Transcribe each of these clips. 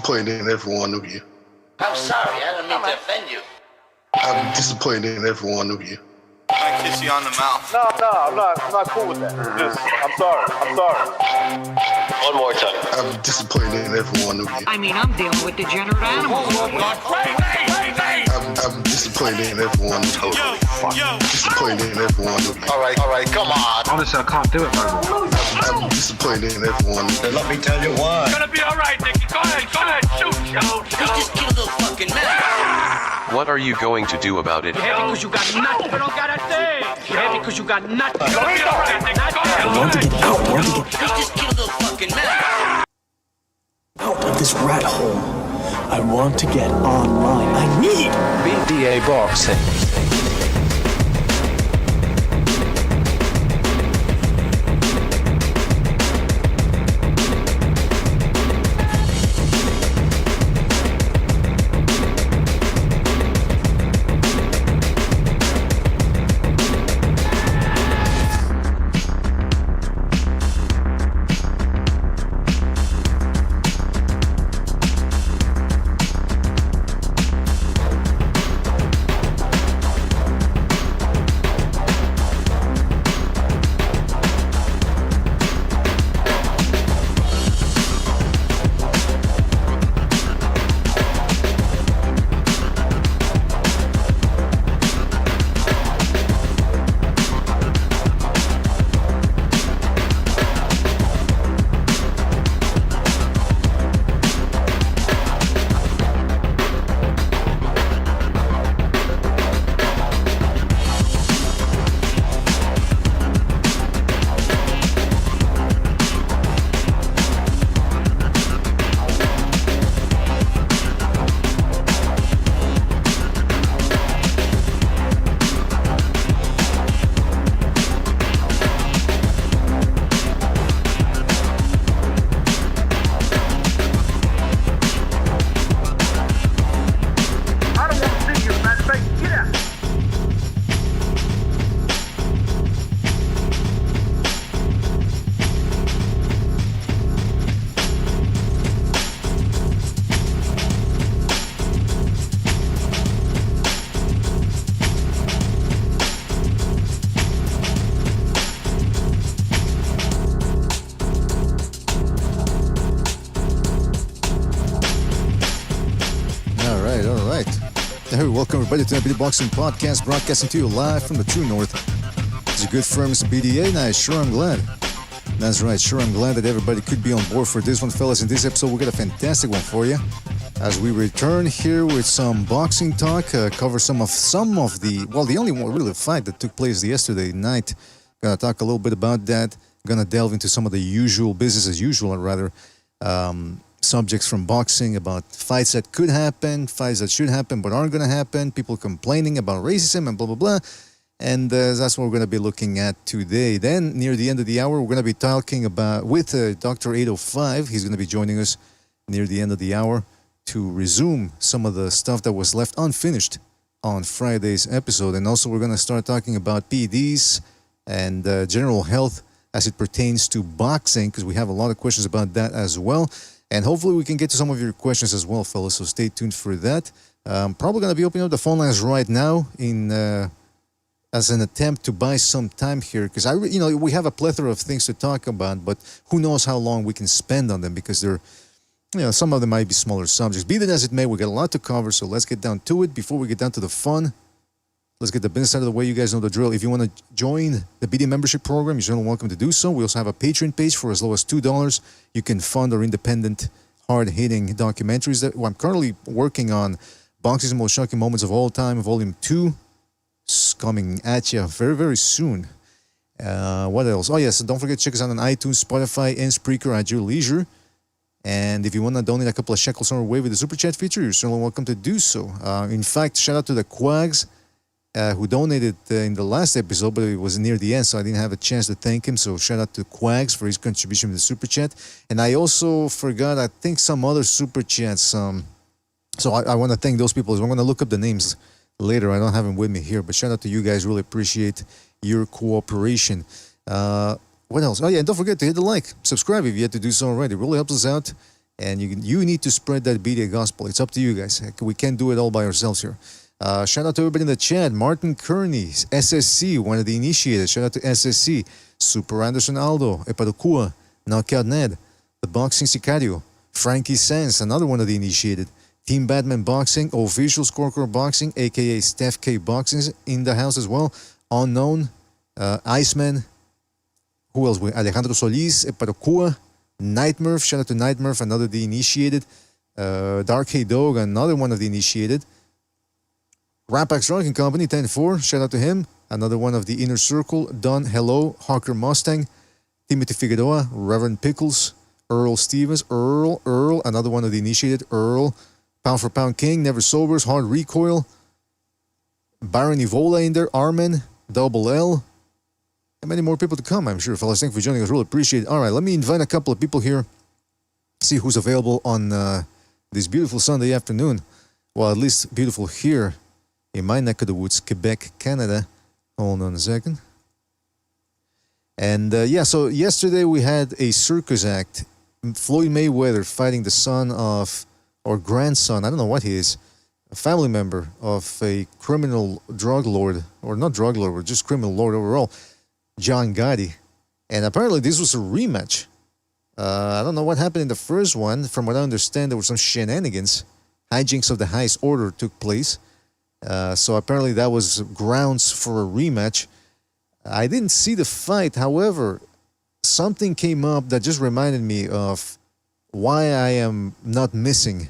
disappointed in every one of you. I'm sorry, I don't mean to offend you. I'm disappointed in every one of you. I kiss you on the mouth. No, I'm not cool with that. I'm sorry. One more time. I'm disappointed in every one of you. I mean, I'm dealing with degenerate animals. Wait! I'm disappointed in every one of you. Disappointed in every one of you. All right, come on. Honestly, I can't do it no more. I'm disappointed in every one of you. Let me tell you why. It's gonna be alright, Nicky. Go ahead. Shoot. We just killed those fucking men. What are you going to do about it? Yeah, because you got nothing. You don't got a thing. Yeah, because you got nothing. It's gonna be alright, Nicky. Go ahead. I want to get out. We just killed those fucking men. Out of this rat hole. I want to get online. I need BDA boxing. Hey, welcome everybody to the BD Boxing Podcast, broadcasting to you live from the True North. It's a good firm, Mr. BDA, and I sure am glad. That's right, sure I'm glad that everybody could be on board for this one, fellas. In this episode, we got a fantastic one for you. As we return here with some boxing talk, cover some of the only one really fight that took place yesterday night. Gonna talk a little bit about that. Gonna delve into some of the usual business as usual, or rather, subjects from boxing about fights that could happen, fights that should happen but aren't going to happen, people complaining about racism and blah, blah, blah. And that's what we're going to be looking at today. Then, near the end of the hour, we're going to be talking about with Dr.805. He's going to be joining us near the end of the hour to resume some of the stuff that was left unfinished on Friday's episode. And also, we're going to start talking about PEDs and general health as it pertains to boxing, because we have a lot of questions about that as well. And hopefully we can get to some of your questions as well, fellas, so stay tuned for that. Probably going to be opening up the phone lines right now as an attempt to buy some time here, because we have a plethora of things to talk about, but who knows how long we can spend on them, because some of them might be smaller subjects. Be that as it may, we got a lot to cover, so let's get down to it. Before we get down to the fun, let's get the business out of the way. You guys know the drill. If you want to join the BD membership program, you're certainly welcome to do so. We also have a Patreon page for as low as $2. You can fund our independent, hard-hitting documentaries that I'm currently working on. Boxing's Most Shocking Moments of All Time, Volume 2. It's coming at you very, very soon. What else? Oh, yes, don't forget to check us out on iTunes, Spotify, and Spreaker at your leisure. And if you want to donate a couple of shekels on our way with the Super Chat feature, you're certainly welcome to do so. In fact, shout out to the Quags, who donated in the last episode, but it was near the end, so I didn't have a chance to thank him. So shout out to Quags for his contribution to the Super Chat. And I also forgot, I think, some other Super Chats. So I want to thank those people. I'm going to look up the names later. I don't have them with me here, but shout out to you guys. Really appreciate your cooperation. What else? Oh, yeah, and don't forget to hit the like. Subscribe if you had to do so already. It really helps us out. And you need to spread that BDA gospel. It's up to you guys. We can't do it all by ourselves here. Shout out to everybody in the chat. Martin Kearney, SSC, one of the initiated. Shout out to SSC. Super Anderson Aldo, Epadokua, Knockout Ned, The Boxing Sicario, Frankie Sands, another one of the initiated. Team Batman Boxing, Official Scorecard Boxing, a.k.a. Steph K Boxing in the house as well. Unknown, Iceman, who else? Alejandro Solis, Epadokua, Nightmurph, shout out to Nightmurph, another of the initiated. Dark Hay Dog, another one of the initiated. Rampax Drunken Company, 10-4, shout out to him. Another one of the Inner Circle, Don Hello, Hawker Mustang, Timothy Figueroa, Reverend Pickles, Earl Stevens, Earl, another one of the initiated, Earl, Pound for Pound King, Never Sobers, Hard Recoil, Baron Evola in there, Armin, Double L, and many more people to come, I'm sure, fellas. Thank you for joining us, really appreciate it. All right, let me invite a couple of people here, see who's available on this beautiful Sunday afternoon. Well, at least beautiful here in my neck of the woods, Quebec, Canada. Hold on a second. And so yesterday we had a circus act. Floyd Mayweather fighting the son of, or grandson, I don't know what he is, a family member of a criminal drug lord, or not drug lord, but just criminal lord overall, John Gotti. And apparently this was a rematch. I don't know what happened in the first one. From what I understand, there were some shenanigans. Hijinks of the highest order took place. So apparently that was grounds for a rematch. I didn't see the fight. However, something came up that just reminded me of why I am not missing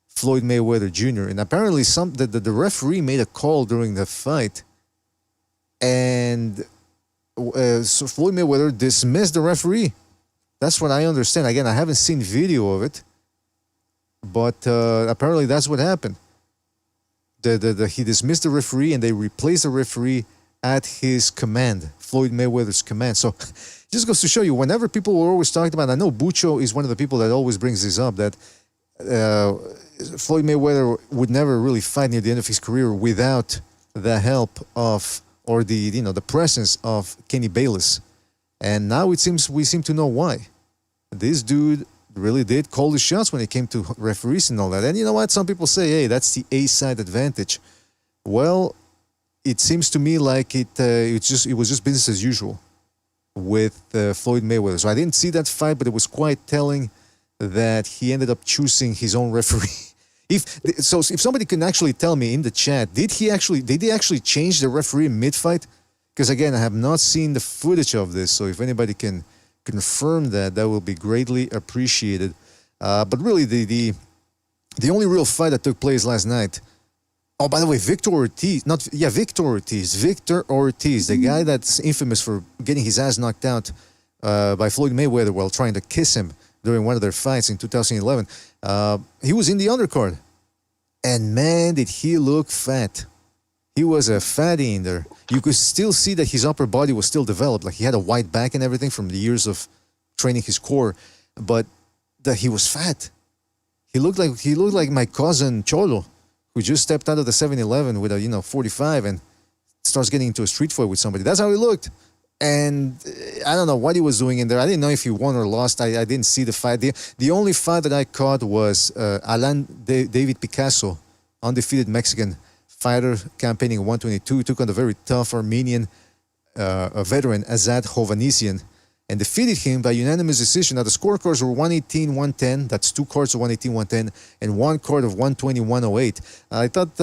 Floyd Mayweather Jr. And apparently the referee made a call during the fight, and so Floyd Mayweather dismissed the referee. That's what I understand. Again, I haven't seen video of it, but apparently that's what happened. He dismissed the referee, and they replaced the referee at his command, Floyd Mayweather's command. So just goes to show you, whenever people were always talking about, I know Bucho is one of the people that always brings this up, that Floyd Mayweather would never really fight near the end of his career without the help of, or the presence of Kenny Bayless. And now it seems we seem to know why. This dude really did call the shots when it came to referees and all that. And you know what? Some people say, hey, that's the A-side advantage. Well, it seems to me like it was just business as usual with Floyd Mayweather. So I didn't see that fight, but it was quite telling that he ended up choosing his own referee. If somebody can actually tell me in the chat, did they actually change the referee mid-fight? Because again, I have not seen the footage of this. So if anybody can confirm that will be greatly appreciated. But really, the only real fight that took place last night. Oh, by the way, Victor Ortiz, the guy that's infamous for getting his ass knocked out by Floyd Mayweather while trying to kiss him during one of their fights in 2011. He was in the undercard, and man, did he look fat. He was a fatty in there. You could still see that his upper body was still developed. Like he had a wide back and everything from the years of training his core, but that he was fat. He looked like my cousin Cholo, who just stepped out of the 7-Eleven with a 45 and starts getting into a street fight with somebody. That's how he looked. And I don't know what he was doing in there. I didn't know if he won or lost. I didn't see the fight. The only fight that I caught was David Picasso, undefeated Mexican fighter, campaigning 122, took on the very tough Armenian veteran Azad Hovhannisyan and defeated him by unanimous decision. Now the scorecards were 118-110. That's two cards of 118-110 and one card of 120-108. I thought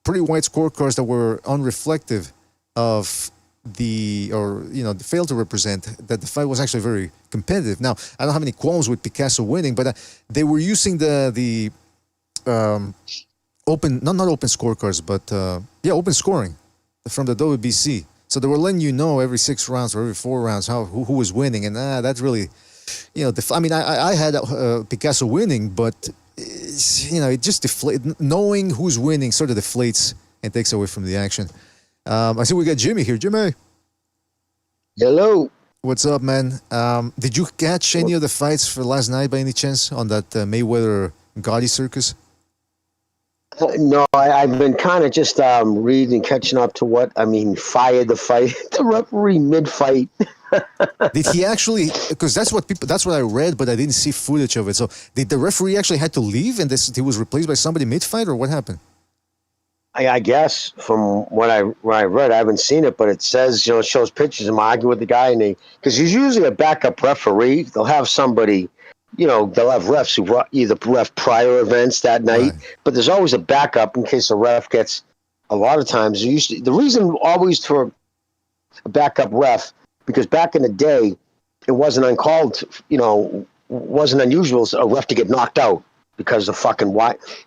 pretty wide scorecards that were unreflective of failed to represent that the fight was actually very competitive. Now I don't have any qualms with Picasso winning, but they were using the open, not open scorecards, but open scoring from the WBC. So they were letting you know every 6 rounds or every 4 rounds who was winning, and that's really, I had Picasso winning, but it just deflates. Knowing who's winning sort of deflates and takes away from the action. I see we got Jimmy here. Jimmy. Hello. What's up, man? Did you catch any of the fights for last night by any chance on that Mayweather Gotti circus? No, I've been kind of just reading, catching up to fired the fight, the referee mid-fight. Did he actually? Because that's what I read, but I didn't see footage of it. So did the referee actually had to leave, and he was replaced by somebody mid-fight, or what happened? I guess from what I read, I haven't seen it, but it says, it shows pictures of him arguing with the guy, because he's usually a backup referee. They'll have somebody, they'll have refs who either ref prior events that night, Right. but there's always a backup in case a ref gets. A lot of times, the reason always for a backup ref, because back in the day, it wasn't uncalled, wasn't unusual a ref to get knocked out because the fucking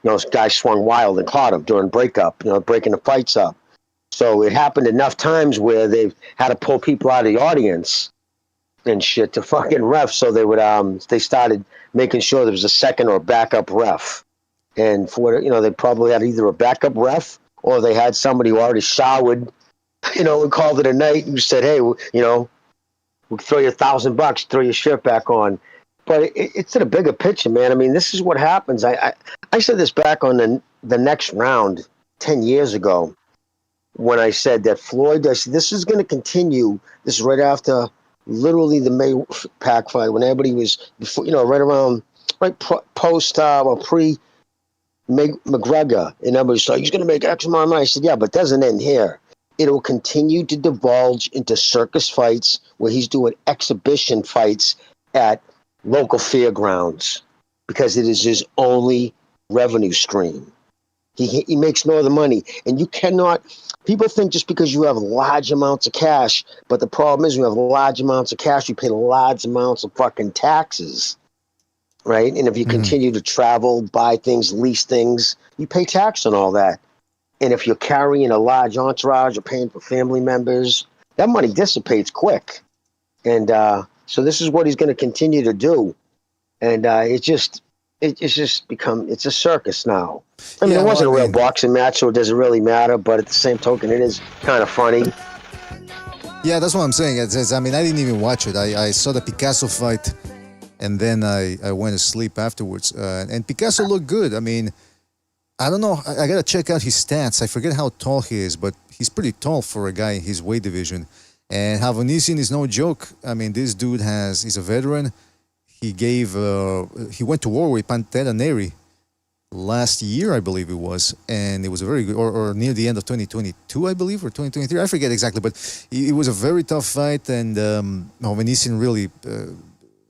this guy swung wild and caught him during breakup, breaking the fights up. So it happened enough times where they've had to pull people out of the audience and shit to fucking ref. So they would, they started making sure there was a second or backup ref. And for, they probably had either a backup ref or they had somebody who already showered, and called it a night and said, hey, we'll throw you $1,000, throw your shirt back on. But it's in a bigger picture, man. I mean, this is what happens. I said this back on the next round 10 years ago when I said that Floyd, this is going to continue. This is right after literally the May Pac fight when everybody was, before, right around, post or pre McGregor. And everybody's like, he's going to make X amount of money. I said, yeah, but it doesn't end here. It'll continue to divulge into circus fights where he's doing exhibition fights at local fairgrounds because it is his only revenue stream. He makes no other money. And you cannot, people think just because you have large amounts of cash, but the problem is you have large amounts of cash, you pay large amounts of fucking taxes, right? And if you continue to travel, buy things, lease things, you pay tax on all that. And if you're carrying a large entourage or paying for family members, that money dissipates quick. And so this is what he's going to continue to do. And it's just become, it's a circus now. I mean, it wasn't a real boxing match, so it doesn't really matter. But at the same token, it is kind of funny. Yeah, that's what I'm saying. I didn't even watch it. I saw the Picasso fight, and then I went to sleep afterwards. And Picasso looked good. I mean, I don't know. I got to check out his stats. I forget how tall he is, but he's pretty tall for a guy in his weight division. And Havonisin is no joke. I mean, this dude he's a veteran. He went to war with Pantera Neri last year, I believe it was. And it was a very good, or near the end of 2022, I believe, or 2023. I forget exactly, but it was a very tough fight. And Havonisin really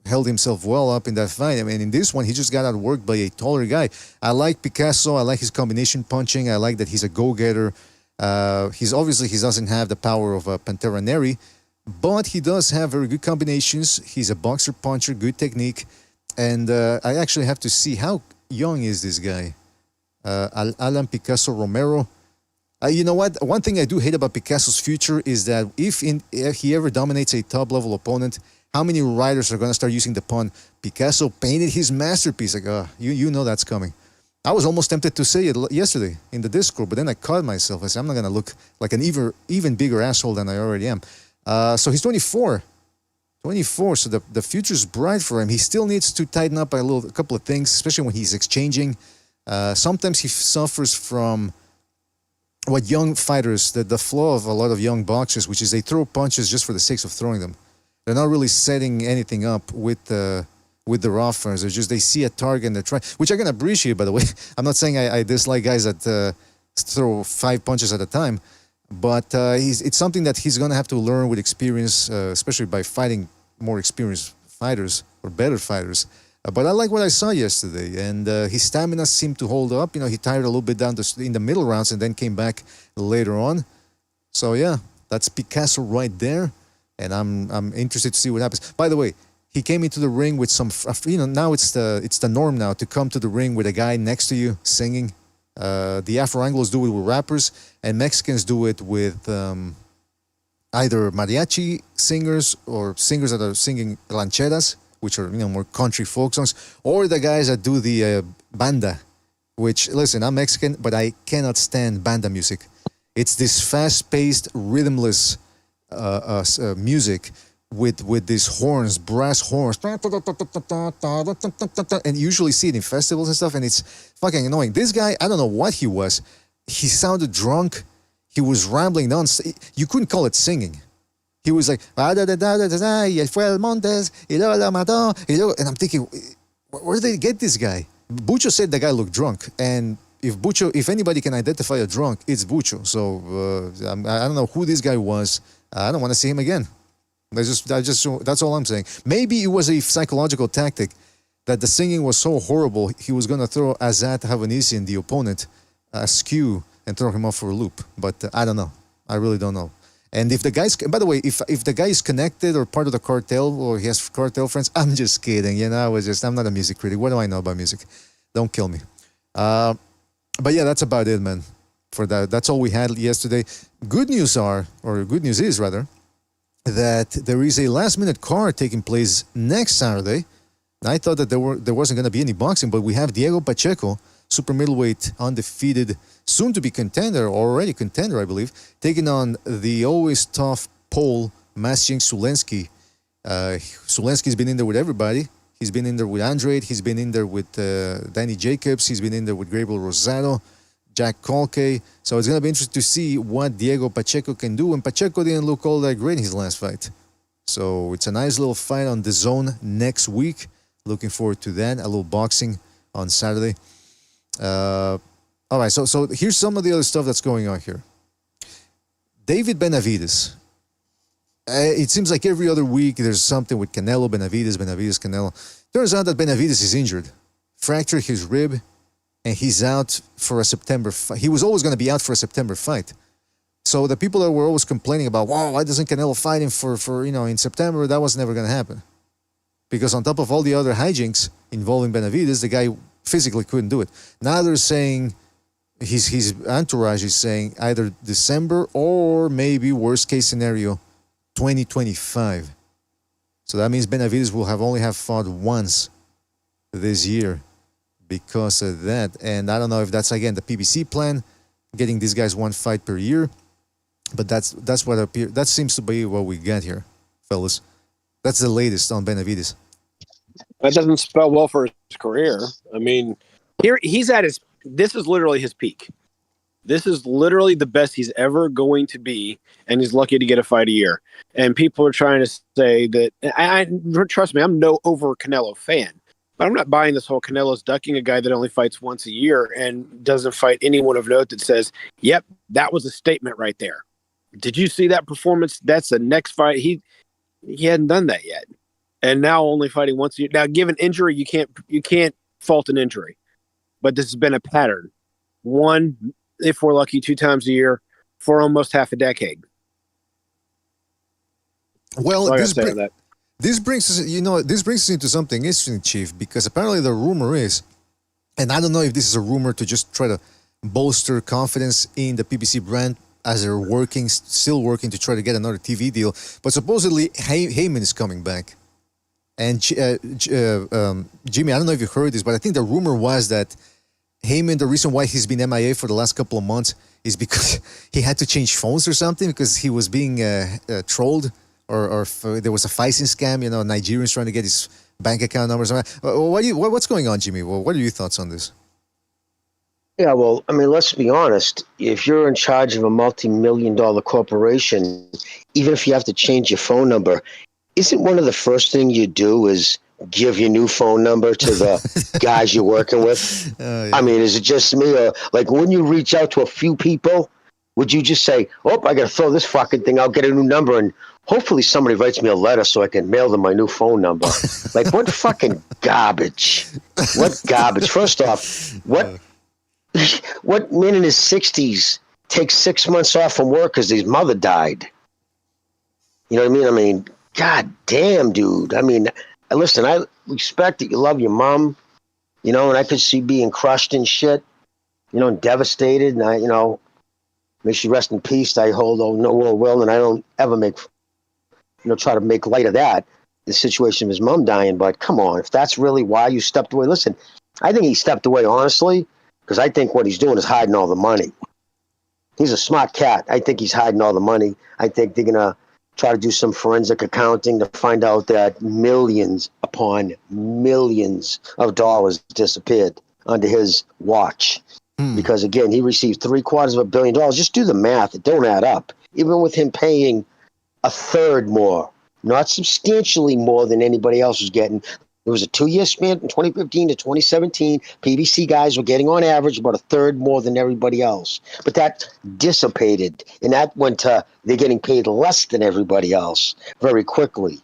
held himself well up in that fight. I mean, in this one, he just got outworked by a taller guy. I like Picasso. I like his combination punching. I like that he's a go-getter. He doesn't have the power of Pantera Neri, but he does have very good combinations. He's a boxer puncher, good technique. And I actually have to see how young is this guy, Alan Picasso Romero. You know what? One thing I do hate about Picasso's future is that if he ever dominates a top-level opponent, how many writers are going to start using the pun, Picasso painted his masterpiece? Like, you know that's coming. I was almost tempted to say it yesterday in the Discord, but then I caught myself. I said, I'm not going to look like an even bigger asshole than I already am. So he's 24. 24, so the future's bright for him. He still needs to tighten up a couple of things, especially when he's exchanging. Sometimes he suffers from what young fighters, the flaw of a lot of young boxers, which is they throw punches just for the sake of throwing them. They're not really setting anything up with their offense. They see a target and they're trying, which I can appreciate, by the way. I'm not saying I dislike guys that throw 5 punches at a time, but it's something that he's going to have to learn with experience, especially by fighting more experienced fighters or better fighters. But I like what I saw yesterday, and his stamina seemed to hold up. He tired a little bit down in the middle rounds and then came back later on. So yeah, that's Picasso right there. And I'm interested to see what happens. By the way, he came into the ring with some, now it's the norm now to come to the ring with a guy next to you singing. The Afro-Anglos do it with rappers, and Mexicans do it with either mariachi singers or singers that are singing rancheras, which are more country folk songs, or the guys that do the banda, which, listen, I'm Mexican, but I cannot stand banda music. It's this fast-paced, rhythmless music with these horns, brass horns, and you usually see it in festivals and stuff, and it's fucking annoying. This guy, I don't know what he was. He sounded drunk. He was rambling on. You couldn't call it singing. He was like, y él fue al Montes, y luego la mató, y luego, and I'm thinking, where did they get this guy? Bucho said the guy looked drunk, and if anybody can identify a drunk, it's Bucho. So I don't know who this guy was. I don't want to see him again. That's all I'm saying. Maybe it was a psychological tactic that the singing was so horrible, he was going to throw Azat Havanisian, the opponent, askew and throw him off for a loop. But I don't know. I really don't know. And if the guy's, by the way, if the guy is connected or part of the cartel or he has cartel friends, I'm just kidding. You know, I'm not a music critic. What do I know about music? Don't kill me. But yeah, that's about it, man. For that, that's all we had yesterday. Good news is rather, that there is a last-minute card taking place next Saturday. I thought that there wasn't going to be any boxing, but we have Diego Pacheco, super middleweight, undefeated, soon-to-be contender, already contender, I believe, taking on the always tough Pole, Maciej Sulensky. Sulensky's been in there with everybody. He's been in there with Andrade. He's been in there with Danny Jacobs. He's been in there with Gabriel Rosado, Jack Colkay. So it's going to be interesting to see what Diego Pacheco can do. And Pacheco didn't look all that great in his last fight. So it's a nice little fight on the zone next week. Looking forward to that. A little boxing on Saturday. All right, so here's some of the other stuff that's going on here. David Benavidez. It seems like every other week there's something with Canelo, Benavidez, Canelo. Turns out that Benavidez is injured. Fractured his rib, and he's out for a September fight. He was always going to be out for a September fight. So the people that were always complaining about, wow, why doesn't Canelo fight him for in September? That was never going to happen. Because on top of all the other hijinks involving Benavidez, the guy physically couldn't do it. Now they're saying, his entourage is saying either December or maybe worst case scenario, 2025. So that means Benavidez will only have fought once this year because of that. And I don't know if that's, again, the PBC plan, getting these guys one fight per year. But that's what appears. That seems to be what we got here, fellas. That's the latest on Benavidez. That doesn't spell well for his career. I mean, he's at his. This is literally his peak. This is literally the best he's ever going to be, and he's lucky to get a fight a year. And people are trying to say that. I trust me, I'm no over Canelo fan, but I'm not buying this whole Canelo's ducking a guy that only fights once a year and doesn't fight anyone of note that says, "Yep, that was a statement right there." Did you see that performance? That's the next fight. He hadn't done that yet, and now only fighting once a year. Now, given injury, you can't fault an injury, but this has been a pattern. One, if we're lucky, 2 times a year for almost half a decade. Well, this brings us into something interesting, Chief, because apparently the rumor is, and I don't know if this is a rumor to just try to bolster confidence in the PBC brand as they're still working to try to get another TV deal, but supposedly Heyman is coming back. And Jimmy, I don't know if you heard this, but I think the rumor was that Heyman, the reason why he's been MIA for the last couple of months is because he had to change phones or something because he was being trolled or there was a phishing scam, Nigerians trying to get his bank account numbers. What's going on, Jimmy? Well, what are your thoughts on this? Yeah, well, I mean, let's be honest. If you're in charge of a multi-million-dollar corporation, even if you have to change your phone number, isn't one of the first things you do is give your new phone number to the guys you're working with? Yeah. I mean, is it just me? Or, like, when you reach out to a few people, would you just say, oh, I got to throw this fucking thing out, get a new number, and hopefully somebody writes me a letter so I can mail them my new phone number? Like, what fucking garbage? What garbage? First off, what man in his 60s takes 6 months off from work because his mother died? You know what I mean? I mean, god damn, dude. I mean, listen, I respect that you love your mom, and I could see being crushed and shit, and devastated. And I, may she rest in peace. I hold no ill will, and I don't ever try to make light of that, the situation of his mom dying. But come on, if that's really why you stepped away, listen, I think he stepped away, honestly, because I think what he's doing is hiding all the money. He's a smart cat. I think he's hiding all the money. I think they're going to try to do some forensic accounting to find out that millions upon millions of dollars disappeared under his watch. Because, again, he received $750 million. Just do the math. It don't add up. Even with him paying a third more, not substantially more than anybody else was getting. There was a 2-year span from 2015 to 2017. PBC guys were getting on average about a third more than everybody else. But that dissipated, and that went to they're getting paid less than everybody else very quickly.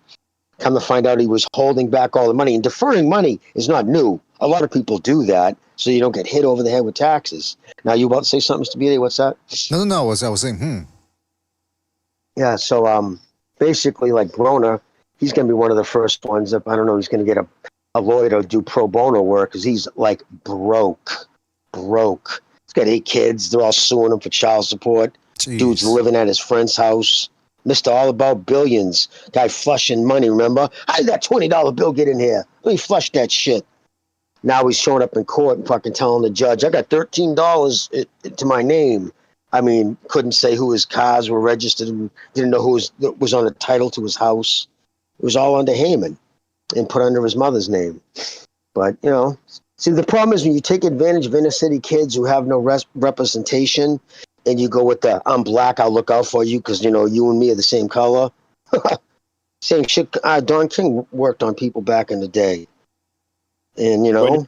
Come to find out he was holding back all the money. And deferring money is not new. A lot of people do that so you don't get hit over the head with taxes. Now, you about to say something, Mr. B.A.? What's that? No. I was saying, Yeah, so basically, like Broner, he's going to be one of the first ones. I don't know, he's going to get a lawyer to do pro bono work because he's like broke. He's got 8 kids. They're all suing him for child support. Jeez. Dude's living at his friend's house. Mr. All About Billions. Guy flushing money, remember? How did that $20 bill get in here? Let me flush that shit. Now he's showing up in court and fucking telling the judge, I got $13 to my name. I mean, couldn't say who his cars were registered and didn't know who was on the title to his house. It was all under Heyman and put under his mother's name. But, you know, see, the problem is when you take advantage of inner city kids who have no representation and you go with the, I'm black, I'll look out for you because, you know, you and me are the same color. Same shit. Don King worked on people back in the day. And, you know,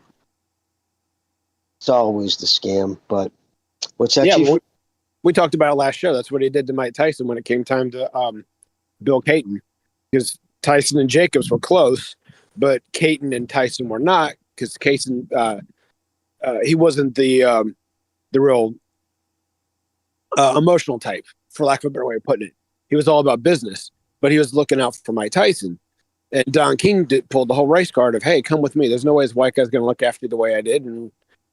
it's always the scam. But what's that, Chief? We talked about it last show. That's what he did to Mike Tyson when it came time to Bill Caton. Because Tyson and Jacobs were close, but Caton and Tyson were not, because Caton, he wasn't the real emotional type, for lack of a better way of putting it. He was all about business, but he was looking out for Mike Tyson. And Don King pulled the whole race card of, hey, come with me. There's no way this white guy's going to look after you the way I did. And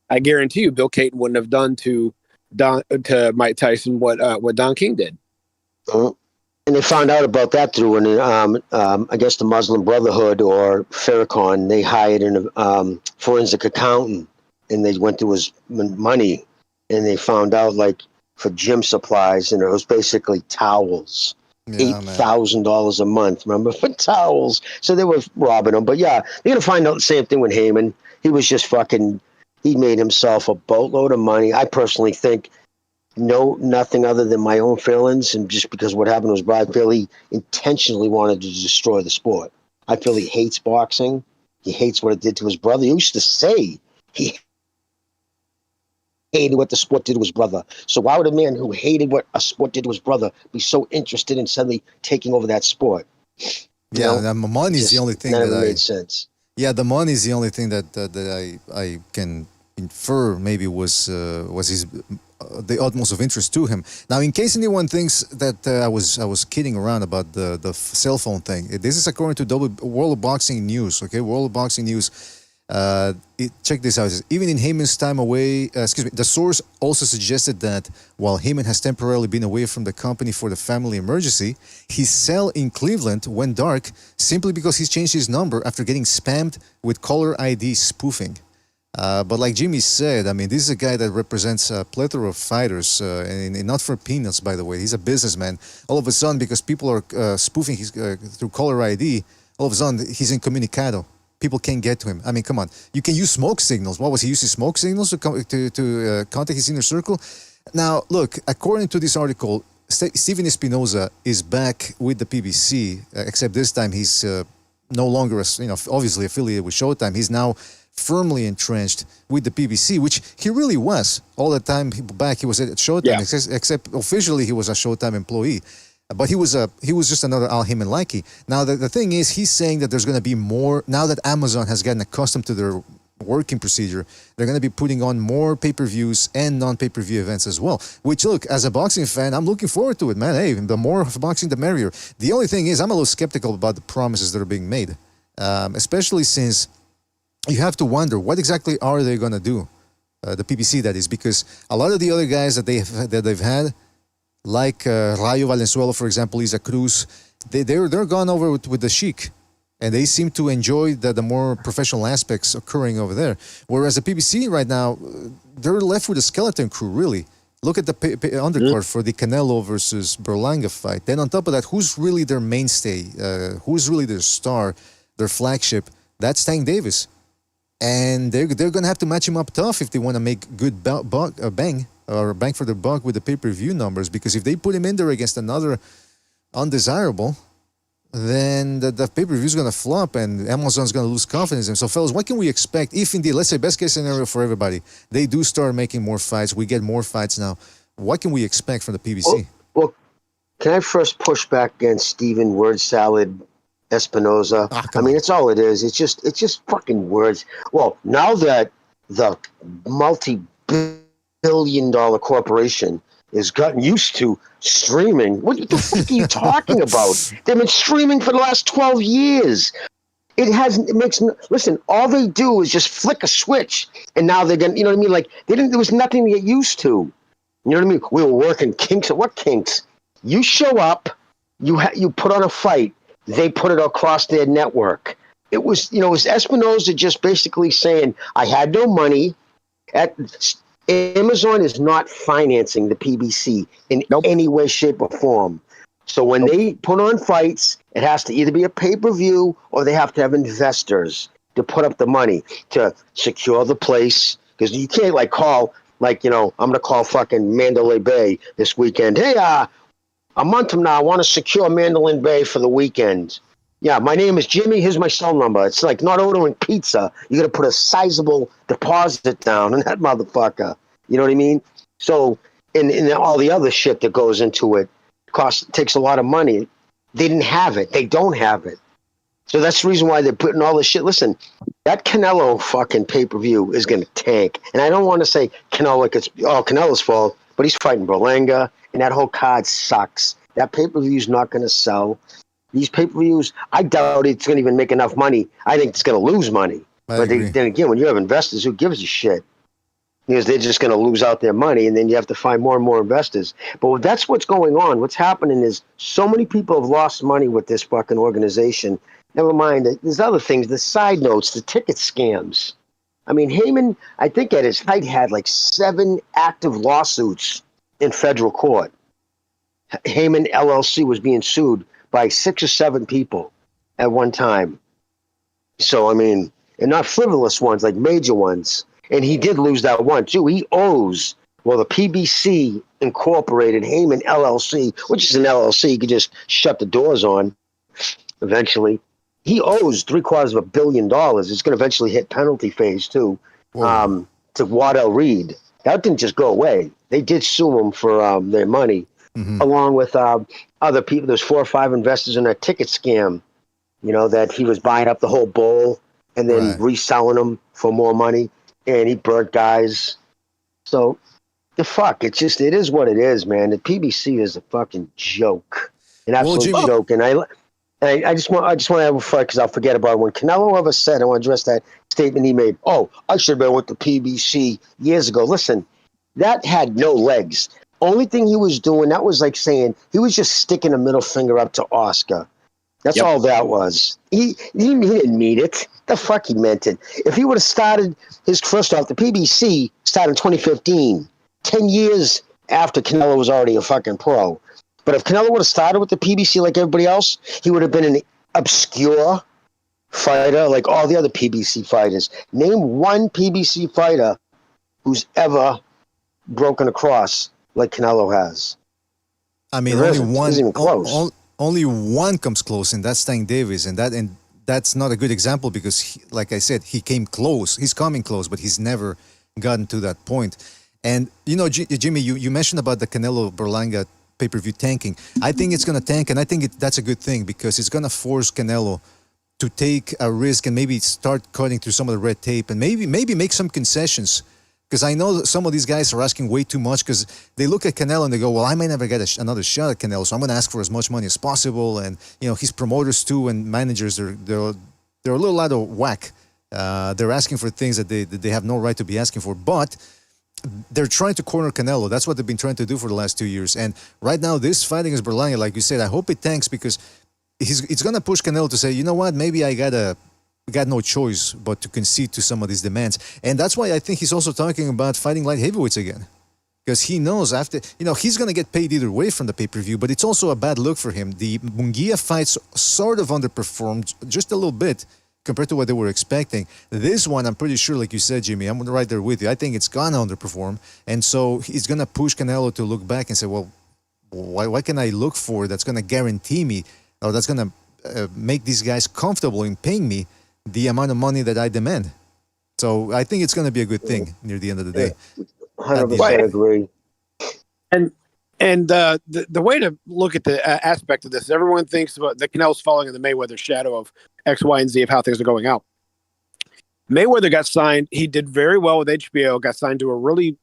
I guarantee you, Bill Caton wouldn't have done to Mike Tyson what Don King did. And they found out about that through I guess the Muslim Brotherhood or Farrakhan. They hired a forensic accountant, and they went through his money, and they found out, like, for gym supplies, and it was basically towels. Yeah, $8,000 a month, remember, for towels. So they were robbing him. But yeah, you're gonna find out the same thing with Heyman. He was just he made himself a boatload of money. I personally think nothing other than my own feelings, and just because what happened was, I feel he intentionally wanted to destroy the sport. I feel he hates boxing. He hates what it did to his brother. He used to say he hated what the sport did to his brother. So why would a man who hated what a sport did to his brother be so interested in suddenly taking over that sport? Yeah, money is the only thing that made sense. Yeah, the money is the only thing that I can infer maybe was his the utmost of interest to him. Now, in case anyone thinks that I was kidding around about the cell phone thing, this is according to World of Boxing News. Okay, World of Boxing News. Check this out. Even in Heyman's time away, the source also suggested that while Heyman has temporarily been away from the company for the family emergency, his cell in Cleveland went dark simply because he's changed his number after getting spammed with caller ID spoofing. But like Jimmy said, I mean, this is a guy that represents a plethora of fighters, and not for peanuts, by the way. He's a businessman. All of a sudden, because people are spoofing his through caller ID, all of a sudden he's incommunicado. People can't get to him. I mean, come on. You can use smoke signals. What was he using smoke signals to contact his inner circle? Now, look, according to this article, Steven Espinoza is back with the PBC, except this time he's no longer, obviously affiliated with Showtime. He's now firmly entrenched with the PBC, which he really was. All the time back, he was at Showtime, except officially he was a Showtime employee. But he was just another Al Heyman likey. Now, the thing is, he's saying that there's going to be more, now that Amazon has gotten accustomed to their working procedure, they're going to be putting on more pay-per-views and non-pay-per-view events as well. Which, look, as a boxing fan, I'm looking forward to it, man. Hey, the more of boxing, the merrier. The only thing is, I'm a little skeptical about the promises that are being made, especially since you have to wonder, what exactly are they going to do? The PBC, that is, because a lot of the other guys that they've had, like Rayo Valenzuela, for example, Isa Cruz, they're gone over with the Sheik, and they seem to enjoy the more professional aspects occurring over there. Whereas the PBC right now, they're left with a skeleton crew, really. Look at the undercard for the Canelo versus Berlanga fight. Then on top of that, who's really their mainstay? Who's really their star, their flagship? That's Tank Davis. And they're going to have to match him up tough if they want to make good bang for the buck with the pay-per-view numbers, because if they put him in there against another undesirable, then the pay-per-view is going to flop and Amazon's going to lose confidence in him. So, fellas, what can we expect if indeed, let's say best case scenario for everybody, they do start making more fights, we get more fights now, what can we expect from the PBC? Well, can I first push back against Steven Word Salad Espinoza? I mean, it's all it is. It's just fucking words. Well, now that the multi-billion-dollar corporation has gotten used to streaming, what the fuck are you talking about? They've been streaming for the last 12 years. Listen, all they do is just flick a switch, and now they're gonna, you know what I mean? Like, there was nothing to get used to. You know what I mean? We were working kinks. What kinks? You show up, you put on a fight, they put it across their network. It was Espinoza just basically saying, I had no money. Amazon is not financing the PBC in any way, shape, or form. So when they put on fights, it has to either be a pay-per-view or they have to have investors to put up the money to secure the place. Because you can't call, I'm going to call fucking Mandalay Bay this weekend. Hey, a month from now, I want to secure Mandalay Bay for the weekend. Yeah, my name is Jimmy. Here's my cell number. It's like not ordering pizza. You got to put a sizable deposit down on that motherfucker. You know what I mean? So, and all the other shit that goes into it takes a lot of money. They didn't have it. They don't have it. So that's the reason why they're putting all this shit. Listen, that Canelo fucking pay-per-view is going to tank. And I don't want to say Canelo's fault, but he's fighting Berlanga, and that whole card sucks. That pay-per-view is not going to sell. These pay-per-views, I doubt it's going to even make enough money. I think it's going to lose money. But then again, when you have investors, who gives a shit? Because they're just going to lose out their money, and then you have to find more and more investors. But that's what's going on. What's happening is so many people have lost money with this fucking organization. Never mind, there's other things, the side notes, the ticket scams. I mean, Heyman, I think at his height, had 7 active lawsuits in federal court. Heyman LLC was being sued by 6 or 7 people at one time. So, I mean, and not frivolous ones, like major ones. And he did lose that one, too. He owes, the PBC Incorporated, Heyman LLC, which is an LLC, you could just shut the doors on eventually. He owes $750 million. It's going to eventually hit penalty phase, too, to Waddell Reed. That didn't just go away. They did sue him for their money, along with other people. There's 4 or 5 investors in that ticket scam, that he was buying up the whole bowl and then reselling them for more money. And he burnt guys. So, it is what it is, man. The PBC is a fucking joke. An absolute joke. And I just want to have a fight because I'll forget about it. When Canelo ever said, I want to address that statement he made, I should have been with the PBC years ago. Listen, that had no legs. Only thing he was doing, that was like saying, he was just sticking a middle finger up to Oscar. That's all that was. He didn't mean it. The fuck he meant it. If he would have started the PBC started in 2015, 10 years after Canelo was already a fucking pro. But if Canelo would have started with the PBC like everybody else, he would have been an obscure fighter like all the other PBC fighters. Name one PBC fighter who's ever broken across like Canelo has. I mean, only one comes close, and that's Tank Davis, and that's not a good example because, like I said, he came close. He's coming close, but he's never gotten to that point. And, Jimmy, you mentioned about the Canelo Berlanga pay-per-view tanking. I think it's going to tank, and I think that's a good thing because it's going to force Canelo to take a risk and maybe start cutting through some of the red tape and maybe make some concessions. Because I know that some of these guys are asking way too much because they look at Canelo and they go, well, I may never get another shot at Canelo, so I'm going to ask for as much money as possible. And, his promoters too and managers, they're a little out of whack. They're asking for things that they have no right to be asking for. But they're trying to corner Canelo. That's what they've been trying to do for the last 2 years. And right now, this fight against Berlanga, like you said, I hope it tanks because it's going to push Canelo to say, you know what, maybe I got no choice but to concede to some of these demands. And that's why I think he's also talking about fighting light heavyweights again. Because he knows after, he's going to get paid either way from the pay-per-view, but it's also a bad look for him. The Munguia fights sort of underperformed just a little bit compared to what they were expecting. This one, I'm pretty sure, like you said, Jimmy, I'm right there with you. I think it's going to underperform. And so he's going to push Canelo to look back and say, well, What can I look for that's going to guarantee me, or that's going to make these guys comfortable in paying me the amount of money that I demand? So I think it's going to be a good thing near the end of the day. 100% agree. And the way to look at the aspect of this, everyone thinks about the Canelo's falling in the Mayweather shadow of X, Y, and Z of how things are going out. Mayweather got signed. He did very well with HBO, got signed to a really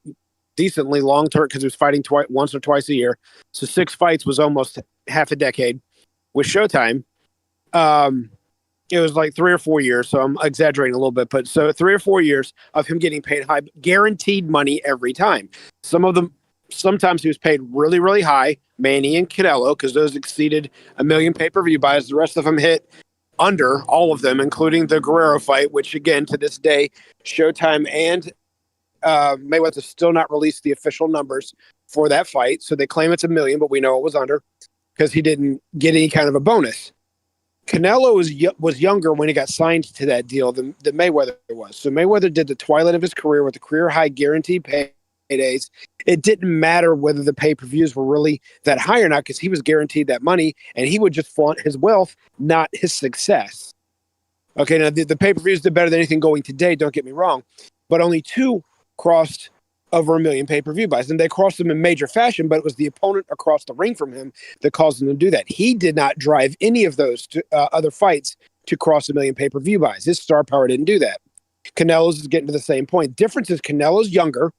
decently long term because he was fighting once or twice a year. So 6 fights was almost half a decade. With Showtime, it was like 3 or 4 years. So I'm exaggerating a little bit, but so 3 or 4 years of him getting paid high, guaranteed money every time. Sometimes he was paid really, really high, Manny and Canelo, because those exceeded 1 million pay-per-view buys. The rest of them hit under, all of them, including the Guerrero fight, which, again, to this day, Showtime and Mayweather still not released the official numbers for that fight. So they claim it's 1 million, but we know it was under because he didn't get any kind of a bonus. Canelo was younger when he got signed to that deal than Mayweather was. So Mayweather did the twilight of his career with the career-high guaranteed paydays. It didn't matter whether the pay-per-views were really that high or not because he was guaranteed that money, and he would just flaunt his wealth, not his success. Okay, now the pay-per-views did better than anything going today, don't get me wrong, but only 2 crossed over 1 million pay-per-view buys, and they crossed them in major fashion, but it was the opponent across the ring from him that caused them to do that. He did not drive any of those other fights to cross 1 million pay-per-view buys. His star power didn't do that. Canelo's is getting to the same point. Difference is Canelo's younger.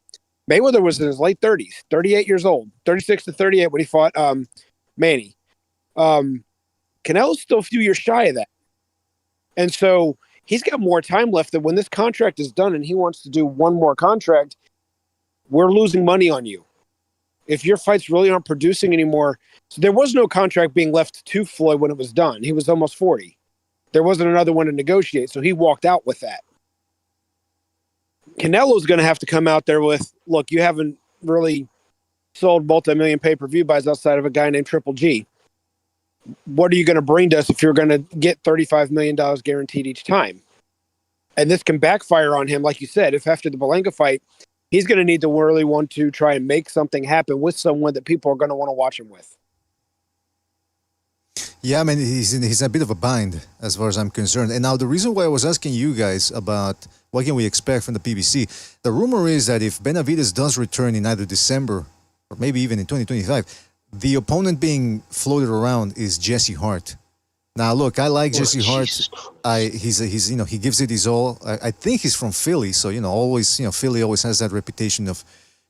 Mayweather was in his late 30s, 38 years old, 36 to 38 when he fought Manny. Canelo's still a few years shy of that. And so he's got more time left that when this contract is done and he wants to do one more contract, we're losing money on you. If your fights really aren't producing anymore. So there was no contract being left to Floyd when it was done. He was almost 40. There wasn't another one to negotiate, so he walked out with that. Canelo's going to have to come out there with, look, you haven't really sold multi-million pay-per-view buys outside of a guy named Triple G. What are you going to bring to us if you're going to get $35 million guaranteed each time? And this can backfire on him, like you said, if after the Belenga fight, he's going to need to really want to try and make something happen with someone that people are going to want to watch him with. Yeah, I mean, he's in a bit of a bind as far as I'm concerned. And now the reason why I was asking you guys about what can we expect from the PBC, the rumor is that if Benavidez does return in either December or maybe even in 2025, the opponent being floated around is Jesse Hart. Now, look, I like Jesse Hart. He's he gives it his all. I think he's from Philly, so always Philly always has that reputation of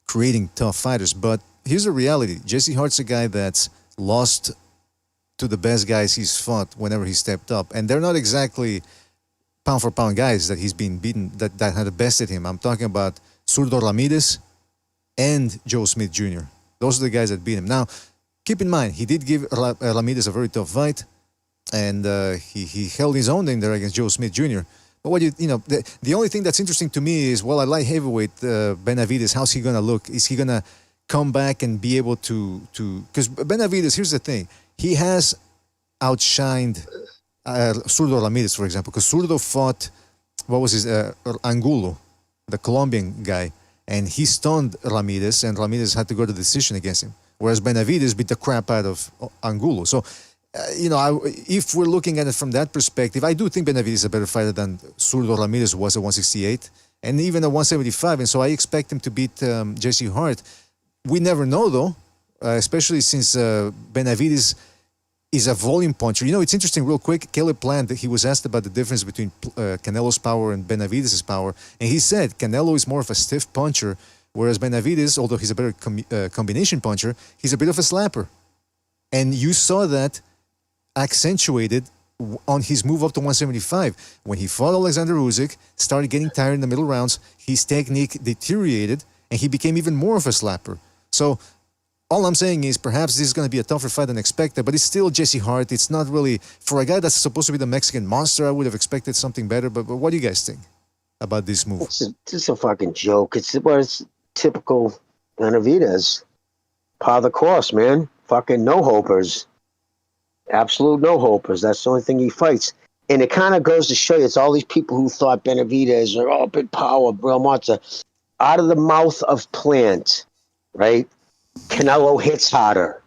creating tough fighters. But here's the reality: Jesse Hart's a guy that's lost to the best guys he's fought whenever he stepped up, and they're not exactly pound for pound guys that he's been beaten that had bested him. I'm talking about Zurdo Ramirez and Joe Smith Jr. Those are the guys that beat him. Now, keep in mind, he did give Ramirez a very tough fight, and he held his own in there against Joe Smith Jr. But the only thing that's interesting to me is, well, I like heavyweight Benavidez. How's he gonna look? Is he gonna come back and be able to? Because Benavidez, here's the thing, he has outshined Zurdo Ramirez, for example, because Zurdo fought, what was his, Angulo, the Colombian guy, and he stunned Ramirez, and Ramirez had to go to decision against him, whereas Benavidez beat the crap out of Angulo. So, if we're looking at it from that perspective, I do think Benavidez is a better fighter than Zurdo Ramirez was at 168, and even at 175, and so I expect him to beat Jesse Hart. We never know, though, especially since Benavidez is a volume puncher. It's interesting, real quick, Caleb Plant, he was asked about the difference between Canelo's power and Benavidez's power, and he said Canelo is more of a stiff puncher, whereas Benavidez, although he's a better combination puncher, he's a bit of a slapper. And you saw that accentuated on his move up to 175. When he fought Alexander Usyk, started getting tired in the middle rounds, his technique deteriorated, and he became even more of a slapper. So all I'm saying is perhaps this is going to be a tougher fight than expected, but it's still Jesse Hart. It's not really, for a guy that's supposed to be the Mexican monster, I would have expected something better, but what do you guys think about this move? It's a fucking joke. It's typical Benavidez. Par the course, man. Fucking no-hopers. Absolute no-hopers. That's the only thing he fights. And it kind of goes to show you, it's all these people who thought Benavidez are big power, real monster. Out of the mouth of Plant, right? Canelo hits harder.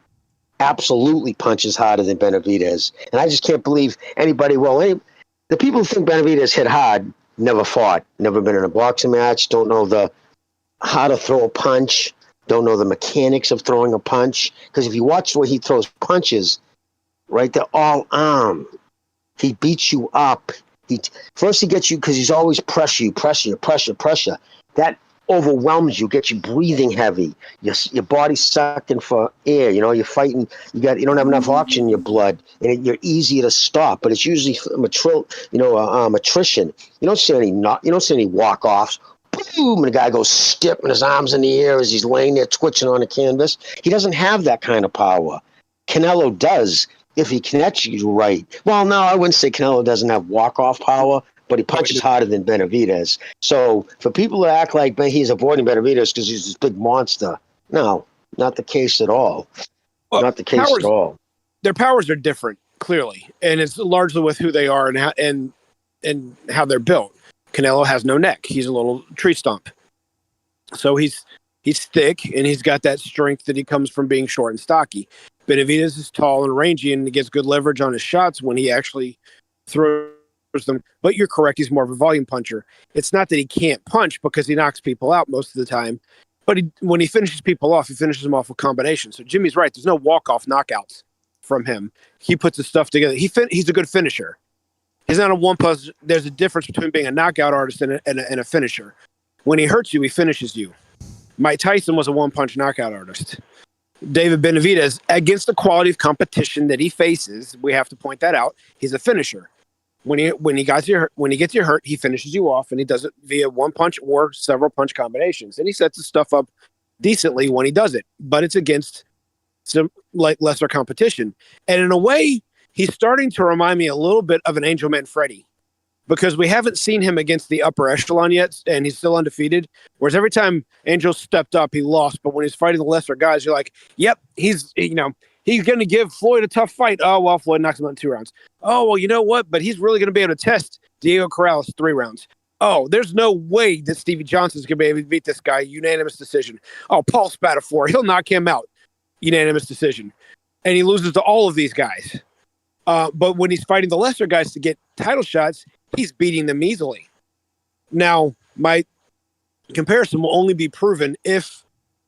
absolutely punches harder than Benavidez. And I just can't believe anybody the people who think Benavidez hit hard never fought, never been in a boxing match, don't know how to throw a punch, don't know the mechanics of throwing a punch. Because if you watch the way he throws punches, right, they're all arm. He beats you up. First he gets you because he's always pressure. That overwhelms you, gets you breathing heavy. Your body's sucking for air. You're fighting. You don't have enough oxygen in your blood, and you're easier to stop. But it's usually attrition. You don't see any walk offs. Boom! And the guy goes stiff, and his arms in the air as he's laying there twitching on the canvas. He doesn't have that kind of power. Canelo does. If he connects you right. Well, no, I wouldn't say Canelo doesn't have walk-off power, but he punches harder than Benavidez. So for people to act like he's avoiding Benavidez because he's this big monster, no, not the case at all. Well, not the case at all. Their powers are different, clearly, and it's largely with who they are and how they're built. Canelo has no neck; he's a little tree stump. So he's thick, and he's got that strength that he comes from being short and stocky. Benavidez is tall and rangy, and he gets good leverage on his shots when he actually throws them. But you're correct, he's more of a volume puncher. It's not that he can't punch because he knocks people out most of the time, but when he finishes people off, he finishes them off with combinations. So Jimmy's right. There's no walk-off knockouts from him. He puts his stuff together. He's a good finisher. He's not a one-plus. There's a difference between being a knockout artist and a finisher. When he hurts you, he finishes you. Mike Tyson was a one-punch knockout artist. David Benavidez, against the quality of competition that he faces, we have to point that out. He's a finisher. When he gets you hurt, he finishes you off, and he does it via one punch or several punch combinations. And he sets his stuff up decently when he does it, but it's against some lesser competition. And in a way, he's starting to remind me a little bit of an Angel Manfredi, because we haven't seen him against the upper echelon yet, and he's still undefeated. Whereas every time Angel stepped up, he lost. But when he's fighting the lesser guys, you're like, yep, he's going to give Floyd a tough fight. Oh, well, Floyd knocks him out in 2 rounds. Oh, well, you know what? But he's really going to be able to test Diego Corrales 3 rounds. Oh, there's no way that Stevie Johnson's going to be able to beat this guy. Unanimous decision. Oh, Paul Spadafore, he'll knock him out. Unanimous decision. And he loses to all of these guys. But when he's fighting the lesser guys to get title shots, he's beating them easily. Now, my comparison will only be proven if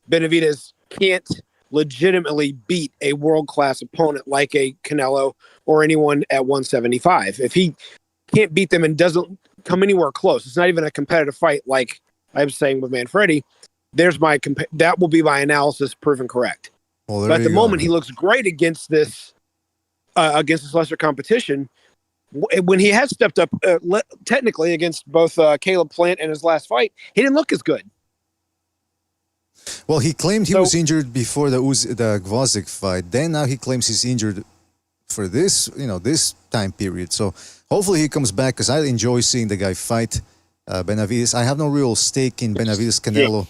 Benavidez can't legitimately beat a world-class opponent like a Canelo or anyone at 175. If he can't beat them and doesn't come anywhere close, it's not even a competitive fight like I was saying with Manfredi, that will be my analysis proven correct. Well, but at the moment, he looks great against this lesser competition. When he has stepped up technically against both Caleb Plant and his last fight, he didn't look as good. Well, he claimed he was injured before the Gvozdyk fight. Then now he claims he's injured for this time period. So hopefully he comes back, because I enjoy seeing the guy fight Benavidez. I have no real stake in Benavidez Canelo.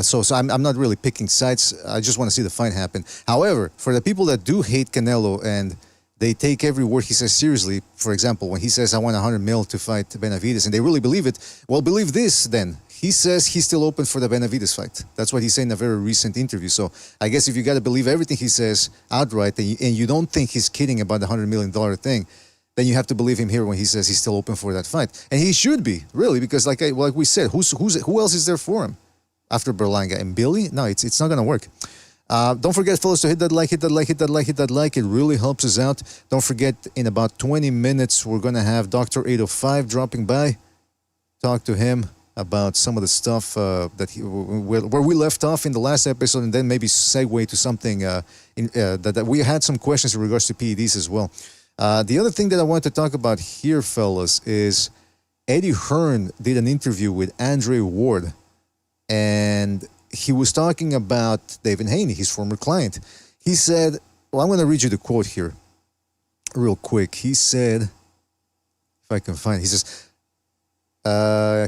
So I'm not really picking sides. I just want to see the fight happen. However, for the people that do hate Canelo and they take every word he says seriously, for example, when he says, I want 100 mil to fight Benavidez, and they really believe it, well, believe this then. He says he's still open for the Benavidez fight. That's what he said in a very recent interview. So I guess if you got to believe everything he says outright, and you don't think he's kidding about the $100 million thing, then you have to believe him here when he says he's still open for that fight. And he should be, really, because like we said, who else is there for him after Berlanga? And Billy? No, it's not going to work. Don't forget, fellas, to hit that like. It really helps us out. Don't forget, in about 20 minutes, we're going to have Dr.805 dropping by. Talk to him about some of the stuff where we left off in the last episode, and then maybe segue to something that we had some questions in regards to PEDs as well. The other thing that I want to talk about here, fellas, is Eddie Hearn did an interview with Andre Ward, and he was talking about David Haney, his former client. He said, well, I'm going to read you the quote here real quick. He said, if I can find it, he says,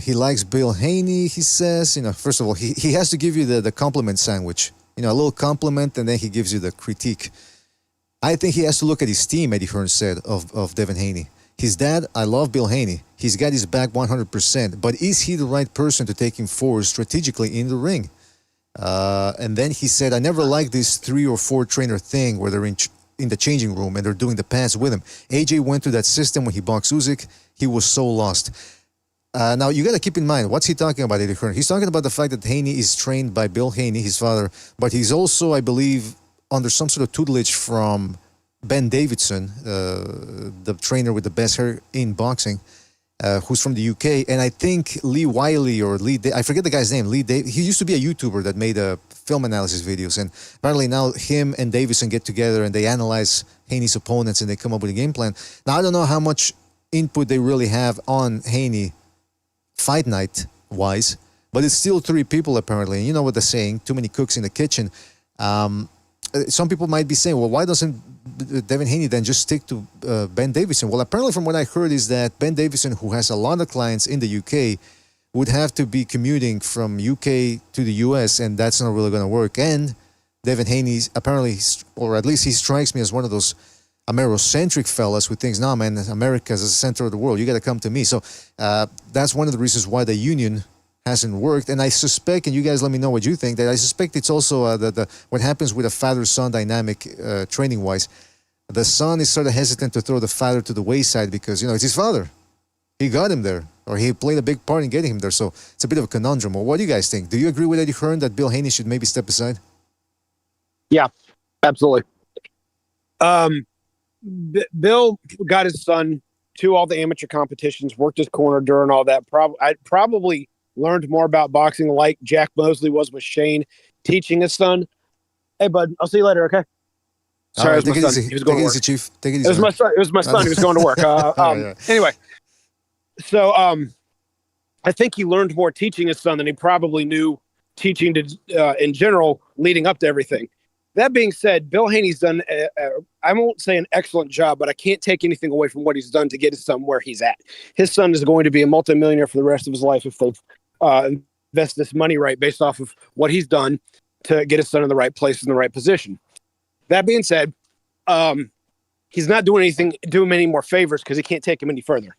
he likes Bill Haney, he says. First of all, he has to give you the compliment sandwich. A little compliment, and then he gives you the critique. I think he has to look at his team, Eddie Hearn said, of Devin Haney. His dad, I love Bill Haney. He's got his back 100%. But is he the right person to take him forward strategically in the ring? And then he said, I never liked this 3 or 4 trainer thing where they're in the changing room and they're doing the pads with him. AJ went through that system when he boxed Usyk. He was so lost. Now, you got to keep in mind, what's he talking about, Eddie Hearn? He's talking about the fact that Haney is trained by Bill Haney, his father, but he's also, I believe, under some sort of tutelage from Ben Davidson, the trainer with the best hair in boxing, who's from the UK. And I think Lee Wiley or I forget the guy's name, he used to be a YouTuber that made film analysis videos. And apparently now him and Davidson get together and they analyze Haney's opponents and they come up with a game plan. Now, I don't know how much input they really have on Haney fight night wise, but it's still 3 people apparently. And you know what they're saying, too many cooks in the kitchen. Some people might be saying, well, why doesn't Devin Haney then just stick to Ben Davison? Well, apparently from what I heard is that Ben Davison, who has a lot of clients in the UK, would have to be commuting from UK to the US, and that's not really going to work. And Devin Haney apparently, or at least he strikes me as one of those Amerocentric fellas who thinks, nah, man, America's the center of the world. You got to come to me. So that's one of the reasons why the union hasn't worked. And I suspect, and you guys let me know what you think, that I suspect it's also what happens with a father-son dynamic training-wise. The son is sort of hesitant to throw the father to the wayside because, it's his father. He got him there, or he played a big part in getting him there. So it's a bit of a conundrum. Well, what do you guys think? Do you agree with Eddie Hearn that Bill Haney should maybe step aside? Yeah, absolutely. Bill got his son to all the amateur competitions, worked his corner during all that. I probably learned more about boxing like Jack Mosley was with Shane, teaching his son. Hey, bud, I'll see you later, okay? Sorry, it was my son. He was going to work. Easy, Chief. Take it easy. It was my son. It was my son. He was going to work. Anyway, so I think he learned more teaching his son than he probably knew teaching in general leading up to everything. That being said, Bill Haney's done, I won't say an excellent job, but I can't take anything away from what he's done to get his son where he's at. His son is going to be a multimillionaire for the rest of his life if they invest this money right based off of what he's done to get his son in the right place in the right position. That being said, he's not doing him any more favors because he can't take him any further.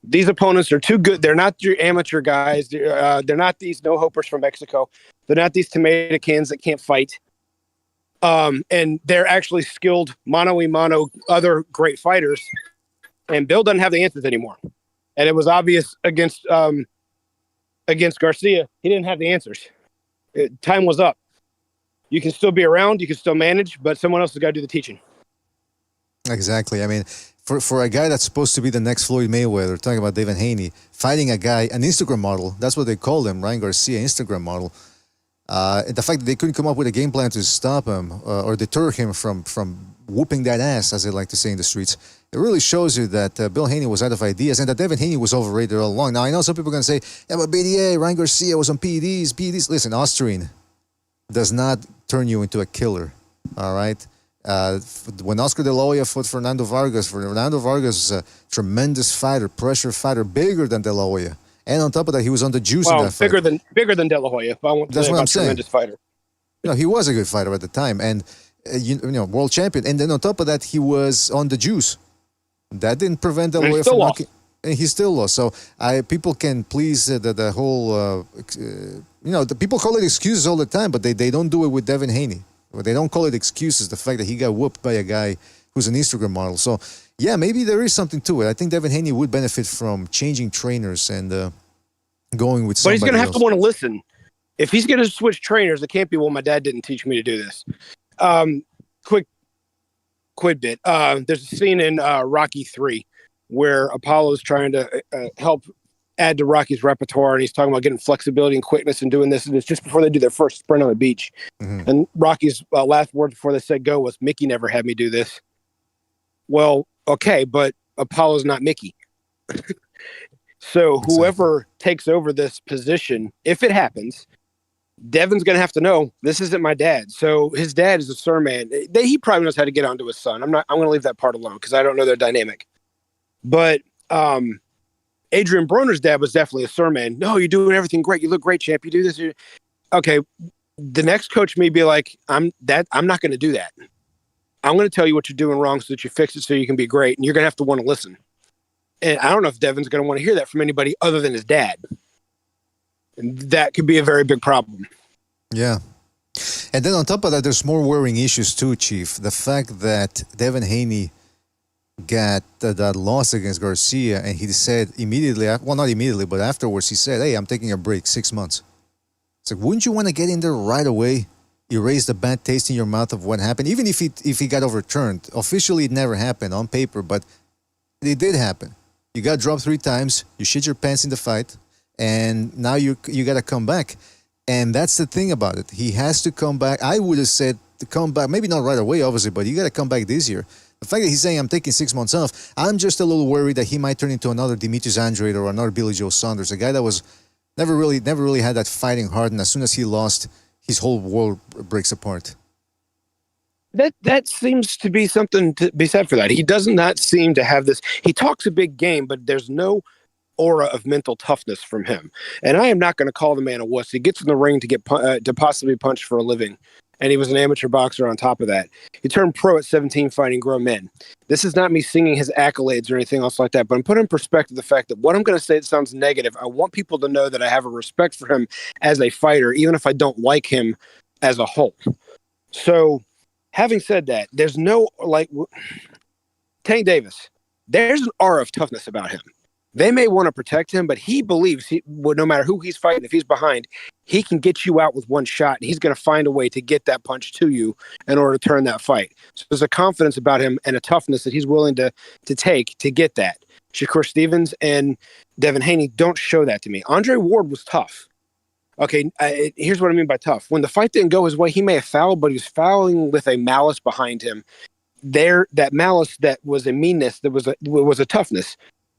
These opponents are too good. They're not your amateur guys. They're not these no-hopers from Mexico. They're not these tomato cans that can't fight. And they're actually skilled mano-a-mano, other great fighters. And Bill doesn't have the answers anymore. And it was obvious against Garcia. He didn't have the answers. Time was up. You can still be around. You can still manage, but someone else has got to do the teaching. Exactly. I mean, for a guy that's supposed to be the next Floyd Mayweather, talking about Devin Haney, fighting a guy, an Instagram model, that's what they called him, Ryan Garcia, Instagram model. The fact that they couldn't come up with a game plan to stop him or deter him from whooping that ass, as they like to say in the streets, it really shows you that Bill Haney was out of ideas and that Devin Haney was overrated all along. Now, I know some people are going to say, yeah, but BDA, Ryan Garcia was on PEDs. Listen, Austrian does not turn you into a killer, all right? When Oscar De La Hoya fought Fernando Vargas was a tremendous fighter, pressure fighter, bigger than De La Hoya. And on top of that, he was on the juice in that fight. Bigger than De La Hoya. That's what I'm saying. Tremendous fighter. He was a good fighter at the time, and world champion. And then on top of that, he was on the juice. That didn't prevent De La Hoya from knocking. And he still lost. So people can please the whole. The people call it excuses all the time, but they don't do it with Devin Haney. They don't call it excuses. The fact that he got whooped by a guy who's an Instagram model. So yeah, maybe there is something to it. I think Devin Haney would benefit from changing trainers and going with somebody else. But he's going to have to want to listen. If he's going to switch trainers, it can't be, well, my dad didn't teach me to do this. Quick bit. There's a scene in Rocky 3 where Apollo's trying to help add to Rocky's repertoire, and he's talking about getting flexibility and quickness and doing this. And it's just before they do their first sprint on the beach. Mm-hmm. And Rocky's last word before they said go was, Mickey never had me do this. Well, okay, but Apollo's not Mickey. So whoever takes over this position, if it happens, Devin's going to have to know this isn't my dad. So his dad is a surman. He probably knows how to get onto his son. I'm going to leave that part alone because I don't know their dynamic. But Adrian Broner's dad was definitely a surman. No, you're doing everything great. You look great, champ. You do this. Okay. The next coach may be like, I'm not going to do that. I'm going to tell you what you're doing wrong so that you fix it so you can be great. And you're going to have to want to listen. And I don't know if Devin's going to want to hear that from anybody other than his dad. that could be a very big problem. Yeah. And then on top of that, there's more worrying issues too, Chief. The fact that Devin Haney got that loss against Garcia, and he said immediately, well, not immediately, but afterwards, he said, hey, I'm taking a break, 6 months. It's like, wouldn't you want to get in there right away, erase the bad taste in your mouth of what happened? Even if he got overturned. Officially, it never happened on paper, but it did happen. You got dropped 3 times, you shit your pants in the fight, and now you got to come back. And that's the thing about it. He has to come back. I would have said to come back, maybe not right away, obviously, but you got to come back this year. The fact that he's saying I'm taking 6 months off, I'm just a little worried that he might turn into another Demetrius Andrade or another Billy Joe Saunders, a guy that was never really had that fighting heart, and as soon as he lost, his whole world breaks apart. That seems to be something to be said for that. He does not seem to have this. He talks a big game, but there's no aura of mental toughness from him. And I am not going to call the man a wuss. He gets in the ring to get to possibly punch for a living, and he was an amateur boxer on top of that. He turned pro at 17 fighting grown men. This is not me singing his accolades or anything else like that, but I'm putting in perspective the fact that what I'm going to say, it sounds negative. I want people to know that I have a respect for him as a fighter, even if I don't like him as a whole. So having said that, there's no, like, Tank Davis, there's an aura of toughness about him. They may want to protect him, but he believes no matter who he's fighting, if he's behind, he can get you out with one shot, and he's going to find a way to get that punch to you in order to turn that fight. So there's a confidence about him and a toughness that he's willing to take to get that. Shakur Stevens and Devin Haney don't show that to me. Andre Ward was tough. Okay, here's what I mean by tough. When the fight didn't go his way, he may have fouled, but he was fouling with a malice behind him. That malice that was a meanness, that was a toughness.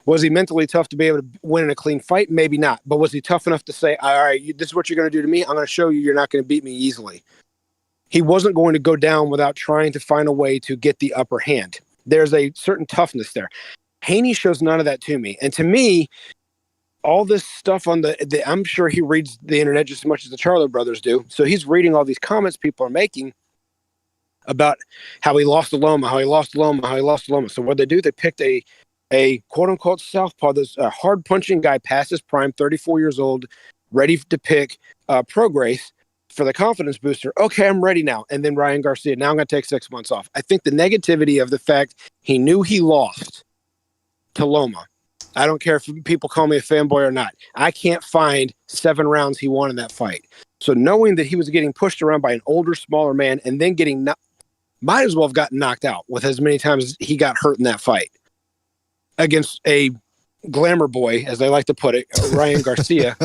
Was he mentally tough to be able to win in a clean fight? Maybe not. But was he tough enough to say, all right, this is what you're going to do to me. I'm going to show you you're not going to beat me easily. He wasn't going to go down without trying to find a way to get the upper hand. There's a certain toughness there. Haney shows none of that to me. And to me, all this stuff on the I'm sure he reads the internet just as much as the Charlo brothers do. So he's reading all these comments people are making about how he lost to Loma, how he lost to Loma. So what they do, they picked a quote-unquote southpaw, this hard-punching guy past his prime, 34 years old, ready to pick Pro Grace for the confidence booster. Okay, I'm ready now. And then Ryan Garcia, now I'm going to take 6 months off. I think the negativity of the fact he knew he lost to Loma. I don't care if people call me a fanboy or not. I can't find 7 rounds he won in that fight. So knowing that he was getting pushed around by an older, smaller man and then might as well have gotten knocked out with as many times as he got hurt in that fight against a glamour boy, as they like to put it, Ryan Garcia.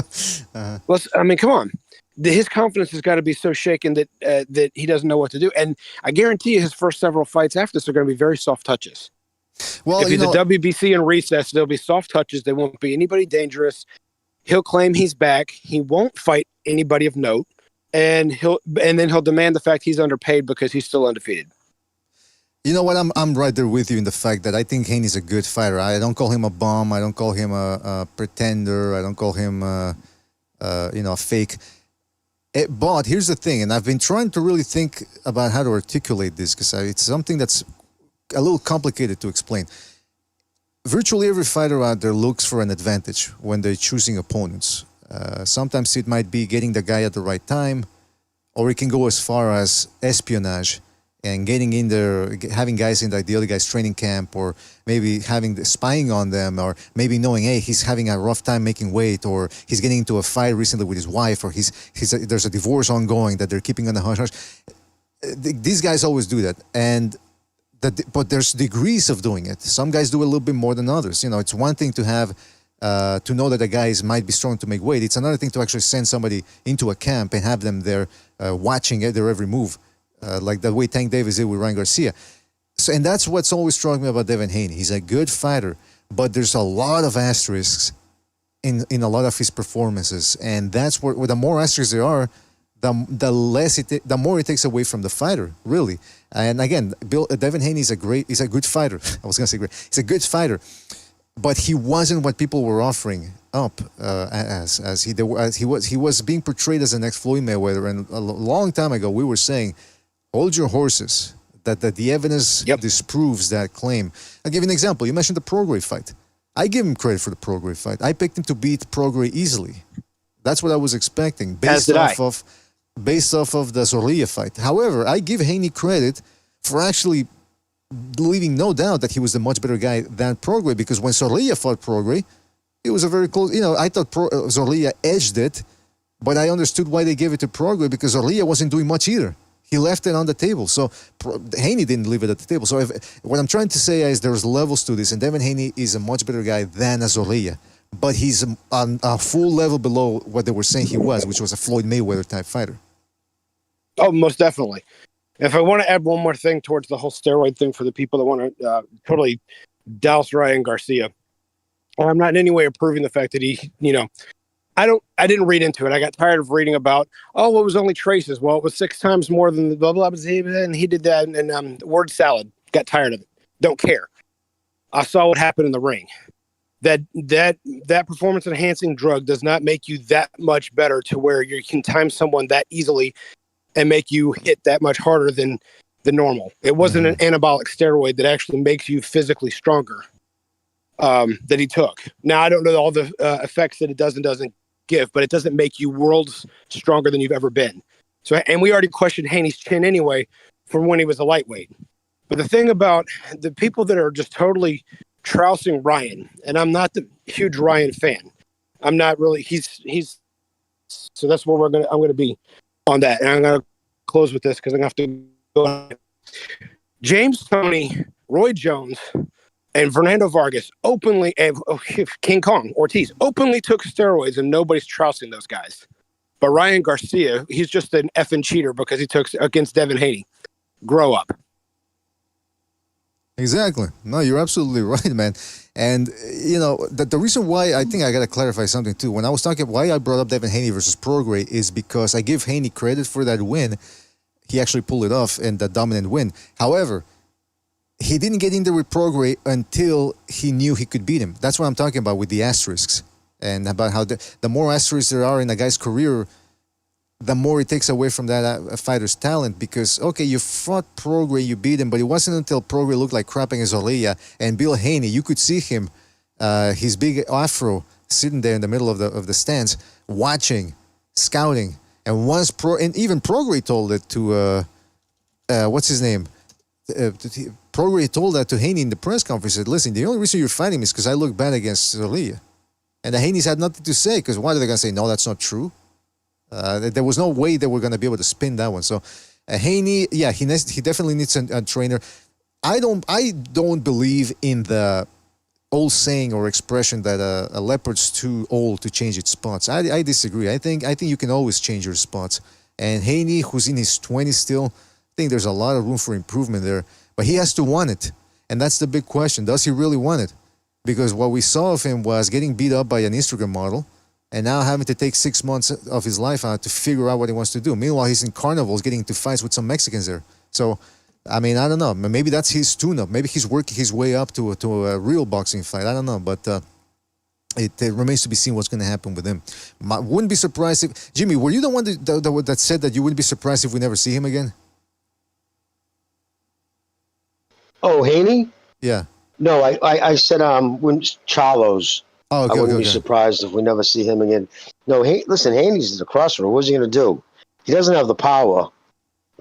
I mean, come on. His confidence has got to be so shaken that he doesn't know what to do. And I guarantee you his first several fights after this are going to be very soft touches. Well, if he's a WBC in recess, there'll be soft touches. There won't be anybody dangerous. He'll claim he's back. He won't fight anybody of note. And then he'll demand the fact he's underpaid because he's still undefeated. You know what? I'm right there with you in the fact that I think Haney's a good fighter. I don't call him a bum. I don't call him a pretender. I don't call him a fake. But here's the thing, and I've been trying to really think about how to articulate this because it's something that's a little complicated to explain. Virtually every fighter out there looks for an advantage when they're choosing opponents. Sometimes it might be getting the guy at the right time, or it can go as far as espionage and getting in there, having guys in the other guy's training camp, or maybe spying on them, or maybe knowing, hey, he's having a rough time making weight, or he's getting into a fight recently with his wife, or there's a divorce ongoing that they're keeping on the hush hush. These guys always do that, but there's degrees of doing it. Some guys do a little bit more than others. You know, it's one thing to have to know that the guys might be strong to make weight. It's another thing to actually send somebody into a camp and have them there watching their every move. Like the way Tank Davis did with Ryan Garcia. So, and that's what's always struck me about Devin Haney. He's a good fighter, but there's a lot of asterisks in a lot of his performances. And that's where the more asterisks there are, the more it takes away from the fighter, really. And again, Devin Haney is a good fighter. I was going to say great. He's a good fighter, but he wasn't what people were offering up as he was being portrayed as the next Floyd Mayweather. And a long time ago, we were saying, hold your horses, that the evidence disproves that claim. I'll give you an example. You mentioned the Prograis fight. I give him credit for the Prograis fight. I picked him to beat Prograis easily. That's what I was expecting As did I. based off of the Zorrilla fight. However, I give Haney credit for actually leaving no doubt that he was the much better guy than Prograis, because when Zorrilla fought Prograis, it was a very close. I thought Zorrilla edged it, but I understood why they gave it to Prograis, because Zorrilla wasn't doing much either. He left it on the table, so Haney didn't leave it at the table. So what I'm trying to say is there's levels to this, and Devin Haney is a much better guy than a Zorrilla, but he's on a full level below what they were saying he was, which was a Floyd Mayweather type fighter. Oh, most definitely. If I want to add one more thing towards the whole steroid thing for the people that want to totally douse Ryan Garcia, I'm not in any way approving the fact that he, I didn't read into it. I got tired of reading about, it was only traces. Well, it was 6 times more than the blah, blah, blah, and he did that, and word salad. Got tired of it. Don't care. I saw what happened in the ring. That performance enhancing drug does not make you that much better to where you can time someone that easily and make you hit that much harder than the normal. It wasn't an anabolic steroid that actually makes you physically stronger that he took. Now, I don't know all the effects that it does and doesn't give, but it doesn't make you worlds stronger than you've ever been. So, and we already questioned Haney's chin anyway from when he was a lightweight. But the thing about the people that are just totally trousing Ryan, and I'm not the huge Ryan fan. I'm not really. He's. So that's where I'm gonna be on that, and I'm gonna close with this because I'm gonna have to go on. James Toney, Roy Jones, and Fernando Vargas openly, and King Kong Ortiz openly took steroids, and nobody's trousing those guys. But Ryan Garcia, he's just an effing cheater because he took against Devin Haney. Grow up. Exactly. No, you're absolutely right, man. And, the reason why I think I got to clarify something, too. When I was talking why I brought up Devin Haney versus Prograis is because I give Haney credit for that win. He actually pulled it off in the dominant win. However, he didn't get in there with Prograis until he knew he could beat him. That's what I'm talking about with the asterisks. And about how the more asterisks there are in a guy's career, the more it takes away from that fighter's talent. Because, okay, you fought Prograis, you beat him, but it wasn't until Prograis looked like crap against Zorrilla and Bill Haney, you could see him, his big afro, sitting there in the middle of the stands, watching, scouting. And and even Prograis told it to, what's his name? Prograis told that to Haney in the press conference. He said, listen, the only reason you're fighting me is because I look bad against Zorrilla. And the Haney's had nothing to say, because why are they going to say, no, that's not true? There was no way they were going to be able to spin that one. So Haney, yeah, he definitely needs a trainer. I don't believe in the old saying or expression that a leopard's too old to change its spots. I disagree. I think you can always change your spots. And Haney, who's in his 20s still, I think there's a lot of room for improvement there. But he has to want it. And that's the big question. Does he really want it? Because what we saw of him was getting beat up by an Instagram model and now having to take 6 months of his life out to figure out what he wants to do. Meanwhile, he's in carnivals getting into fights with some Mexicans there. So, I mean, I don't know. Maybe that's his tune-up. Maybe he's working his way up to a real boxing fight. I don't know. But it remains to be seen what's going to happen with him. Wouldn't be surprised if... Jimmy, were you the one that said that you wouldn't be surprised if we never see him again? Oh, Haney? Yeah. No, I said when Charlos. Oh, okay, I wouldn't be okay. surprised if we never see him again. No, listen, Haney's at the crossroad. What's he going to do? He doesn't have the power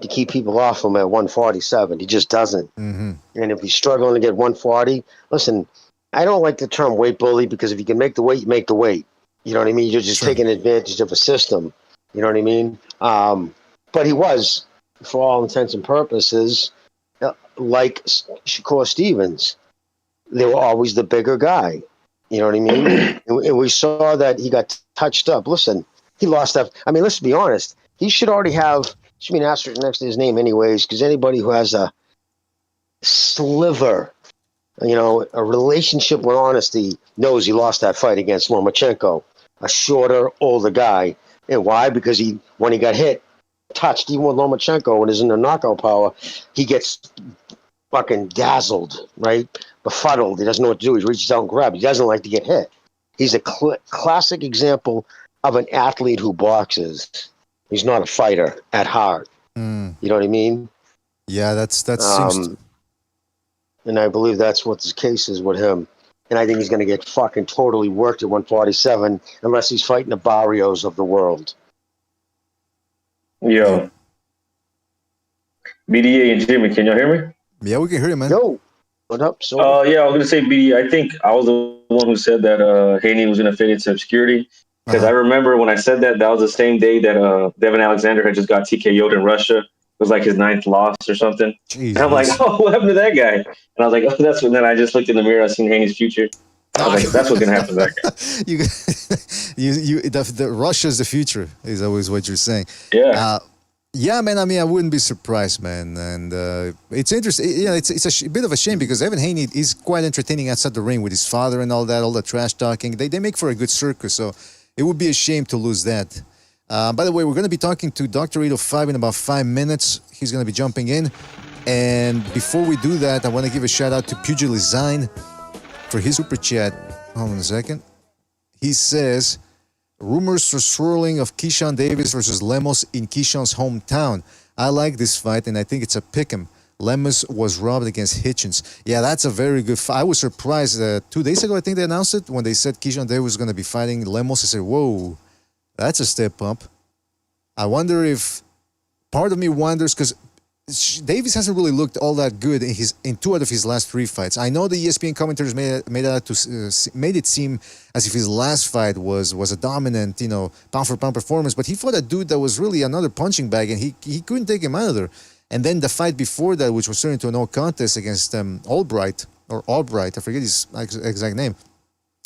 to keep people off him at 147. He just doesn't. Mm-hmm. And if he's struggling to get 140, listen, I don't like the term weight bully, because if you can make the weight, you make the weight. You know what I mean? You're just taking advantage of a system. You know what I mean? But he was, for all intents and purposes, like Shakur Stevens. They were always the bigger guy. You know what I mean? And we saw that he got touched up. Listen, he lost that. I mean, let's be honest. He should already should be an asterisk next to his name anyways, because anybody who has a sliver, a relationship with honesty knows he lost that fight against Lomachenko, a shorter, older guy. And why? Because when he got hit, touched, even with Lomachenko and is in the knockout power, he gets fucking dazzled, right? Befuddled. He doesn't know what to do. He reaches out and grabs. He doesn't like to get hit. He's a classic example of an athlete who boxes. He's not a fighter at heart. You know what I mean? Yeah, that seems. And I believe that's what the case is with him. And I think he's going to get fucking totally worked at 147 unless he's fighting the Barrios of the world. Yo. BDA and Jimmy, can y'all hear me? Yeah, we can hear you, man. Yo, what up? So, Yeah, I was gonna say BDA. I think I was the one who said that Haney was gonna fade into obscurity because I remember when I said that was the same day that Devin Alexander had just got TKO'd in Russia. It was like his 9th loss or something. And I'm like, oh, what happened to that guy? And I was like, oh, that's when. Then I just looked in the mirror. I seen Haney's future. I was like, that's what's gonna happen to that guy. the Russia's the future is always what you're saying. Yeah. Yeah, man. I mean, I wouldn't be surprised, man. And it's interesting. You know, it's a bit of a shame because Evan Haney is quite entertaining outside the ring with his father and all the trash talking. They make for a good circus, so it would be a shame to lose that. By the way, we're going to be talking to Dr.805 in about 5 minutes. He's going to be jumping in. And before we do that, I want to give a shout out to Pugilizine for his super chat. Hold on a second. He says, rumors are swirling of Keyshawn Davis versus Lemos in Keyshawn's hometown. I like this fight, and I think it's a pick'em. Lemos was robbed against Hitchens. Yeah, that's a very good fight. I was surprised. 2 days ago, I think they announced it, when they said Keyshawn Davis was going to be fighting Lemos. I said, whoa, that's a step up. I wonder if, part of me wonders, because Davis hasn't really looked all that good in 2 out of his last 3 fights. I know the ESPN commentators made it seem as if his last fight was a dominant, pound for pound performance, but he fought a dude that was really another punching bag, and he couldn't take him out of there. And then the fight before that, which was turned into a no contest against Albright, I forget his exact name.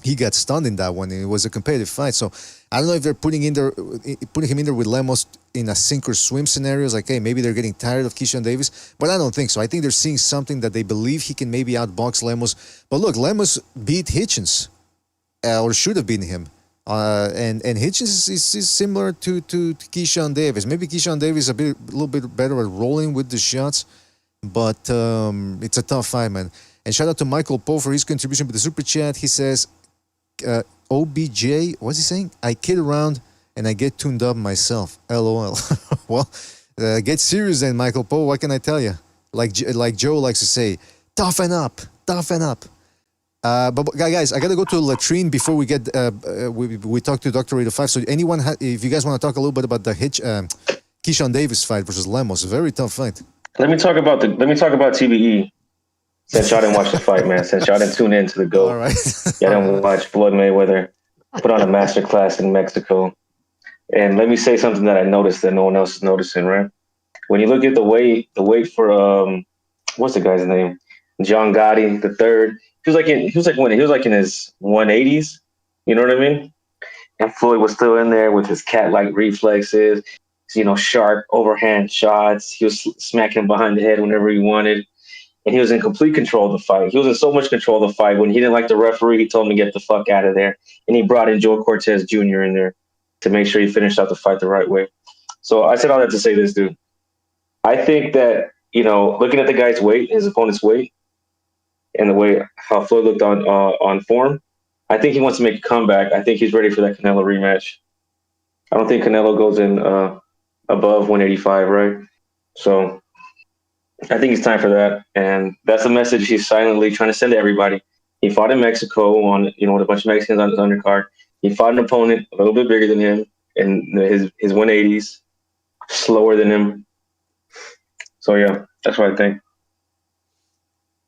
He got stunned in that one. It was a competitive fight. So I don't know if they're putting him in there with Lemos in a sink or swim scenario. It's like, hey, maybe they're getting tired of Keyshawn Davis. But I don't think so. I think they're seeing something that they believe he can maybe outbox Lemos. But look, Lemos beat Hitchens, or should have beaten him. And Hitchens is similar to Keyshawn Davis. Maybe Keyshawn Davis is a little bit better at rolling with the shots. But it's a tough fight, man. And shout out to Michael Poe for his contribution with the super chat. He says, OBJ, what's he saying? I kid around and I get tuned up myself. LOL. Well, get serious then, Michael Poe. What can I tell you? Like Joe likes to say, toughen up. But guys, I gotta go to the latrine before we get we talk to Dr.805. So anyone, if you guys want to talk a little bit about the Keyshawn Davis fight versus Lemos, a very tough fight. Let me talk about TBE. Since y'all didn't watch the fight, man. Since y'all didn't tune in to the GOAT. All right. Y'all didn't watch Floyd Mayweather put on a master class in Mexico. And let me say something that I noticed that no one else is noticing, right? When you look at the weight for what's the guy's name? John Gotti the third. He was like in his 180s. You know what I mean? And Floyd was still in there with his cat-like reflexes, sharp overhand shots. He was smacking him behind the head whenever he wanted. And he was in complete control of the fight. He was in so much control of the fight. When he didn't like the referee, he told him to get the fuck out of there. And he brought in Joe Cortez Jr. in there to make sure he finished out the fight the right way. So I said all that to say this, dude. I think that, looking at the guy's weight, his opponent's weight, and the way how Floyd looked on form, I think he wants to make a comeback. I think he's ready for that Canelo rematch. I don't think Canelo goes in above 185, right? So I think it's time for that, and that's the message he's silently trying to send to everybody. He fought in Mexico on, with a bunch of Mexicans on his undercard. He fought an opponent a little bit bigger than him in his 180s, slower than him. So yeah, that's what I think.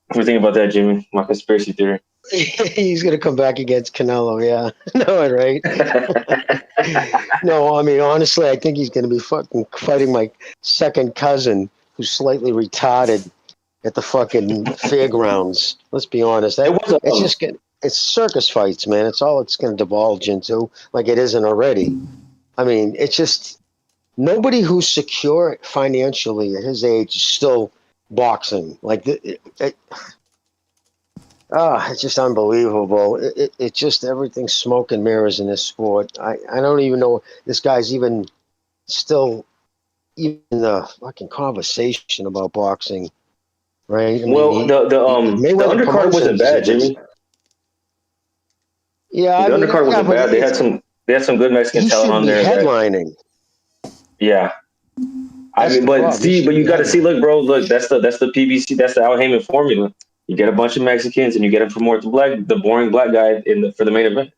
What do you think about that, Jimmy? My conspiracy theory. He's going to come back against Canelo, yeah. No, right? No, I mean, honestly, I think he's going to be fucking fighting my second cousin who's slightly retarded at the fucking fairgrounds. Let's be honest. It's circus fights, man. It's all it's going to divulge into, like it isn't already. I mean, it's just nobody who's secure financially at his age is still boxing. Like, it's just unbelievable. It just, everything's smoke and mirrors in this sport. I don't even know this guy's even still even the fucking conversation about boxing, right? The undercard wasn't bad, Jimmy. Yeah, the undercard wasn't bad. They had some good Mexican talent on there. Headlining. Yeah. But you got to see. Look, bro. Look, that's the PBC. That's the Al Heyman formula. You get a bunch of Mexicans, and you get them promote the boring black guy for the main event.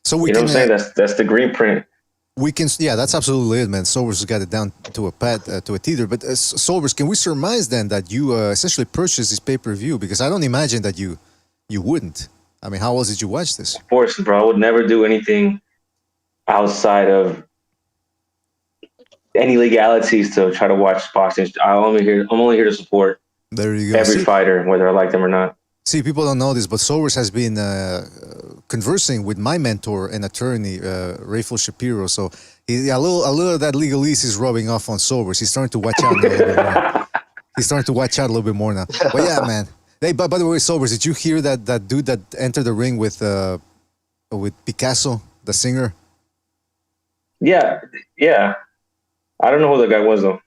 So we You know can, what I'm saying? That's the green print. we can, yeah, that's absolutely it, man. Sobers has got it down to a teeter. But Sobers, can we surmise then that you essentially purchased this pay-per-view? Because I don't imagine that you wouldn't. I mean, how else did you watch this? Of course, bro. I would never do anything outside of any legalities to try to watch boxing. I'm only here to support There you go. every fighter, whether I like them or not. See, people don't know this, but Sobers has been conversing with my mentor and attorney, Rayful Shapiro. So a little of that legalese is rubbing off on Sobers. He's starting to watch out now a little bit more. He's starting to watch out a little bit more now. But yeah, man. Hey, by the way, Sobers, did you hear that dude that entered the ring with Picasso, the singer? Yeah. I don't know who the guy was though.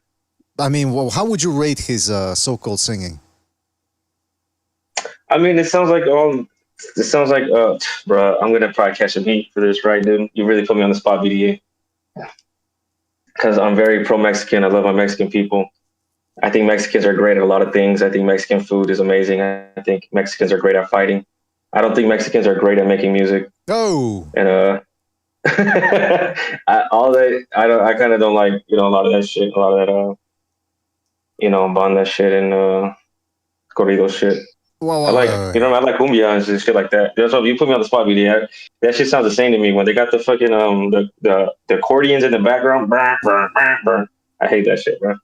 I mean, well, how would you rate his so-called singing? I mean, it sounds like, bro, I'm gonna probably catch some heat for this, right, dude? You really put me on the spot, BDA. Because I'm very pro-Mexican. I love my Mexican people. I think Mexicans are great at a lot of things. I think Mexican food is amazing. I think Mexicans are great at fighting. I don't think Mexicans are great at making music. Oh. And I kind of don't like, a lot of that shit, a lot of that, banda shit and corrido shit. Well, I like, I like cumbia and shit like that. That's what you put me on the spot, BD. That shit sounds the same to me when they got the fucking the accordions in the background. I hate that shit, bro.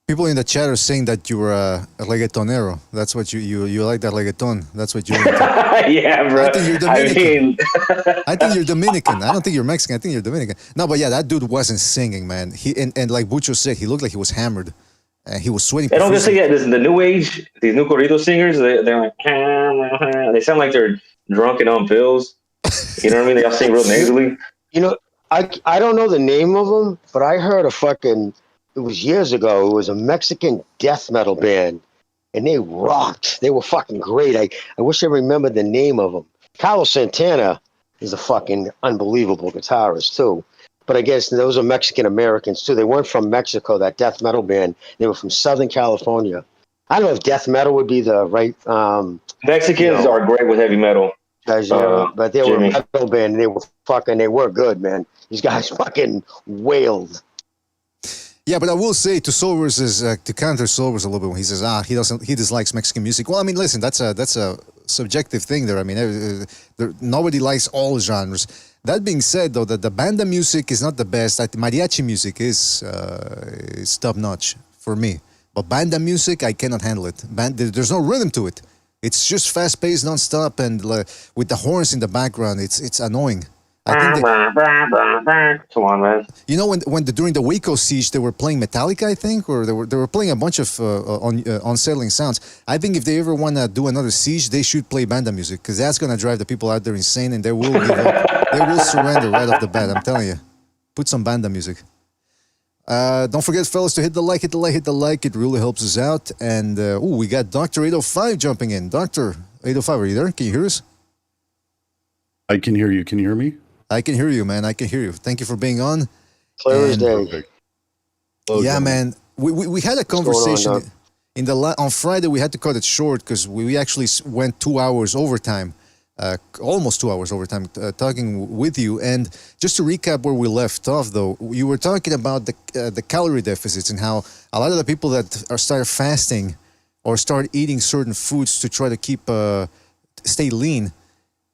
People in the chat are saying that you're a reggaetonero. That's what you like that reggaeton. That's what you like. Yeah, bro. I think you're Dominican. I think you're Dominican. I don't think you're Mexican. I think you're Dominican. No, but yeah, that dude wasn't singing, man. And like Bucho said, he looked like he was hammered. And he was sweating. I don't just say that. The new age, these new corrido singers, they're like, they sound like they're drunk and on pills. You know what I mean? They all sing real nasally. I don't know the name of them, but I heard it was years ago. It was a Mexican death metal band, and they rocked. They were fucking great. I wish I remembered the name of them. Carlos Santana is a fucking unbelievable guitarist too. But I guess those are Mexican Americans too. They weren't from Mexico, that death metal band. They were from Southern California. I don't know if death metal would be the right. Mexicans are great with heavy metal. Guys, but they were a metal band and they were good, man. These guys fucking wailed. Yeah, but I will say to Sobers to counter Sobers a little bit when he says he dislikes Mexican music. Well, I mean, listen, that's a subjective thing there. I mean, nobody likes all genres. That being said, though, that the banda music is not the best. Mariachi music is top notch for me, but banda music I cannot handle it. There's no rhythm to it. It's just fast paced, nonstop, and with the horns in the background, it's annoying. I think come on, man. You know, during the Waco siege, they were playing Metallica, I think, or they were playing a bunch of unsettling sounds. I think if they ever want to do another siege, they should play banda music because that's gonna drive the people out there insane, and they will give up. They will surrender right off the bat. I'm telling you. Put some banda music. Don't forget, fellas, to hit the like. It really helps us out. And we got Dr.805 jumping in. Dr.805, are you there? Can you hear us? I can hear you. Can you hear me? I can hear you, man. I can hear you. Thank you for being on. Clear as day. Yeah, man. We had a conversation on Friday. We had to cut it short because we actually went 2 hours overtime, almost 2 hours overtime, talking with you. And just to recap where we left off, though, you were talking about the calorie deficits and how a lot of the people that start fasting or start eating certain foods to try to stay lean,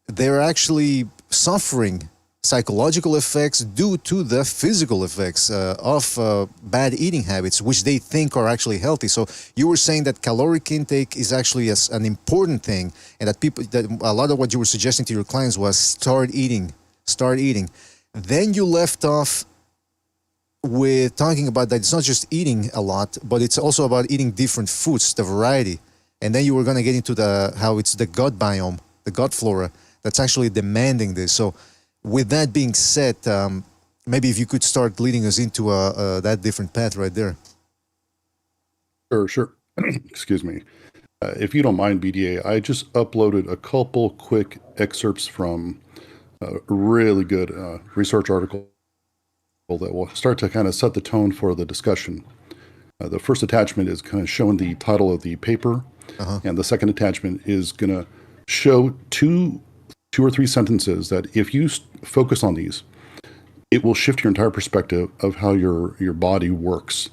they're actually suffering psychological effects due to the physical effects of bad eating habits, which they think are actually healthy. So you were saying that caloric intake is actually an important thing, and that a lot of what you were suggesting to your clients was start eating. Then you left off with talking about that it's not just eating a lot, but it's also about eating different foods, the variety. And then you were going to get into how it's the gut biome, the gut flora, that's actually demanding this. So with that being said, maybe if you could start leading us into that different path right there. Sure. Excuse me. If you don't mind, BDA, I just uploaded a couple quick excerpts from a really good research article that will start to kind of set the tone for the discussion. The first attachment is kind of showing the title of the paper, and the second attachment is going to show two or three sentences that if you focus on these, it will shift your entire perspective of how your body works.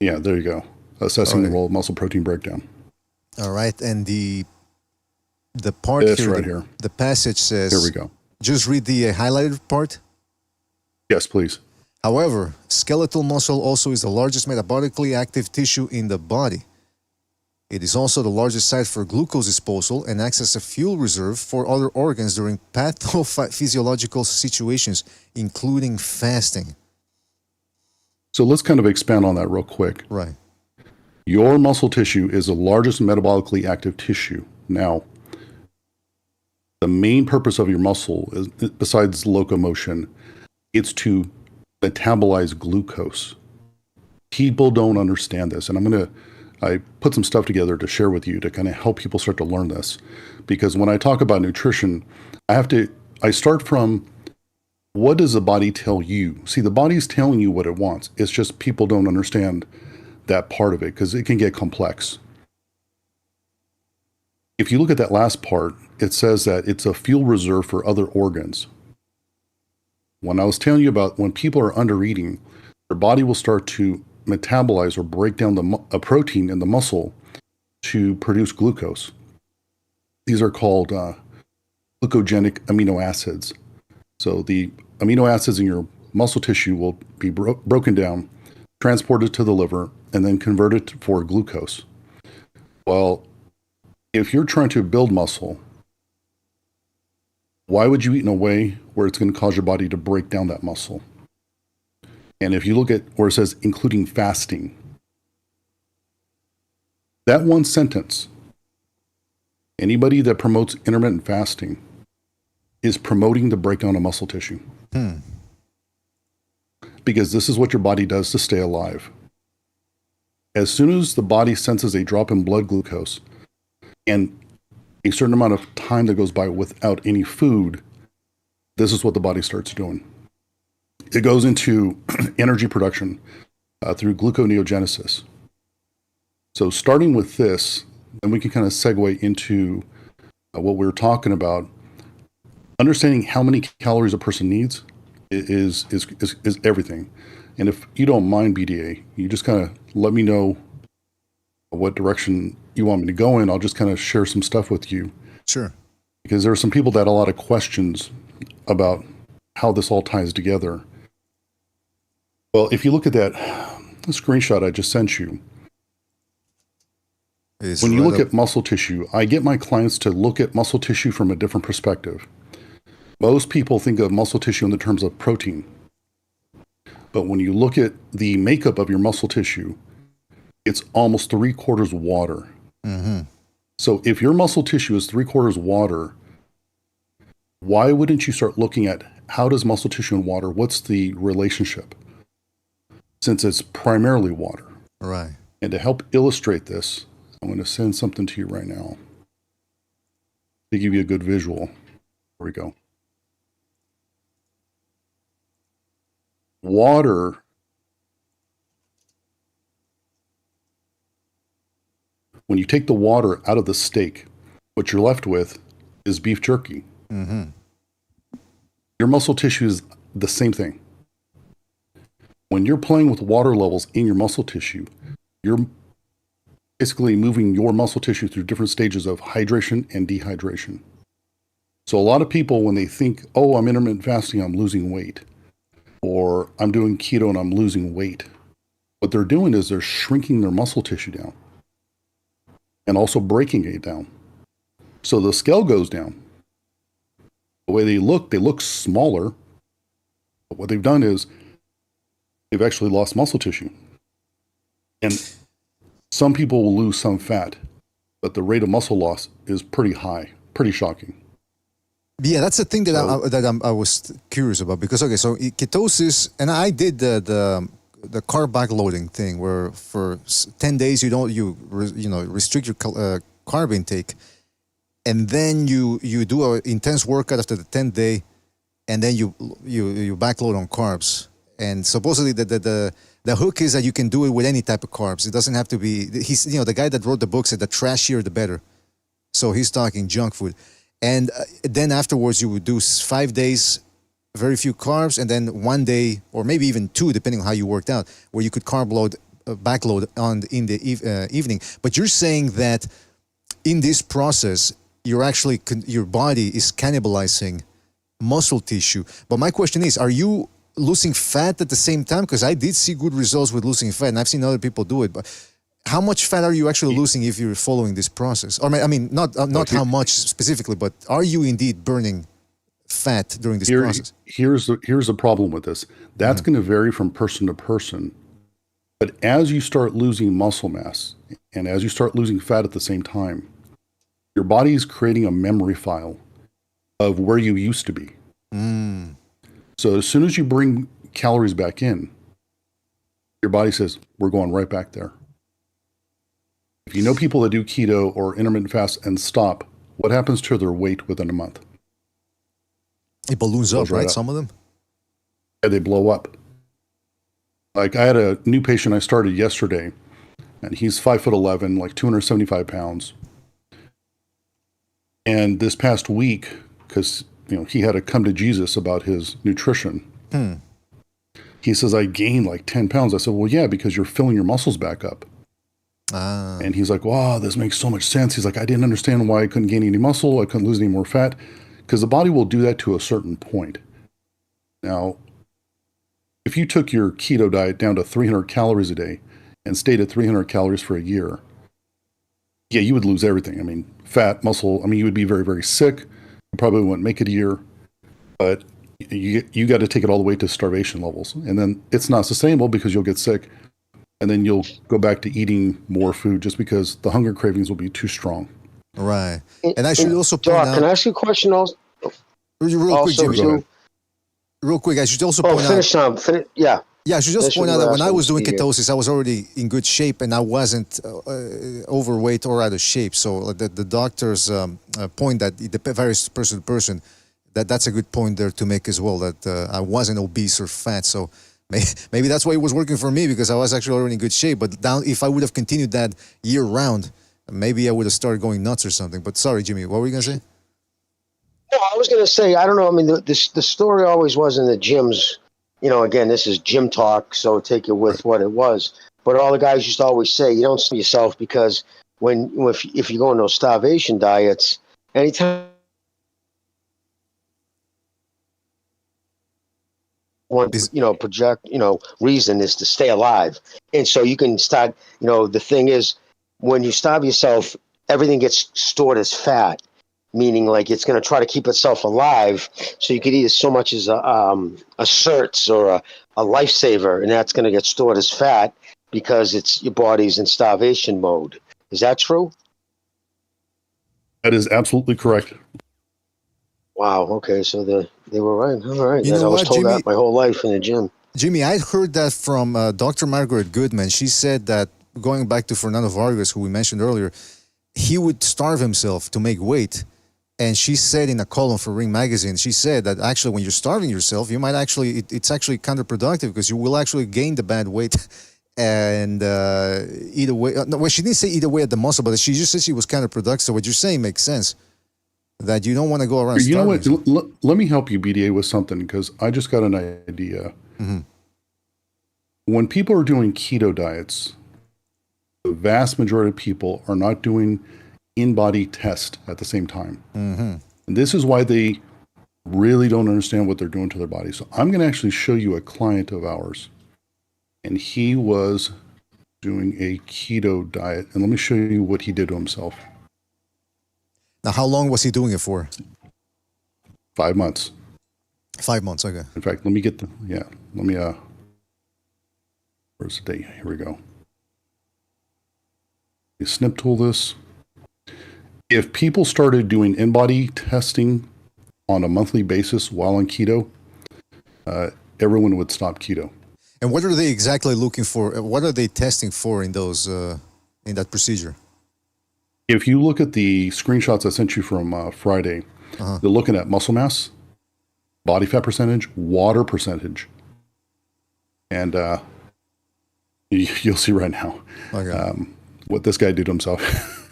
Yeah, there you go. Assessing the role of muscle protein breakdown. All right, and the part This here, right here. the passage says. Here we go. Just read the highlighted part. Yes, please. However, skeletal muscle also is the largest metabolically active tissue in the body. It is also the largest site for glucose disposal and acts as a fuel reserve for other organs during pathophysiological situations, including fasting. So let's kind of expand on that real quick. Right. Your muscle tissue is the largest metabolically active tissue. Now, the main purpose of your muscle is, besides locomotion, it's to metabolize glucose. People don't understand this, and I put some stuff together to share with you to kind of help people start to learn this. Because when I talk about nutrition, I start from, what does the body tell you? See, the body's telling you what it wants. It's just people don't understand that part of it because it can get complex. If you look at that last part, it says that it's a fuel reserve for other organs. When I was telling you about when people are under eating, their body will start to metabolize or break down a protein in the muscle to produce glucose. These are called glucogenic amino acids. So the amino acids in your muscle tissue will be broken down, transported to the liver, and then converted for glucose. Well, if you're trying to build muscle, why would you eat in a way where it's going to cause your body to break down that muscle? And if you look at where it says including fasting, that one sentence, anybody that promotes intermittent fasting is promoting the breakdown of muscle tissue. Because this is what your body does to stay alive. As soon as the body senses a drop in blood glucose and a certain amount of time that goes by without any food, this is what the body starts doing. It goes into energy production through gluconeogenesis. So starting with this, then we can kind of segue into what we were talking about. Understanding how many calories a person needs is everything. And if you don't mind, BDA, you just kind of let me know what direction you want me to go in. I'll just kind of share some stuff with you. Sure. Because there are some people that had a lot of questions about how this all ties together. Well, if you look at that screenshot I just sent you, when you look at muscle tissue, I get my clients to look at muscle tissue from a different perspective. Most people think of muscle tissue in the terms of protein. But when you look at the makeup of your muscle tissue, it's almost 3/4 water. Mm-hmm. So if your muscle tissue is 3/4 water, why wouldn't you start looking at how does muscle tissue and water, what's the relationship? Since it's primarily water. Right. And to help illustrate this, I'm going to send something to you right now to give you a good visual. Here we go. Water when you take the water out of the steak, what you're left with is beef jerky. Mm-hmm. Your muscle tissue is the same thing. When you're playing with water levels in your muscle tissue, you're basically moving your muscle tissue through different stages of hydration and dehydration. So a lot of people, when they think, oh, I'm intermittent fasting, I'm losing weight, or I'm doing keto and I'm losing weight, what they're doing is they're shrinking their muscle tissue down and also breaking it down. So the scale goes down. The way they look smaller. But what they've done is they've actually lost muscle tissue. And some people will lose some fat, but the rate of muscle loss is pretty high, pretty shocking. Yeah, that's the thing that I was curious about, because so ketosis, and I did the carb backloading thing where for 10 days you restrict your carb intake, and then you do an intense workout after the 10th day, and then you backload on carbs. And supposedly the The hook is that you can do it with any type of carbs. It doesn't have to be. He's the guy that wrote the book said the trashier the better. So he's talking junk food, and then afterwards you would do 5 days, very few carbs, and then 1 day or maybe even 2, depending on how you worked out, where you could carb load, backload in the evening. But you're saying that in this process, you're actually your body is cannibalizing muscle tissue. But my question is, are you losing fat at the same time? Because I did see good results with losing fat, and I've seen other people do it. But how much fat are you actually losing if you're following this process? Or I mean, not how much specifically, but are you indeed burning fat during this process? Here's the problem with this. That's going to vary from person to person. But as you start losing muscle mass and as you start losing fat at the same time, your body is creating a memory file of where you used to be. So as soon as you bring calories back in, your body says, we're going right back there. If you know people that do keto or intermittent fast and stop, what happens to their weight within a month? It balloons up, right? Some of them? Yeah, they blow up. Like I had a new patient I started yesterday, and he's 5'11", like 275 pounds. And this past week, because he had to come to Jesus about his nutrition. He says, I gained like 10 pounds. I said, well, yeah, because you're filling your muscles back up. And he's like, wow, this makes so much sense. He's like, I didn't understand why I couldn't gain any muscle. I couldn't lose any more fat. Because the body will do that to a certain point. Now, if you took your keto diet down to 300 calories a day and stayed at 300 calories for a year, yeah, you would lose everything. I mean, fat, muscle. I mean, you would be very, very sick. You probably wouldn't make it a year. But you got to take it all the way to starvation levels. And then it's not sustainable because you'll get sick. And then you'll go back to eating more food just because the hunger cravings will be too strong. Right. And I should also point out... Can I ask you a question also? Real quick, Jimmy. Real quick, I should also point out... Yeah. Yeah, I should just point out that when I was doing ketosis, I was already in good shape and I wasn't overweight or out of shape. So the doctor's point that it varies person to person, that's a good point there to make as well, that I wasn't obese or fat. So maybe that's why it was working for me, because I was actually already in good shape. But if I would have continued that year round, maybe I would have started going nuts or something. But sorry, Jimmy, what were you going to say? No, I was going to say, I don't know. I mean, the story always was in the gyms. Again, this is gym talk, so take it with what it was. But all the guys used to always say, you don't see yourself, because if you go on those starvation diets, anytime one project reason is to stay alive, and so you can start. The thing is, when you starve yourself, everything gets stored as fat. Meaning, like, it's going to try to keep itself alive, so you could eat so much as a Certs or a lifesaver, and that's going to get stored as fat because your body's in starvation mode. Is that true? That is absolutely correct. Wow. Okay, so they were right. All right. You know I was what, told Jimmy? that my whole life in the gym. Jimmy, I heard that from Dr. Margaret Goodman. She said that, going back to Fernando Vargas, who we mentioned earlier, he would starve himself to make weight. And she said in a column for Ring Magazine, she said that actually when you're starving yourself, you might actually, it's actually counterproductive, because you will actually gain the bad weight and eat away. No, well, she didn't say eat away at the muscle, but she just said she was counterproductive. So what you're saying makes sense, that you don't want to go around starving. You know what? Let me help you, BDA, with something, because I just got an idea. When people are doing keto diets, the vast majority of people are not doing in-body test at the same time. And this is why they really don't understand what they're doing to their body. So I'm going to actually show you a client of ours, and he was doing a keto diet. And let me show you what he did to himself. Now, how long was he doing it for? 5 months. 5 months, okay. In fact, let me, where's the date? Here we go. You snip tool this. If people started doing in-body testing on a monthly basis while on keto, everyone would stop keto. And what are they exactly looking for? What are they testing for in those in that procedure? If you look at the screenshots I sent you from Friday, they're looking at muscle mass, body fat percentage, water percentage, and You'll see right now. Okay. What this guy did to himself.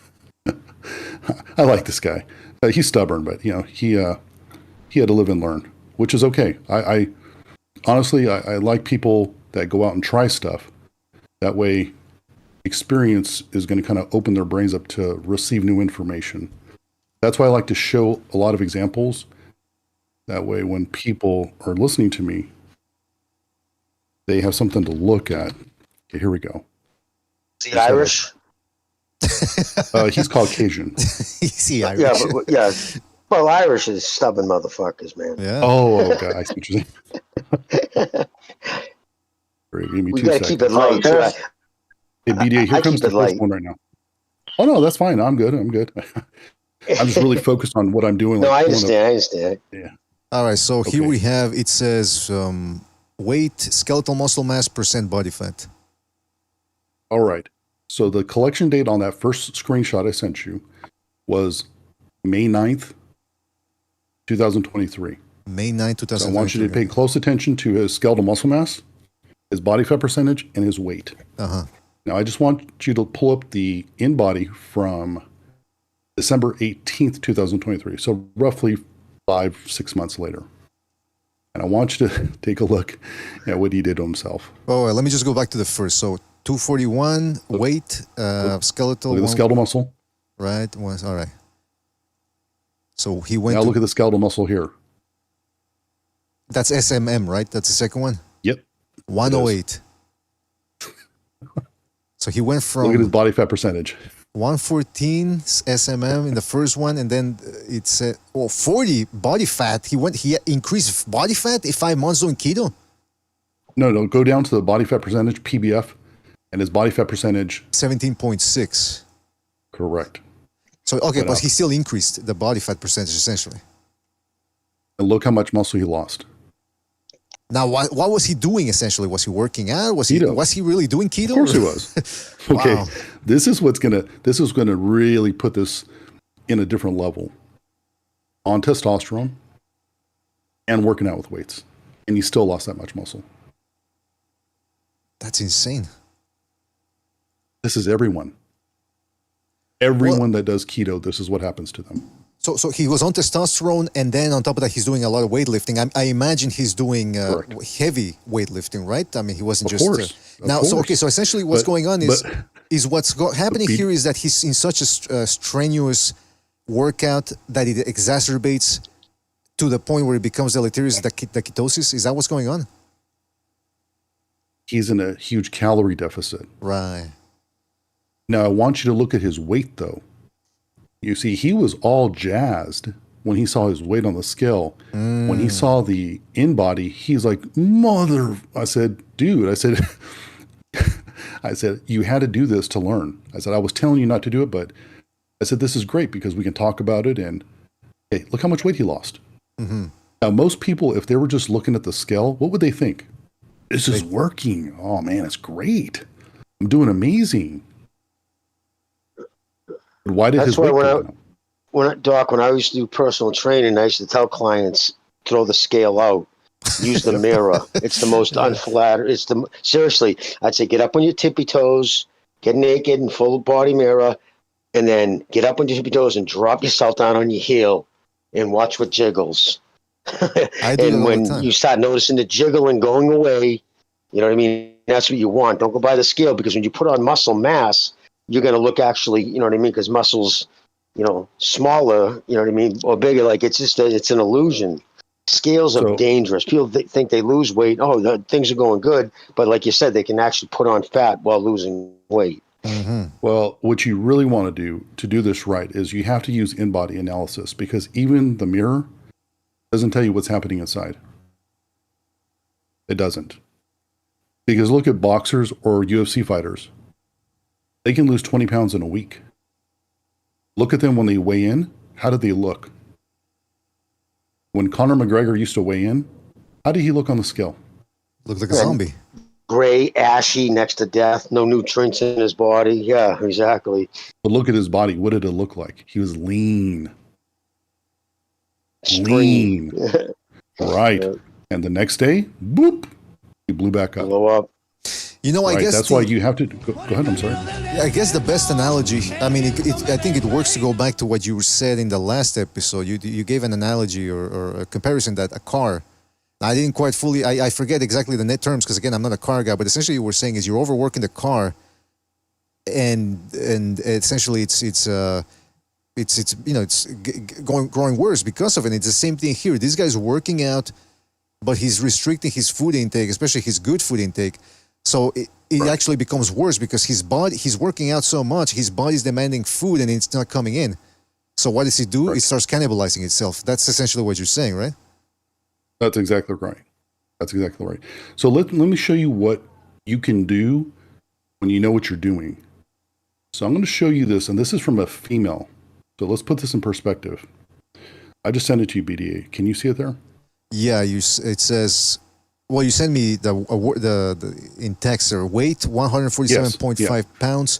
I like this guy. He's stubborn, but he had to live and learn, which is okay. I honestly like people that go out and try stuff. That way, experience is going to kind of open their brains up to receive new information. That's why I like to show a lot of examples. That way, when people are listening to me, they have something to look at. Okay, here we go. Is he Irish? He's Caucasian. Is he Irish? Yeah, but, yeah. Well, Irish is stubborn motherfuckers, man. Yeah. Oh, okay. I see what you're saying. Great, give me We 2 gotta seconds. keep it light. Too. Hey, BDA, here I comes keep the it first light. one right now. Oh, no, that's fine. I'm good. I'm just really focused on what I'm doing. No, like I pulling up- understand. Yeah. All right. So here Okay. we have, it says weight, skeletal muscle mass, percent body fat. All right. So the collection date on that first screenshot I sent you was May 9th, 2023. May 9, So I 2023. want you to pay close attention to his skeletal muscle mass, his body fat percentage, and his weight. Uh-huh. Now, I just want you to pull up the in-body from December 18th, 2023. So roughly 5-6 months later. And I want you to take a look at what he did to himself. Oh, let me just go back to the first. So 241 weight, skeletal. Look at the skeletal muscle. Right. All right. So he went. Now look at the skeletal muscle here. That's SMM, right? That's the second one? Yep. 108. So he went from Look at his body fat percentage. 114 SMM in the first one, and then it said 40 body fat. He increased body fat in 5 months doing keto. No, go down to the body fat percentage, PBF, and his body fat percentage. 17.6. Correct. So okay, Went but up. he still increased the body fat percentage essentially. And look how much muscle he lost. Now, what was he doing essentially? Was he working out? Was Keto. he really doing keto? Of course he was. Okay, Wow. this is gonna really put this in a different level on testosterone and working out with weights, and he still lost that much muscle. That's insane. This is everyone. Everyone that does keto, this is what happens to them. So he was on testosterone, and then on top of that, he's doing a lot of weightlifting. I imagine he's doing heavy weightlifting, right? I mean, he wasn't Of just course. Of now. course. So okay, so essentially, what's going on is what's happening here is that he's in such a strenuous workout that it exacerbates to the point where it becomes deleterious. The ketosis, is that what's going on? He's in a huge calorie deficit. Right. Now, I want you to look at his weight, though. You see, he was all jazzed when he saw his weight on the scale. When he saw the in-body, he's like, I said, dude, I said, you had to do this to learn. I said, I was telling you not to do it, but I said, this is great because we can talk about it. And hey, look how much weight he lost. Mm-hmm. Now, most people, if they were just looking at the scale, what would they think? This is working. Oh, man, it's great. I'm doing amazing. Why did his weight go down? When I used to do personal training, I used to tell clients, throw the scale out, use the mirror. It's the most unflattering. Seriously, I'd say get up on your tippy toes, get naked in full body mirror, and then get up on your tippy toes and drop yourself down on your heel and watch what jiggles. And when you start noticing the jiggling going away, you know what I mean? That's what you want. Don't go by the scale, because when you put on muscle mass, you're going to look actually, you know what I mean? Because muscles, smaller, you know what I mean? Or bigger, like it's an illusion. Scales are dangerous. People think they lose weight. Oh, things are going good. But like you said, they can actually put on fat while losing weight. Mm-hmm. Well, what you really want to do this right is you have to use in-body analysis, because even the mirror doesn't tell you what's happening inside. It doesn't. Because look at boxers or UFC fighters. They can lose 20 pounds in a week. Look at them when they weigh in. How did they look? When Conor McGregor used to weigh in, how did he look on the scale? Looked like a zombie. Gray, ashy, next to death, no nutrients in his body. Yeah, exactly. But look at his body. What did it look like? He was lean. Lean. Right. And the next day, boop, he blew back up. Blow up. You know, I right? guess That's why you have to go ahead. I'm sorry. I guess the best analogy. I mean, I think it works to go back to what you said in the last episode. You gave an analogy or a comparison that a car. I didn't quite fully. I forget exactly the net terms because again, I'm not a car guy. But essentially, what we're saying is you're overworking the car, and essentially it's growing worse because of it. It's the same thing here. This guy's working out, but he's restricting his food intake, especially his good food intake. So it actually becomes worse because he's working out so much, his body's demanding food and it's not coming in. So what does he do? It starts cannibalizing itself. That's essentially what you're saying, right? That's exactly right. That's exactly right. So let me show you what you can do when you know what you're doing. So I'm going to show you this, and this is from a female. So let's put this in perspective. I just sent it to you, BDA. Can you see it there? Yeah, it says... Well, you sent me the in text or weight 147.5 pounds,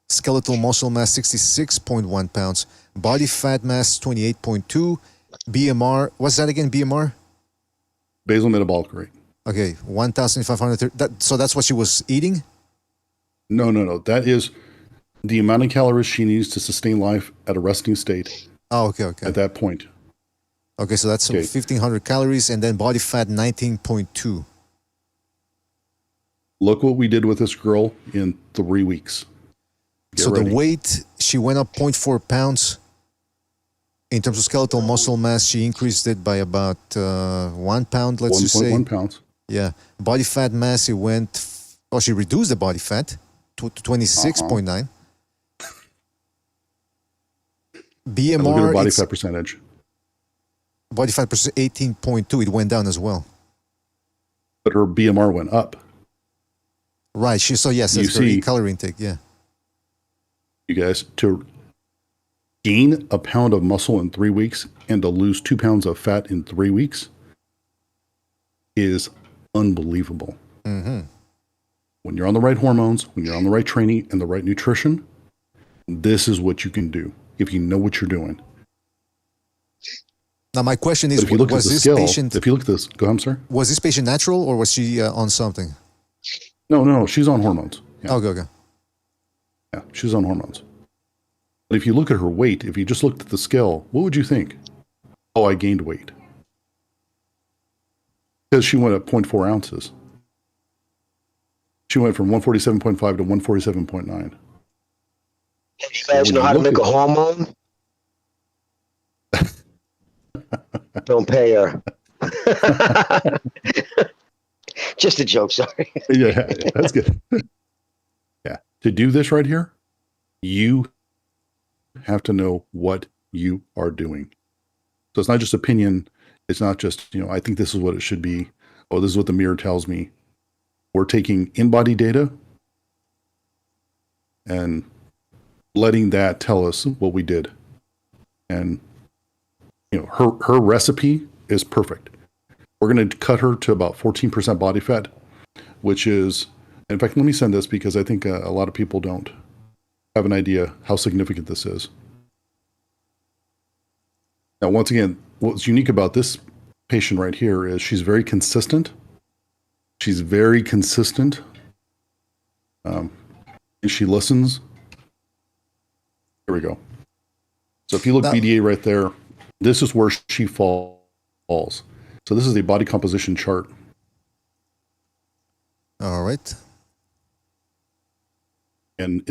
skeletal muscle mass 66.1 pounds, body fat mass 28.2, BMR. What's that again? BMR? Basal metabolic rate. Okay, 1,530. So that's what she was eating? No. That is the amount of calories she needs to sustain life at a resting state. Oh, okay. At that point. Okay, so that's 1,500 calories, and then body fat 19.2. Look what we did with this girl in 3 weeks. So the weight, she went up 0.4 pounds. In terms of skeletal muscle mass, she increased it by about 1 pound, let's just say. 1.1 pounds. Yeah. Body fat mass, it went... she reduced the body fat to 26.9. BMR... Look at her body fat percentage. Body fat percent 18.2. It went down as well. But her BMR went up. Right. So yes, that's her calorie intake. Yeah. You guys, to gain a pound of muscle in 3 weeks and to lose 2 pounds of fat in 3 weeks is unbelievable. Mm-hmm. When you're on the right hormones, when you're on the right training and the right nutrition, this is what you can do if you know what you're doing. Now, my question is, if you look was at the this scale, patient... If you look at this... Go ahead, I'm sorry? Was this patient natural or was she on something? No. She's on hormones. Yeah. Okay. Yeah, she's on hormones. But if you look at her weight, if you just looked at the scale, what would you think? Oh, I gained weight. Because she went up 0.4 ounces. She went from 147.5 to 147.9. Can you guys know how to make a hormone? Don't pay her. Just a joke, sorry. Yeah, that's good. Yeah. To do this right here, you have to know what you are doing. So it's not just opinion. It's not just, I think this is what it should be. Oh, this is what the mirror tells me. We're taking in-body data and letting that tell us what we did. And her recipe is perfect. We're going to cut her to about 14% body fat, which is, in fact, let me send this because I think a lot of people don't have an idea how significant this is. Now, once again, what's unique about this patient right here is she's very consistent. She's very consistent. And she listens. Here we go. So if you look BDA right there, this is where she falls. So this is the body composition chart. All right. And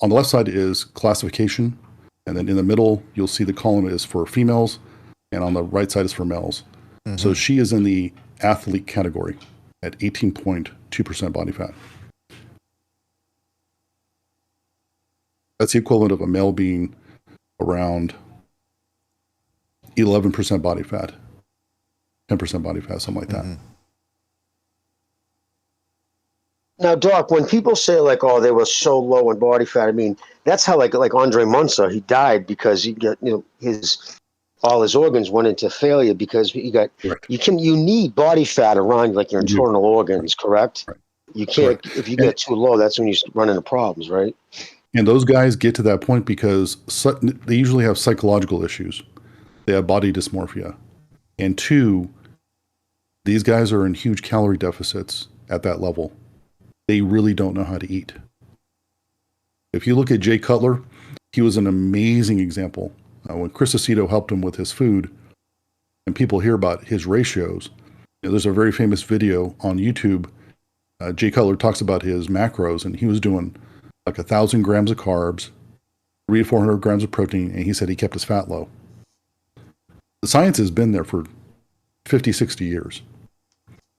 on the left side is classification. And then in the middle, you'll see the column is for females. And on the right side is for males. Mm-hmm. So she is in the athlete category at 18.2% body fat. That's the equivalent of a male being around 11% body fat, 10% body fat, something like that. Mm-hmm. Now, Doc, when people say like, "Oh, they were so low in body fat," I mean, that's how like Andre Munzer, he died because he got all his organs went into failure because he got you need body fat around like your internal organs, correct? Right. You can't if you get too low, that's when you run into problems, right? And those guys get to that point because they usually have psychological issues. They have body dysmorphia. And 2, these guys are in huge calorie deficits at that level. they really don't know how to eat. If you look at Jay Cutler, he was an amazing example. When Chris Aceto helped him with his food, and people hear about his ratios, there's a very famous video on YouTube. Jay Cutler talks about his macros, and he was doing like 1,000 grams of carbs, 300 to 400 grams of protein, and he said he kept his fat low. The science has been there for 50, 60 years.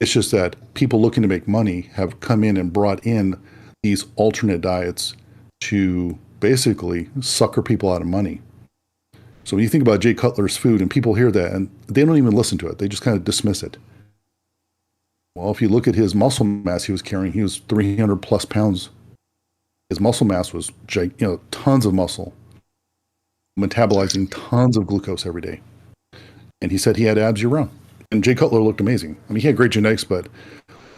It's just that people looking to make money have come in and brought in these alternate diets to basically sucker people out of money. So when you think about Jay Cutler's food and people hear that and they don't even listen to it, they just kind of dismiss it. Well, if you look at his muscle mass he was carrying, he was 300 plus pounds. His muscle mass was, tons of muscle, metabolizing tons of glucose every day. And he said he had abs year round. And Jay Cutler looked amazing. I mean, he had great genetics, but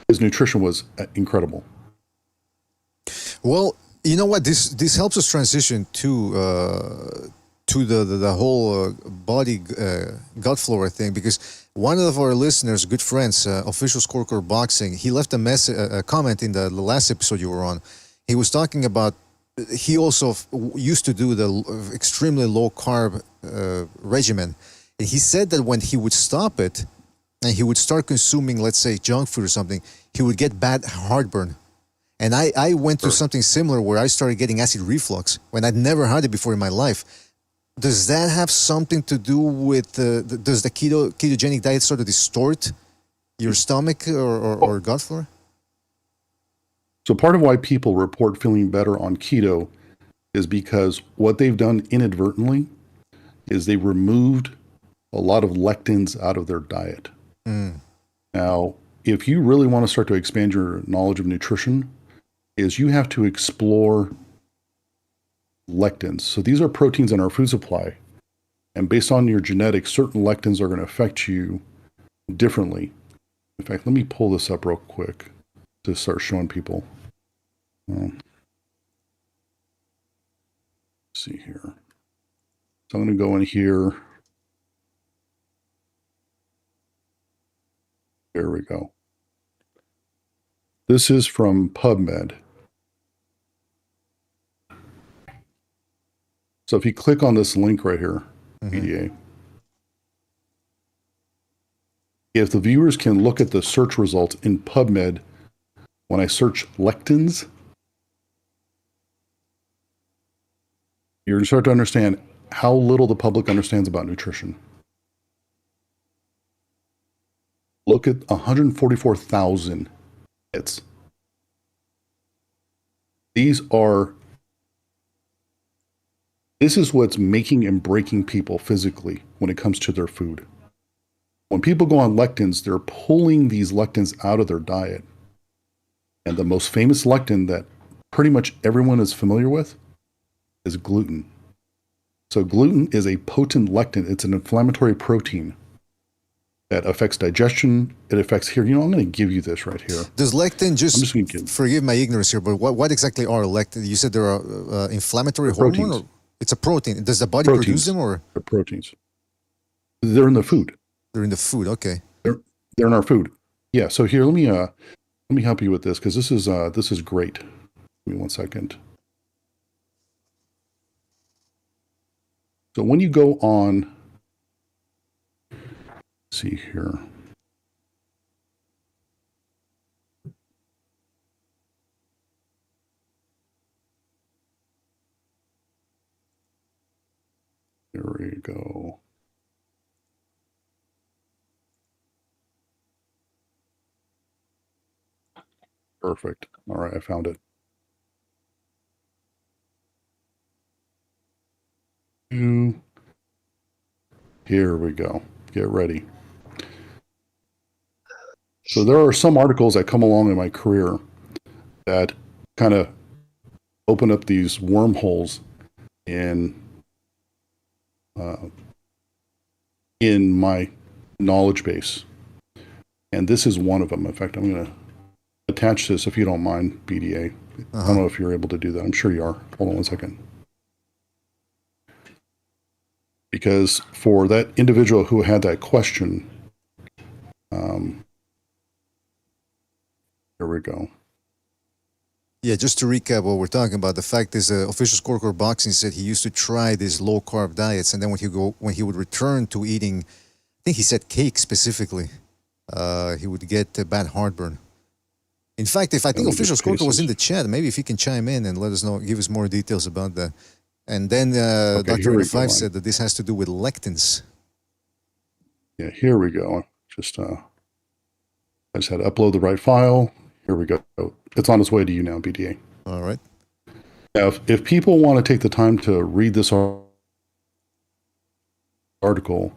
his nutrition was incredible. Well, you know what? This helps us transition to the whole body gut flora thing, because one of our listeners, good friends, Official Scorecard Boxing, he left a comment in the last episode you were on. He was talking about he also used to do the extremely low carb regimen, and he said that when he would stop it and he would start consuming, let's say, junk food or something, he would get bad heartburn. And I went through something similar where I started getting acid reflux when I'd never had it before in my life. Does that have something to do with does the ketogenic diet sort of distort your stomach or gut flora? So part of why people report feeling better on keto is because what they've done inadvertently is they removed a lot of lectins out of their diet. Now, if you really want to start to expand your knowledge of nutrition, is you have to explore lectins. So these are proteins in our food supply. And based on your genetics, certain lectins are going to affect you differently. In fact, let me pull this up real quick to start showing people. Let's see here. So I'm going to go in here. There we go. This is from PubMed. So if you click on this link right here, PDA, if the viewers can look at the search results in PubMed, when I search lectins, you're going to start to understand how little the public understands about nutrition. Look at 144,000 hits. This is what's making and breaking people physically when it comes to their food. When people go on lectins, they're pulling these lectins out of their diet. And the most famous lectin that pretty much everyone is familiar with is gluten. So gluten is a potent lectin. It's an inflammatory protein that affects digestion. It affects here. I'm going to give you this right here. Does lectin forgive my ignorance here, but what exactly are lectin? You said there are inflammatory hormone? Or it's a protein. Does the body produce them, or? They're proteins. They're in the food. They're in the food. Okay. They're in our food. Yeah. So here, let me help you with this, because this is great. Give me 1 second. So when you go on, let's see here. There we go. Perfect. All right, I found it. Here we go. Get ready. So there are some articles that come along in my career that kind of open up these wormholes in my knowledge base. And this is one of them. In fact, I'm going to attach this, if you don't mind, BDA. I don't know if you're able to do that. I'm sure you are. Hold on 1 second. Because for that individual who had that question, here we go. Yeah, just to recap what we're talking about, the fact is, official scorecard boxing said he used to try these low carb diets, and then when he would return to eating, I think he said cake specifically, he would get bad heartburn. In fact, if I think official scorecard was in the chat, maybe if he can chime in and let us know, give us more details about that. And then Dr.805 said that this has to do with lectins. Yeah, here we go. I just had to upload the right file. Here we go. It's on its way to you now, BDA. All right. Now, if people want to take the time to read this article,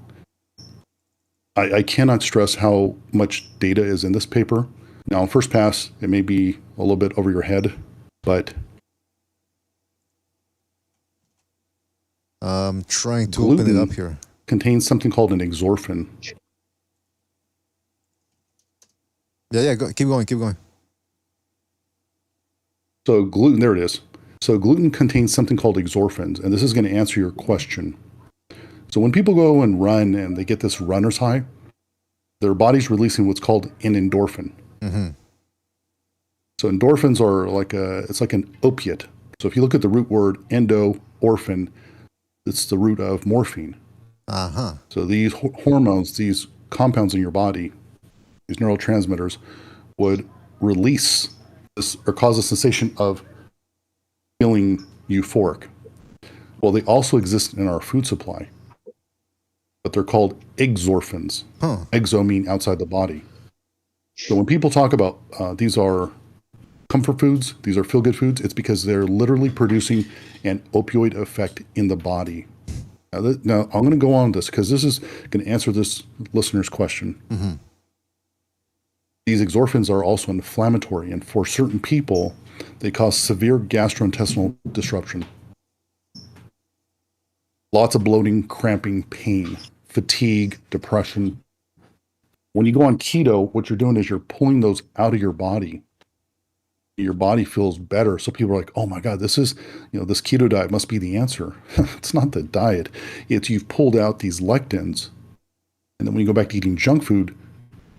I cannot stress how much data is in this paper. Now, on first pass, it may be a little bit over your head, but I'm trying to open it up here. Contains something called an exorphin. Yeah, keep going. So gluten, there it is. So gluten contains something called exorphins, and this is going to answer your question. So when people go and run and they get this runner's high, their body's releasing what's called an endorphin. Mm-hmm. So endorphins are it's like an opiate. So if you look at the root word endo-orphan, it's the root of morphine. Uh-huh. So these hormones, these compounds in your body, these neurotransmitters, would release this or cause a sensation of feeling euphoric. Well, they also exist in our food supply, but they're called exorphins. Huh. Exo mean outside the body. So when people talk about these are comfort foods, these are feel-good foods, it's because they're literally producing an opioid effect in the body. Now I'm going to go on this because this is going to answer this listener's question. Mm-hmm. These exorphins are also inflammatory, and for certain people, they cause severe gastrointestinal disruption. Lots of bloating, cramping, pain, fatigue, depression. When you go on keto, what you're doing is you're pulling those out of your body. Your body feels better. So people are like, oh my God, this keto diet must be the answer. It's not the diet. It's you've pulled out these lectins. And then when you go back to eating junk food,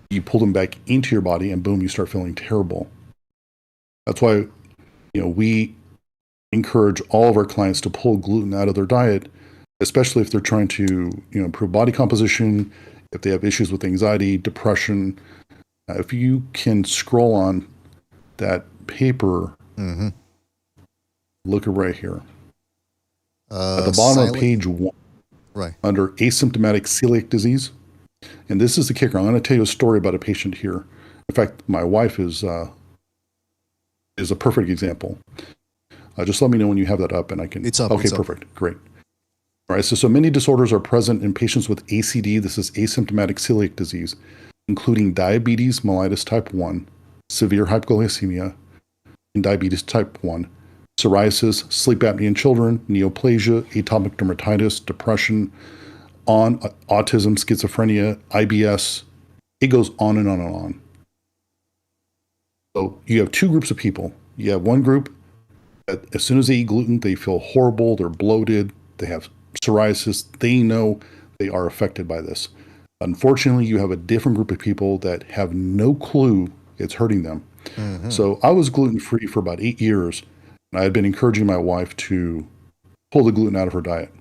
you pull them back into your body and boom, you start feeling terrible. That's why, we encourage all of our clients to pull gluten out of their diet, especially if they're trying to, improve body composition, if they have issues with anxiety, depression. If you can scroll on that paper, mm-hmm. Look at right here. At the bottom of page 1, right under asymptomatic celiac disease. And this is the kicker. I'm going to tell you a story about a patient here. In fact, my wife is a perfect example. Just let me know when you have that up and I can. It's up. Okay, it's perfect. Up. Great. All right. So many disorders are present in patients with ACD. This is asymptomatic celiac disease, including diabetes mellitus type 1, severe hypoglycemia, and diabetes type 1, psoriasis, sleep apnea in children, neoplasia, atopic dermatitis, depression, autism, schizophrenia, IBS. It goes on and on and on. So you have two groups of people. You have one group that as soon as they eat gluten, they feel horrible, they're bloated, they have psoriasis, they know they are affected by this. Unfortunately, you have a different group of people that have no clue it's hurting them. Mm-hmm. So I was gluten-free for about 8 years, and I had been encouraging my wife to pull the gluten out of her diet.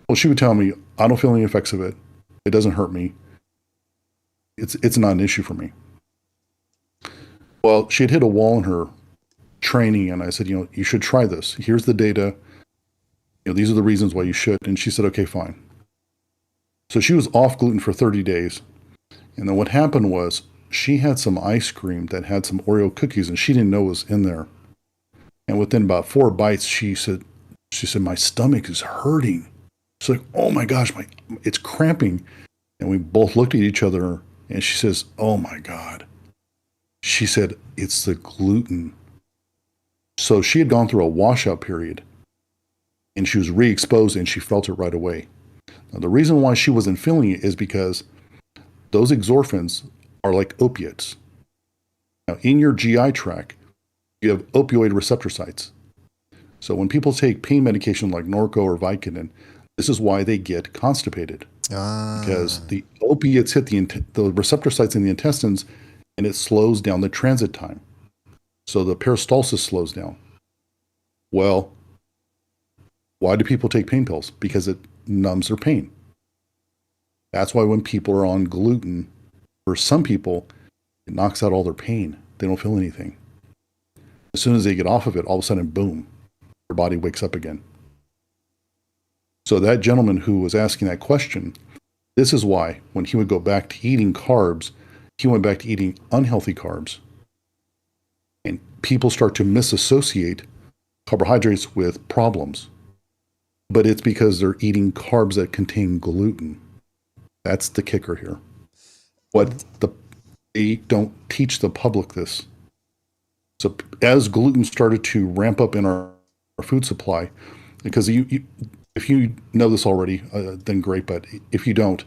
Well, she would tell me, I don't feel any effects of it. It doesn't hurt me. It's not an issue for me. Well, she had hit a wall in her training, and I said, you should try this. Here's the data. These are the reasons why you should. And she said, okay, fine. So she was off gluten for 30 days. And then what happened was she had some ice cream that had some Oreo cookies, and she didn't know it was in there. And within about 4 bites, she said, my stomach is hurting. She's like, oh my gosh, it's cramping. And we both looked at each other, and she says, oh my God. She said, it's the gluten. So she had gone through a washout period, and she was re-exposed, and she felt it right away. Now, the reason why she wasn't feeling it is because those exorphins are like opiates. Now, in your GI tract, you have opioid receptor sites. So when people take pain medication like Norco or Vicodin, this is why they get constipated. Because the opiates hit the receptor sites in the intestines, and it slows down the transit time. So the peristalsis slows down. Well, why do people take pain pills? Because it numbs their pain. That's why when people are on gluten, for some people, it knocks out all their pain. They don't feel anything. As soon as they get off of it, all of a sudden, boom, their body wakes up again. So that gentleman who was asking that question, this is why when he would go back to eating carbs, he went back to eating unhealthy carbs. And people start to misassociate carbohydrates with problems. But it's because they're eating carbs that contain gluten. That's the kicker here. They don't teach the public this. So as gluten started to ramp up in our food supply, because if you know this already, then great. But if you don't,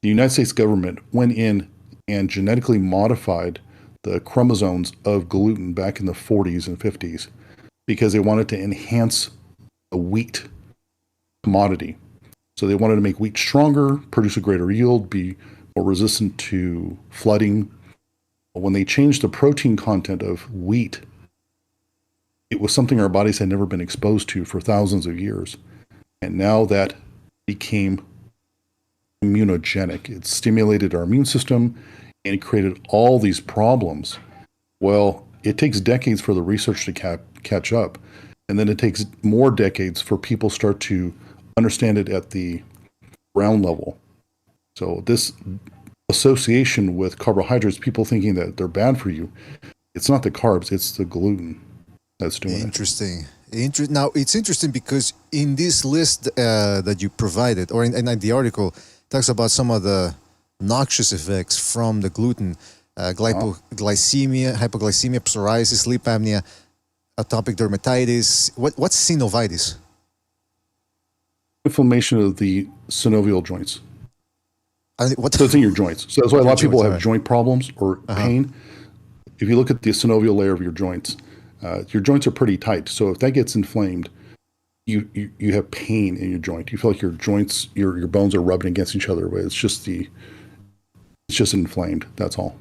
the United States government went in and genetically modified the chromosomes of gluten back in the 40s and 50s because they wanted to enhance the wheat commodity. So they wanted to make wheat stronger, produce a greater yield, be more resistant to flooding. When they changed the protein content of wheat, it was something our bodies had never been exposed to for thousands of years. And now that became immunogenic. It stimulated our immune system and it created all these problems. Well, it takes decades for the research to catch up. And then it takes more decades for people start to understand it at the ground level. So this association with carbohydrates, people thinking that they're bad for you, it's not the carbs, it's the gluten that's doing Interesting. Now, it's interesting because in this list that you provided, or in the article, talks about some of the noxious effects from the gluten, glycemia, hypoglycemia, psoriasis, sleep apnea, atopic dermatitis. What's synovitis? Inflammation of the synovial joints. So it's in your joints. So that's why a lot of people have joint problems or pain. If you look at the synovial layer of your joints are pretty tight. So if that gets inflamed, you have pain in your joint. You feel like your joints, your bones are rubbing against each other. But it's just inflamed. That's all.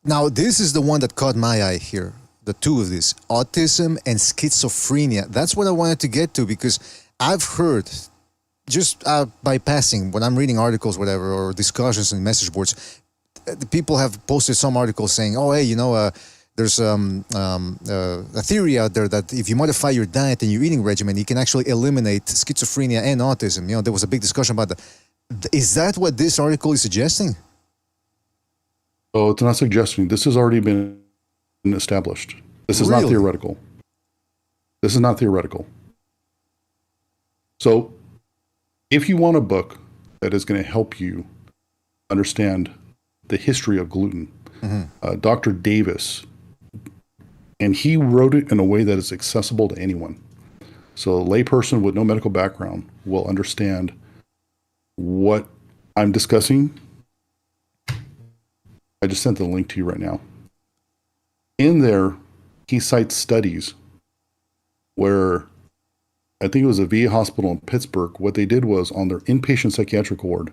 Now, this is the one that caught my eye here. The two of these, autism and schizophrenia. That's what I wanted to get to because I've heard just by passing when I'm reading articles, whatever, or discussions in message boards, the people have posted some articles saying, "Oh, hey, there's a theory out there that if you modify your diet and your eating regimen, you can actually eliminate schizophrenia and autism." There was a big discussion about that. Is that what this article is suggesting? Oh, it's not suggesting. This has already been established. This is not theoretical. This is not theoretical. So if you want a book that is going to help you understand the history of gluten, Dr. Davis, and he wrote it in a way that is accessible to anyone. So a layperson with no medical background will understand what I'm discussing. I just sent the link to you right now. In there, he cites studies where I think it was a VA hospital in Pittsburgh. What they did was on their inpatient psychiatric ward,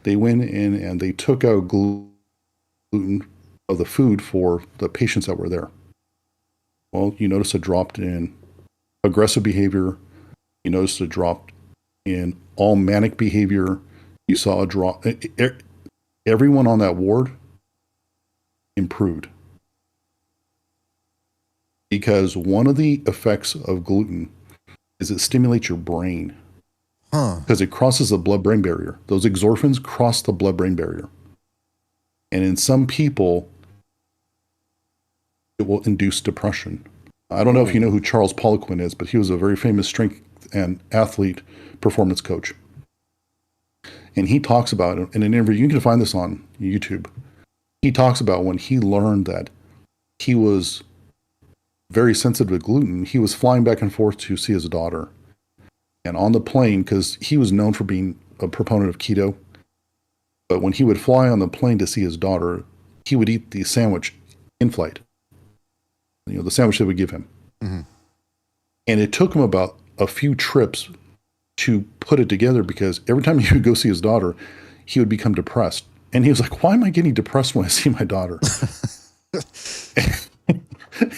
they went in and they took out gluten of the food for the patients that were there. Well, you notice a drop in aggressive behavior. You notice a drop in all manic behavior. You saw a drop. Everyone on that ward improved. Because one of the effects of gluten is it stimulates your brain. Because it crosses the blood-brain barrier. Those exorphins cross the blood-brain barrier. And in some people, it will induce depression. I don't know if you know who Charles Poliquin is, but he was a very famous strength and athlete performance coach. And he talks about it in an interview. You can find this on YouTube. He talks about when he learned that he was very sensitive to gluten, he was flying back and forth to see his daughter. And on the plane, because he was known for being a proponent of keto, but when he would fly on the plane to see his daughter, he would eat the sandwich in flight. The sandwich they would give him. And it took him about a few trips to put it together because every time he would go see his daughter, he would become depressed. And he was like, why am I getting depressed when I see my daughter?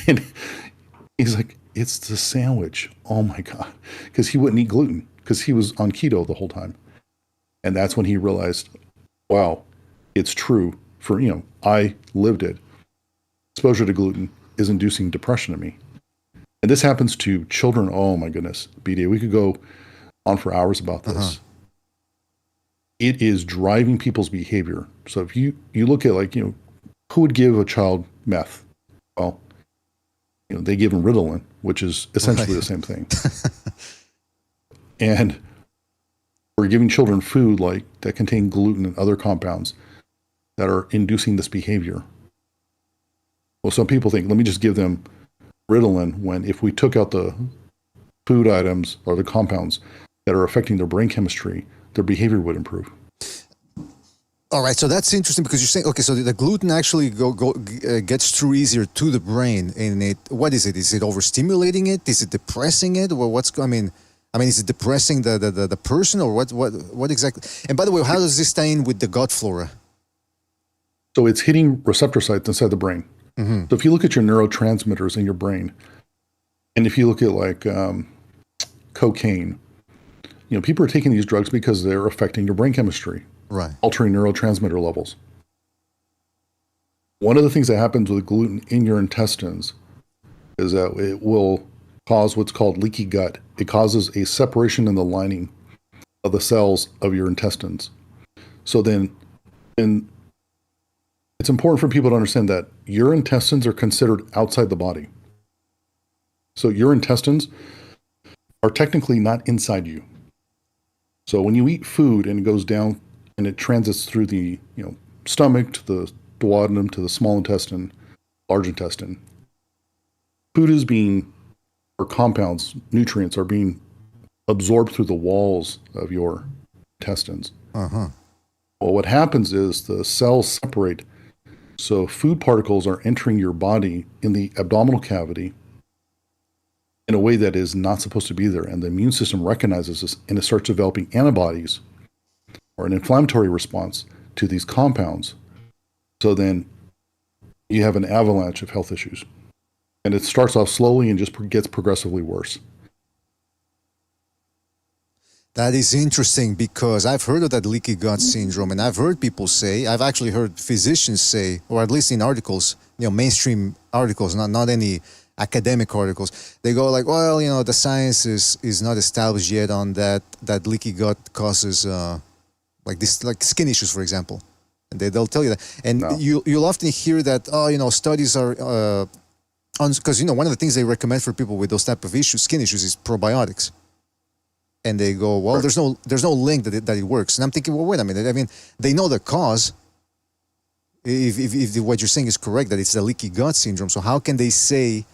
And he's like, it's the sandwich. Oh my God. Because he wouldn't eat gluten because he was on keto the whole time. And that's when he realized, wow, it's true for, I lived it. Exposure to gluten is inducing depression in me. And this happens to children. Oh my goodness. BDA, we could go on for hours about this. It is driving people's behavior. So if you look at who would give a child meth? Well, they give them Ritalin, which is essentially the same thing. And we're giving children food that contain gluten and other compounds that are inducing this behavior. Well, some people think, let me just give them Ritalin, when if we took out the food items or the compounds that are affecting their brain chemistry, their behavior would improve. All right, so that's interesting because you're saying, okay, so the gluten actually gets through easier to the brain, and what is it? Is it overstimulating it? Is it depressing it? Or I mean, is it depressing the person, or what exactly? And by the way, how does this tie in with the gut flora? So it's hitting receptor sites inside the brain. Mm-hmm. So if you look at your neurotransmitters in your brain, and if you look at cocaine, people are taking these drugs because they're affecting your brain chemistry, right? Altering neurotransmitter levels. One of the things that happens with gluten in your intestines is that it will cause what's called leaky gut. It causes a separation in the lining of the cells of your intestines. So then, it's important for people to understand that your intestines are considered outside the body. So your intestines are technically not inside you. So when you eat food and it goes down and it transits through the stomach to the duodenum to the small intestine, large intestine, or compounds, nutrients are being absorbed through the walls of your intestines. Well, what happens is the cells separate. So food particles are entering your body in the abdominal cavity in a way that is not supposed to be there. And the immune system recognizes this, and it starts developing antibodies or an inflammatory response to these compounds. So then you have an avalanche of health issues. And it starts off slowly and just gets progressively worse. That is interesting because I've heard of that leaky gut syndrome, and I've heard people say, I've actually heard physicians say, or at least in articles, mainstream articles, not any academic articles, they go like, well, the science is not established yet on that leaky gut causes like skin issues, for example. And they'll tell you that. And you'll often hear that, studies are, because, one of the things they recommend for people with those type of issues, skin issues, is probiotics. And they go, well, right. there's no link that it works. And I'm thinking, well, wait a minute. I mean, they know the cause. If what you're saying is correct, that it's the leaky gut syndrome, so how can they say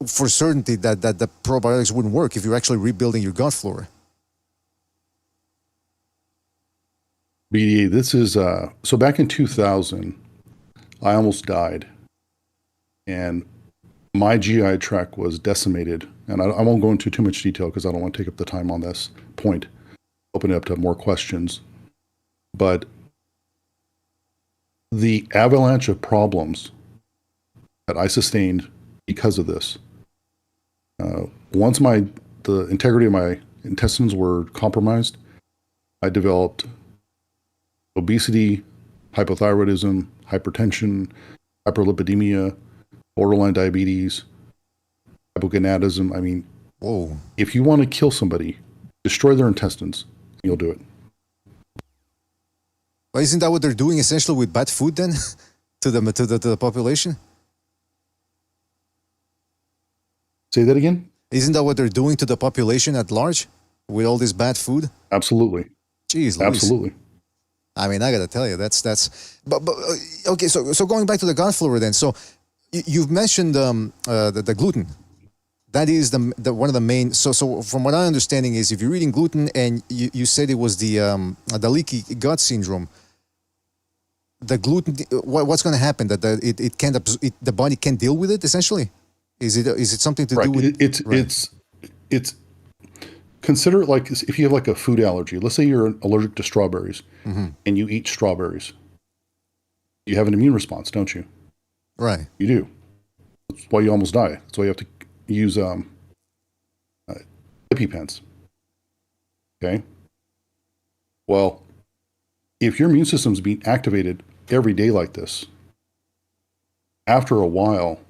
for certainty that the probiotics wouldn't work if you're actually rebuilding your gut flora? BDA, this is, so back in 2000, I almost died. And my GI tract was decimated. And I won't go into too much detail because I don't want to take up the time on this point. Open it up to more questions. But the avalanche of problems that I sustained because of this, once the integrity of my intestines were compromised, I developed obesity, hypothyroidism, hypertension, hyperlipidemia, borderline diabetes, hypogonadism. I mean, whoa! If you want to kill somebody, destroy their intestines, you'll do it. Well, isn't that what they're doing essentially with bad food then, to the population? Say that again? Isn't that what they're doing to the population at large with all this bad food? Absolutely. Jeez, Louise. Absolutely. I mean, I gotta tell you, that's. But okay, so going back to the gut flora then. So you've mentioned the gluten. That is the one of the main. So from what I'm understanding is, if you're eating gluten and you said it was the leaky gut syndrome, the gluten, what's going to happen? That it can't the body can't deal with it. Essentially, is it something to do with it's consider it like if you have like a food allergy. Let's say you're allergic to strawberries, and you eat strawberries. You have an immune response, don't you? Right. You do. That's why you almost die. That's why you have to use EpiPens. Okay? Well, if your immune system's being activated every day like this, after a while,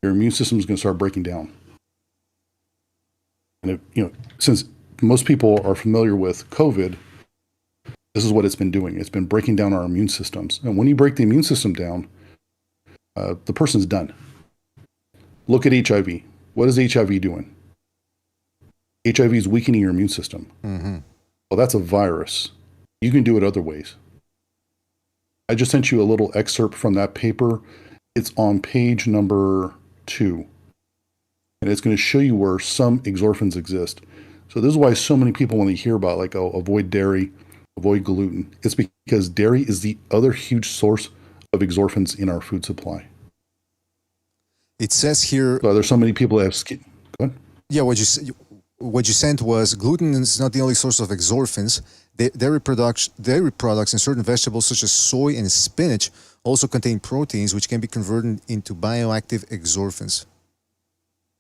your immune system is going to start breaking down. And since most people are familiar with COVID, this is what it's been doing. It's been breaking down our immune systems. And when you break the immune system down, the person's done. Look at HIV. What is HIV doing? HIV is weakening your immune system. Mm-hmm. Well, that's a virus. You can do it other ways. I just sent you a little excerpt from that paper. It's on page number 2. And it's going to show you where some exorphins exist. So this is why so many people, when they hear about like, oh, avoid dairy, avoid gluten, it's because dairy is the other huge source of exorphins in our food supply. It says here. So there's so many people that have skin. Go ahead. Yeah, what you sent was gluten is not the only source of exorphins. Dairy products and certain vegetables such as soy and spinach also contain proteins which can be converted into bioactive exorphins.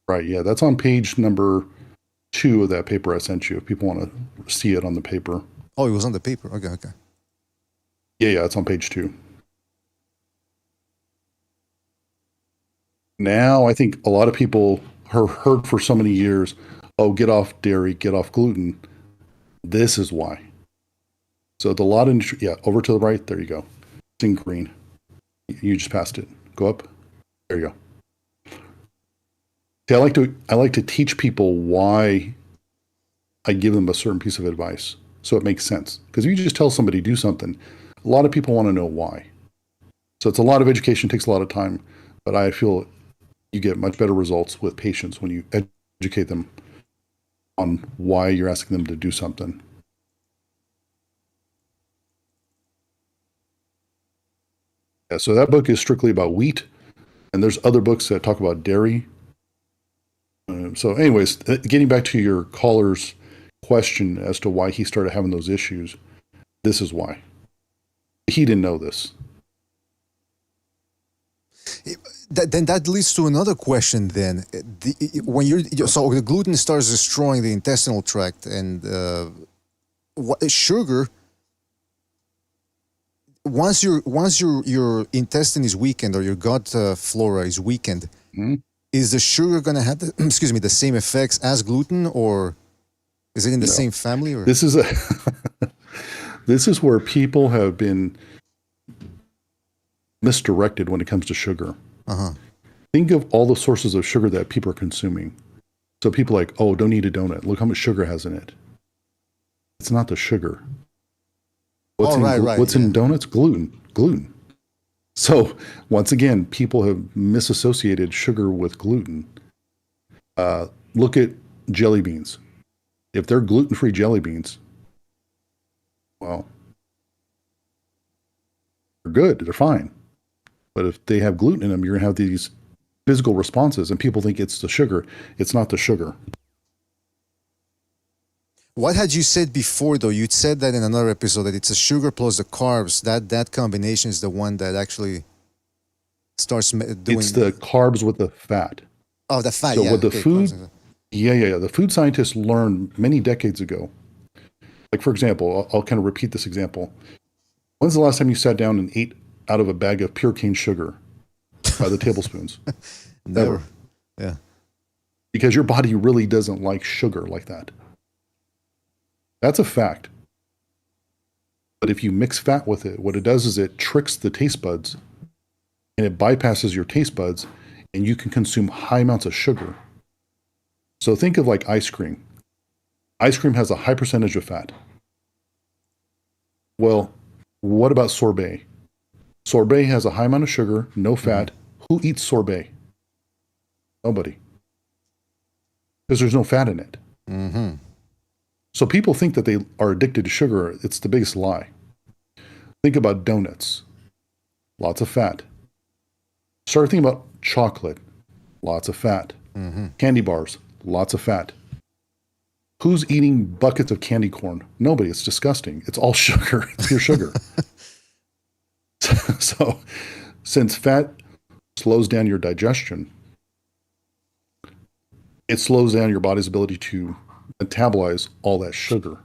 Right, yeah, that's on page number 2 of that paper I sent you, if people want to see it on the paper. Oh, it was on the paper. Okay. Yeah, it's on page 2. Now, I think a lot of people have heard for so many years, oh, get off dairy, get off gluten. This is why. So the lot of, over to the right, there you go. It's in green. You just passed it. Go up. There you go. See, I like to teach people why I give them a certain piece of advice, so it makes sense. Because if you just tell somebody to do something, a lot of people want to know why. So it's a lot of education, takes a lot of time, but I feel you get much better results with patients when you educate them on why you're asking them to do something. Yeah, so that book is strictly about wheat, and there's other books that talk about dairy. So anyways, getting back to your caller's question as to why he started having those issues, this is why. He didn't know this. Then that leads to another question then. So the gluten starts destroying the intestinal tract, and sugar, once your intestine is weakened or your gut flora is weakened, mm-hmm. Is the sugar going to have the same effects as gluten, or is it in the same family? Or? This is where people have been misdirected when it comes to sugar. Uh-huh. Think of all the sources of sugar that people are consuming. So people are like, oh, don't eat a donut. Look how much sugar has in it. It's not the sugar. What's in donuts? Gluten. So once again, people have misassociated sugar with gluten. Look at jelly beans. If they're gluten-free jelly beans, well, they're good. They're fine. But if they have gluten in them, you're going to have these physical responses, and people think it's the sugar. It's not the sugar. What had you said before, though? You'd said that in another episode that it's a sugar plus the carbs. That combination is the one that actually starts doing. It's the carbs with the fat. Oh, the fat. So yeah, with the food, carbs. the food scientists learned many decades ago. Like for example, I'll kind of repeat this example. When's the last time you sat down and ate out of a bag of pure cane sugar by the tablespoons? Never. Yeah. Because your body really doesn't like sugar like that. That's a fact. But if you mix fat with it, what it does is it tricks the taste buds and it bypasses your taste buds, and you can consume high amounts of sugar. So think of like ice cream. Ice cream has a high percentage of fat. Well, what about sorbet? Sorbet has a high amount of sugar, no fat. Who eats sorbet? Nobody. Because there's no fat in it. Mm-hmm. So people think that they are addicted to sugar. It's the biggest lie. Think about donuts. Lots of fat. Start thinking about chocolate. Lots of fat. Mm-hmm. Candy bars. Lots of fat. Who's eating buckets of candy corn? Nobody. It's disgusting. It's all sugar. It's pure sugar. So since fat slows down your digestion, it slows down your body's ability to metabolize all that sugar.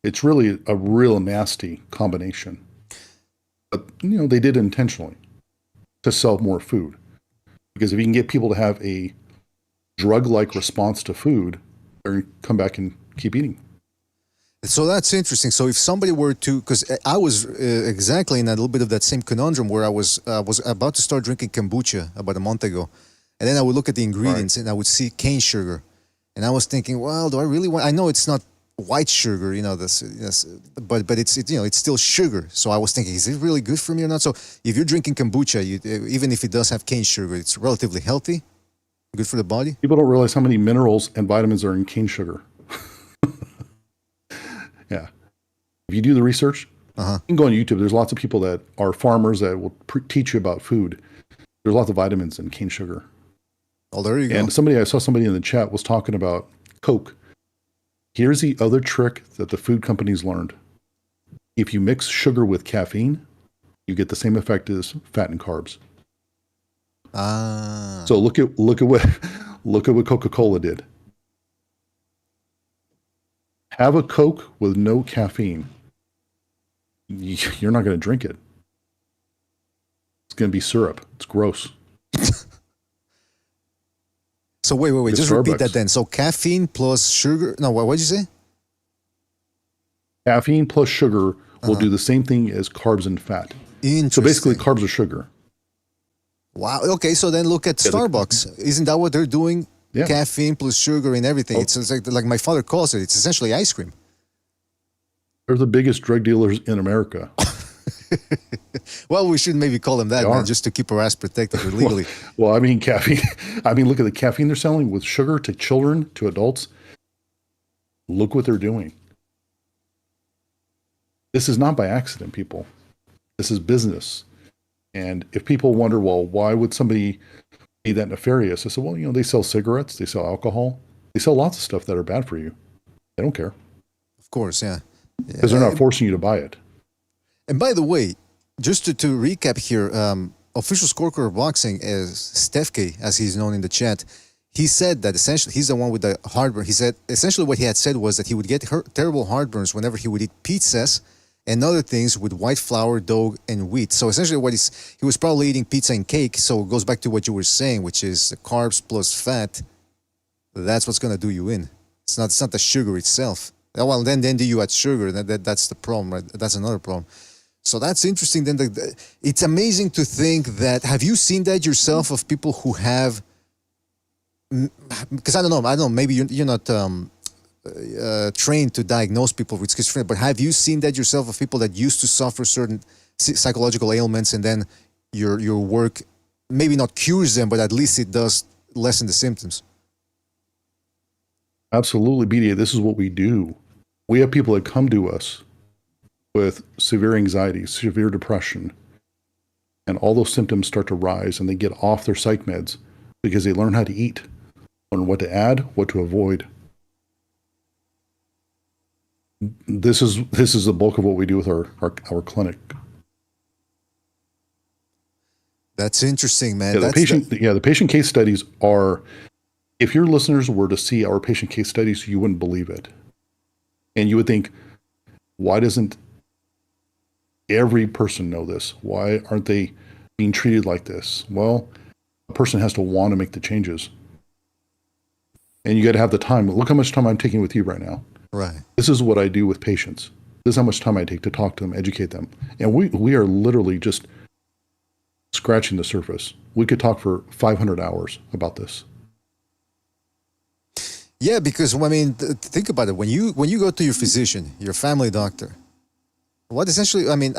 It's really a real nasty combination. But, they did it intentionally to sell more food. Because if you can get people to have a drug-like response to food, they're going to come back and keep eating. So that's interesting. So if somebody were to, because I was exactly in a little bit of that same conundrum where I was about to start drinking kombucha about a month ago, and then I would look at the ingredients and I would see cane sugar, and I was thinking, well, do I really want? I know it's not white sugar, but it's still sugar. So I was thinking, is it really good for me or not? So if you're drinking kombucha, even if it does have cane sugar, it's relatively healthy, good for the body. People don't realize how many minerals and vitamins are in cane sugar. Yeah. If you do the research, you can go on YouTube. There's lots of people that are farmers that will teach you about food. There's lots of vitamins in cane sugar. Oh, there you go. And I saw somebody in the chat was talking about Coke. Here's the other trick that the food companies learned. If you mix sugar with caffeine, you get the same effect as fat and carbs. So look at what Coca-Cola did. Have a Coke with no caffeine. You're not going to drink it. It's going to be syrup. It's gross. So wait. Just repeat that then. So caffeine plus sugar. No, what did you say? Caffeine plus sugar will do the same thing as carbs and fat. So basically, carbs are sugar. Wow. Okay. So then look at Starbucks. Isn't that what they're doing? Yeah. Caffeine plus sugar and everything. It's like my father calls it. It's essentially ice cream. They're the biggest drug dealers in America. Well, we should maybe call them that, man, just to keep our ass protected legally. Well, I mean, caffeine. I mean, look at the caffeine they're selling with sugar to children, to adults. Look what they're doing. This is not by accident, people. This is business. And if people wonder, well, why would somebody be that nefarious? I said, well, they sell cigarettes, they sell alcohol, they sell lots of stuff that are bad for you. They don't care. Of course, yeah. Because they're not forcing you to buy it. And by the way, just to recap here, official scorecard of boxing is Stefke, as he's known in the chat. He said that essentially he's the one with the heartburn. He said essentially what he had said was that he would get terrible heartburns whenever he would eat pizzas and other things with white flour, dough, and wheat. So essentially he was probably eating pizza and cake. So it goes back to what you were saying, which is the carbs plus fat. That's what's going to do you in. It's not the sugar itself. Well, then do you add sugar? That's the problem, right? That's another problem. So that's interesting. Then it's amazing to think that. Have you seen that yourself of people who have? Because I don't know. Maybe you're not trained to diagnose people with schizophrenia, but have you seen that yourself of people that used to suffer certain psychological ailments, and then your work maybe not cures them, but at least it does lessen the symptoms? Absolutely, BDA. This is what we do. We have people that come to us with severe anxiety, severe depression, and all those symptoms start to rise, and they get off their psych meds because they learn how to eat, learn what to add, what to avoid. This is the bulk of what we do with our clinic. That's interesting, man. Yeah, the patient case studies are. If your listeners were to see our patient case studies, you wouldn't believe it, and you would think, why doesn't every person know this? Why aren't they being treated like this? Well, a person has to want to make the changes. And you got to have the time. Look how much time I'm taking with you right now. Right. This is what I do with patients. This is how much time I take to talk to them, educate them. And we are literally just scratching the surface. We could talk for 500 hours about this. Yeah, because, I mean, think about it. When you go to your physician, your family doctor, what essentially, I mean,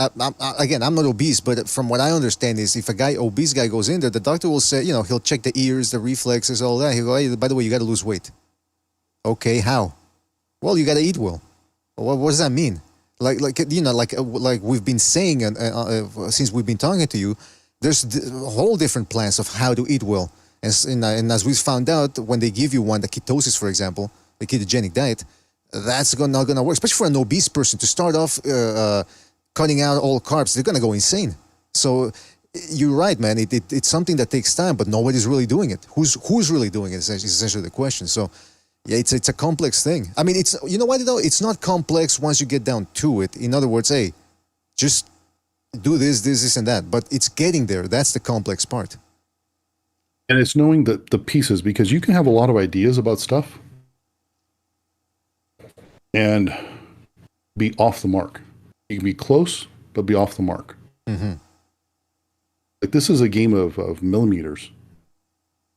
again, I'm not obese, but from what I understand is if obese guy goes in there, the doctor will say, he'll check the ears, the reflexes, all that. He'll go, hey, by the way, you got to lose weight. Okay, how? Well, you got to eat well. What does that mean? Like we've been saying since we've been talking to you, there's whole different plans of how to eat well. And as we found out, when they give you the ketosis, for example, the ketogenic diet, that's not going to work, especially for an obese person. To start off cutting out all carbs, they're going to go insane. So you're right, man. It's something that takes time, but nobody's really doing it. Who's really doing it is essentially the question. So, yeah, it's a complex thing. I mean, it's, you know what though? It's not complex once you get down to it. In other words, hey, just do this, and that. But it's getting there. That's the complex part. And it's knowing the pieces, because you can have a lot of ideas about stuff and be off the mark. You can be close, but be off the mark. Mm-hmm. Like, this is a game of millimeters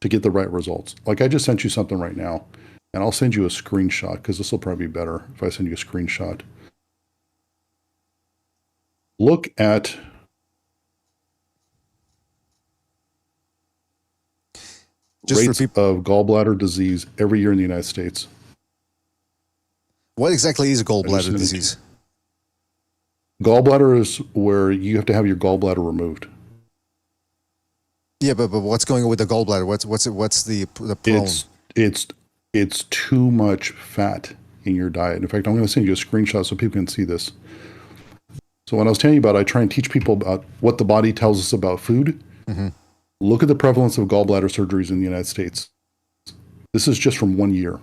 to get the right results. Like, I just sent you something right now, and I'll send you a screenshot, because this will probably be better if I send you a screenshot. Look at rates of gallbladder disease every year in the United States. What exactly is gallbladder disease? Gallbladder is where you have to have your gallbladder removed. Yeah, but what's going on with the gallbladder? What's the problem? It's too much fat in your diet. In fact, I'm going to send you a screenshot so people can see this. So when I was telling you about, I try and teach people about what the body tells us about food. Mm-hmm. Look at the prevalence of gallbladder surgeries in the United States. This is just from 1 year.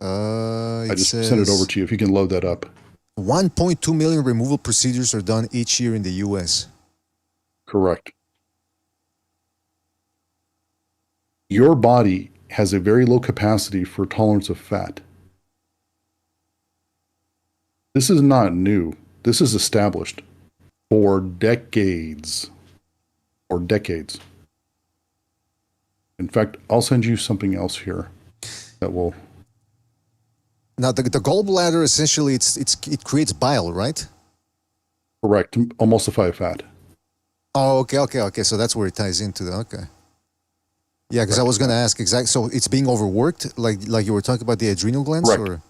I just sent it over to you if you can load that up. 1.2 million removal procedures are done each year in the U.S. Correct. Your body has a very low capacity for tolerance of fat. This is not new. This is established for decades. For decades. In fact, I'll send you something else here that will... Now, the gallbladder, essentially, it creates bile, right? Correct. Emulsify fat. Oh, okay. So that's where it ties into the, okay. Yeah, because I was going to ask exactly, so it's being overworked, like you were talking about the adrenal glands? Correct.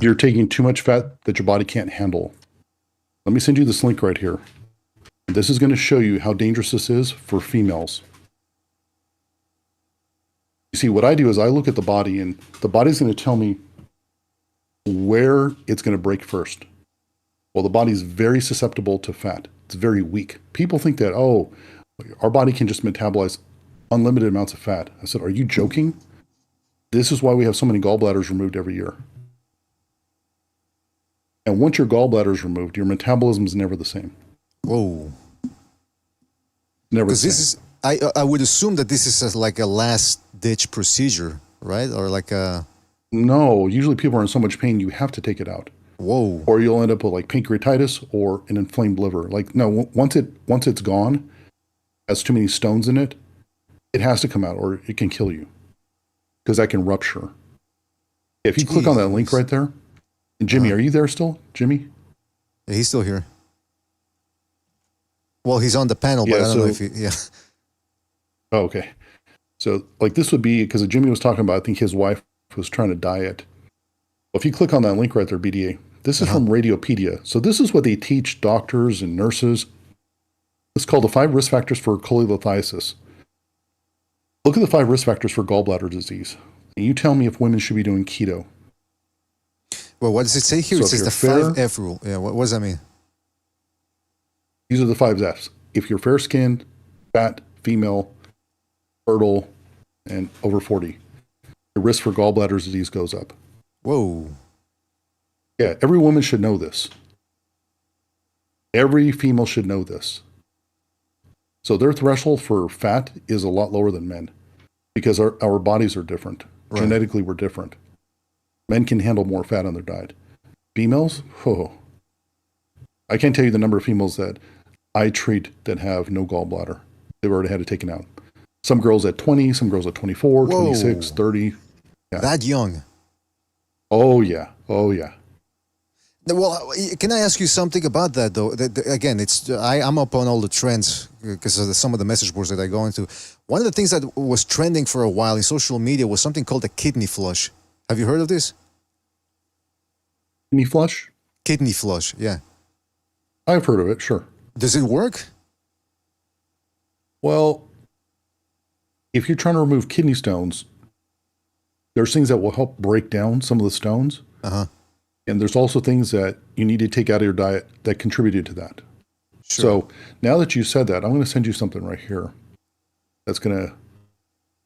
You're taking too much fat that your body can't handle. Let me send you this link right here. This is going to show you how dangerous this is for females. You see, what I do is I look at the body, and the body's going to tell me where it's going to break first. Well, the body's very susceptible to fat. It's very weak. People think that, oh, our body can just metabolize unlimited amounts of fat. I said, are you joking? This is why we have so many gallbladders removed every year. And once your gallbladder is removed, your metabolism is never the same. Whoa. Never the same. This is, I would assume that this is like a last-ditch procedure, right? Or like a... No, usually people are in so much pain, you have to take it out. Whoa. Or you'll end up with like pancreatitis or an inflamed liver. Like, no, once it's gone, has too many stones in it, it has to come out or it can kill you. Because that can rupture. If you click on that link right there, and Jimmy, are you there still? Jimmy? Yeah, he's still here. Well, he's on the panel, but I don't know if he, yeah. Oh, okay. So, like, this would be, because Jimmy was talking about, I think his wife was trying to diet. Well, if you click on that link right there, BDA, this is from Radiopedia. So this is what they teach doctors and nurses. It's called the 5 risk factors for cholelithiasis. Look at the 5 risk factors for gallbladder disease. And you tell me if women should be doing keto. Well, what does it say here? So it says the 5F rule. Yeah, what does that mean? These are the 5 Fs. If you're fair-skinned, fat, female, fertile, and over 40, your risk for gallbladder disease goes up. Whoa. Yeah, every woman should know this. Every female should know this. So their threshold for fat is a lot lower than men because our bodies are different. Right. Genetically, we're different. Men can handle more fat on their diet. Females, I can't tell you the number of females that I treat that have no gallbladder. They've already had it taken out. Some girls at 20, some girls at 24, 26, 30. Yeah. That young? Oh, yeah. Oh, yeah. Well, can I ask you something about that, though? Again, I'm up on all the trends because of some of the message boards that I go into. One of the things that was trending for a while in social media was something called a kidney flush. Have you heard of this? Kidney flush? Kidney flush, yeah. I've heard of it, sure. Does it work? Well, if you're trying to remove kidney stones, there's things that will help break down some of the stones. Uh-huh. And there's also things that you need to take out of your diet that contributed to that. So now that you said that, I'm going to send you something right here that's going to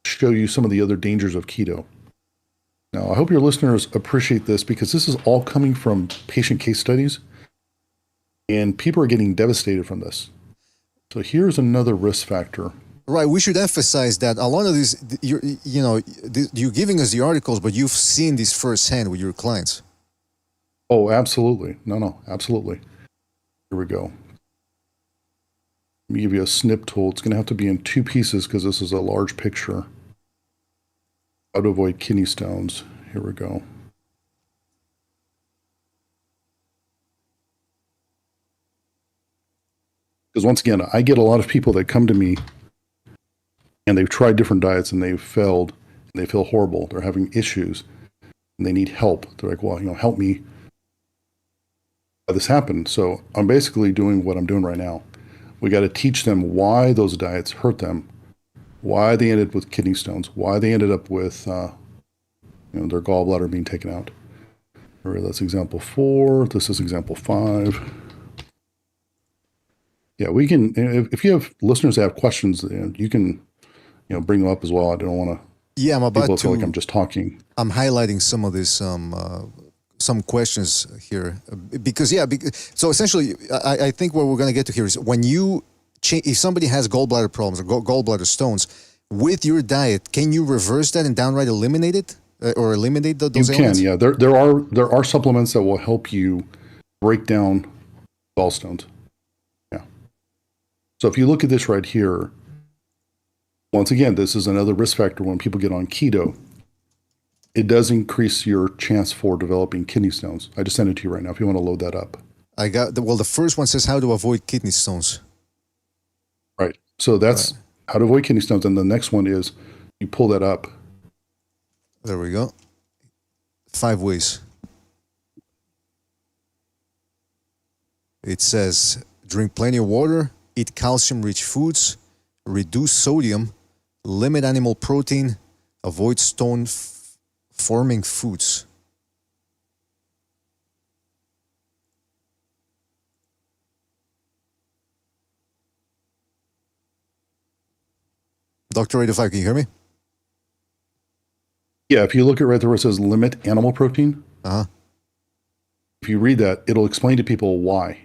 show you some of the other dangers of keto. Now, I hope your listeners appreciate this because this is all coming from patient case studies, and people are getting devastated from this. So here's another risk factor. Right. We should emphasize that a lot of these, you're giving us the articles, but you've seen these firsthand with your clients. Oh, absolutely. No, absolutely. Here we go. Let me give you a snip tool. It's going to have to be in 2 pieces because this is a large picture. How to avoid kidney stones. Here we go. Because once again, I get a lot of people that come to me and they've tried different diets and they've failed and they feel horrible. They're having issues and they need help. They're like, well, help me. This happened. So I'm basically doing what I'm doing right now. We got to teach them why those diets hurt them, why they ended with kidney stones, why they ended up with their gallbladder being taken out. All right, that's example 4. This is example 5. Yeah, we can. If you have listeners that have questions, you can, bring them up as well. I don't want to. Yeah, I'm about people to. Feel like I'm just talking. I'm highlighting some of this, some questions here because so essentially, I think what we're going to get to here is when you if somebody has gallbladder problems or gallbladder stones with your diet, can you reverse that and downright eliminate it or eliminate those ailments? You can, yeah. There are supplements that will help you break down gallstones. Yeah. So if you look at this right here, once again, this is another risk factor when people get on keto. It does increase your chance for developing kidney stones. I just sent it to you right now if you want to load that up. I got the first one says how to avoid kidney stones. Right. So that's how to avoid kidney stones. And the next one is you pull that up. There we go. 5 ways. It says drink plenty of water, eat calcium-rich foods, reduce sodium, limit animal protein, avoid stone-forming foods. Dr.805, can you hear me? Yeah, if you look at right there where it says limit animal protein, if you read that, it'll explain to people why.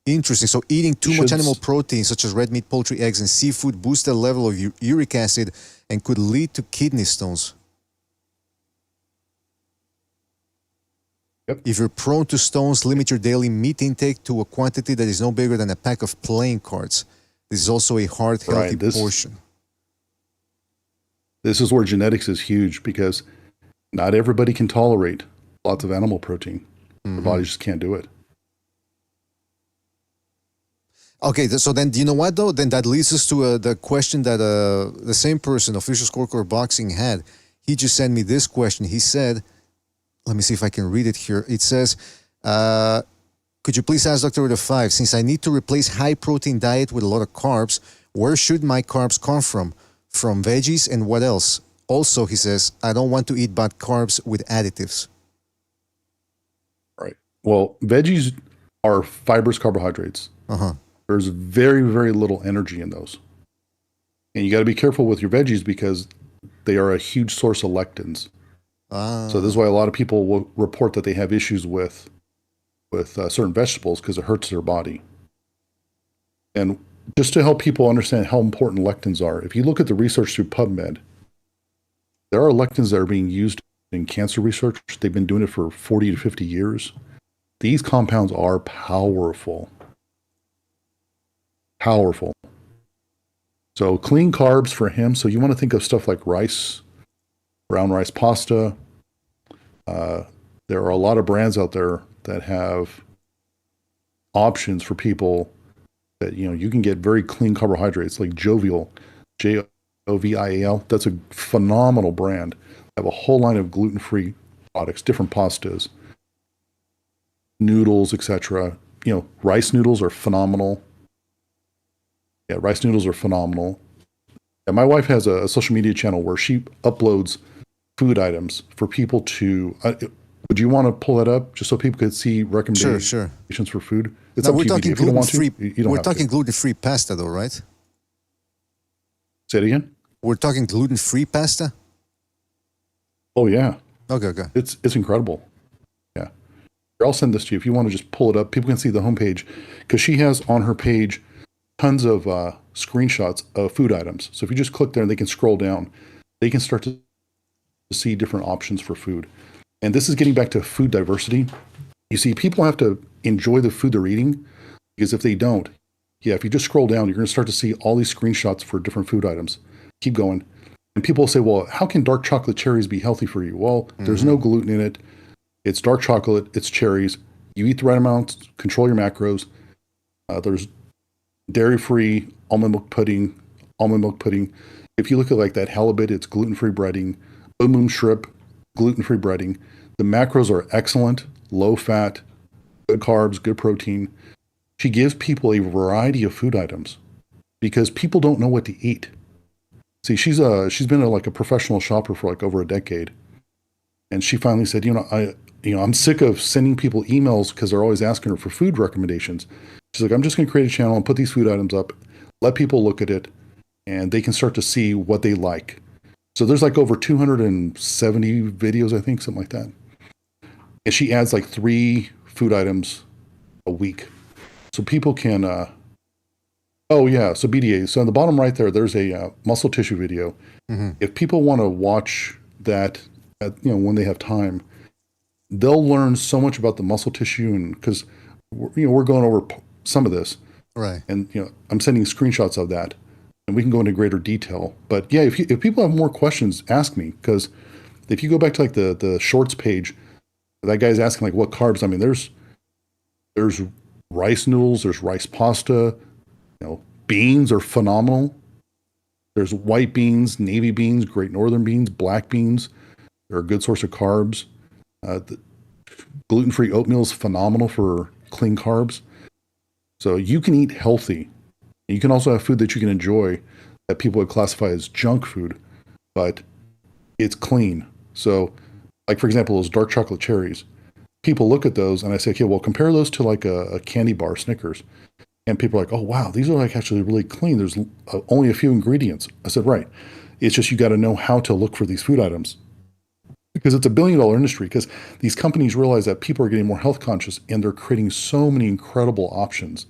Interesting. So eating too much animal protein, such as red meat, poultry, eggs, and seafood, boosts the level of uric acid and could lead to kidney stones. Yep. If you're prone to stones, limit your daily meat intake to a quantity that is no bigger than a pack of playing cards. This is also a heart-healthy portion. This is where genetics is huge because not everybody can tolerate lots of animal protein. Their bodies just can't do it. Okay, so then, do you know what, though? Then that leads us to the question that the same person, Official Scorecard Boxing, had. He just sent me this question. He said, let me see if I can read it here. It says, could you please ask Dr.805, since I need to replace high-protein diet with a lot of carbs, where should my carbs come from? From veggies and what else? Also, he says, I don't want to eat bad carbs with additives. Right. Well, veggies are fibrous carbohydrates. There's very, very little energy in those. And you got to be careful with your veggies because they are a huge source of lectins. So this is why a lot of people will report that they have issues with certain vegetables because it hurts their body. And just to help people understand how important lectins are, if you look at the research through PubMed, there are lectins that are being used in cancer research. They've been doing it for 40 to 50 years. These compounds are powerful. Powerful. So clean carbs for him. So you want to think of stuff like rice, brown rice pasta. There are a lot of brands out there that have options for people that, you can get very clean carbohydrates like Jovial, Jovial. That's a phenomenal brand. They have a whole line of gluten-free products, different pastas, noodles, etc. Rice noodles are phenomenal. Yeah, rice noodles are phenomenal. And my wife has a social media channel where she uploads food items for people to, Would you want to pull that up just so people could see recommendations Sure. for food? It's Now, up we're to you. talking If you don't want to, gluten-free. you don't We're have to. talking gluten-free pasta, though, right? Say it again. We're talking gluten-free pasta. Oh yeah. Okay. It's incredible. Yeah. I'll send this to you if you want to just pull it up. People can see the homepage because she has on her page tons of screenshots of food items. So if you just click there and they can scroll down, they can start to see different options for food. And this is getting back to food diversity. You see, people have to enjoy the food they're eating because if they don't, if you just scroll down, you're going to start to see all these screenshots for different food items. Keep going. And people say, well, how can dark chocolate cherries be healthy for you? Well, there's no gluten in it. It's dark chocolate. It's cherries. You eat the right amount, control your macros. There's dairy-free almond milk pudding. If you look at like that halibut, it's gluten-free breading. Boom boom shrimp, gluten-free breading. The macros are excellent, low fat, good carbs, good protein. She gives people a variety of food items because people don't know what to eat. See, she's been like a professional shopper for like over a decade, and she finally said, I'm sick of sending people emails because they're always asking her for food recommendations. She's like, I'm just going to create a channel and put these food items up, let people look at it, and they can start to see what they like. So there's like over 270 videos, I think, something like that. And she adds like 3 food items a week. So people can, so BDA. So on the bottom right there's a muscle tissue video. If people want to watch that, when they have time, they'll learn so much about the muscle tissue, and because we're going over some of this, right? And I'm sending screenshots of that, and we can go into greater detail. But yeah, if people have more questions, ask me, because if you go back to like the shorts page, that guy's asking like what carbs. I mean, there's rice noodles, there's rice pasta. Beans are phenomenal. There's white beans, navy beans, great northern beans, black beans. They're a good source of carbs. The gluten-free oatmeal is phenomenal for clean carbs. So you can eat healthy. You can also have food that you can enjoy that people would classify as junk food, but it's clean. So, like for example, those dark chocolate cherries. People look at those and I say, okay, well, compare those to like a candy bar, Snickers. And people are like, oh, wow, these are like actually really clean. There's only a few ingredients. I said, right. It's just you got to know how to look for these food items. Because it's $1 billion industry, because these companies realize that people are getting more health conscious and they're creating so many incredible options.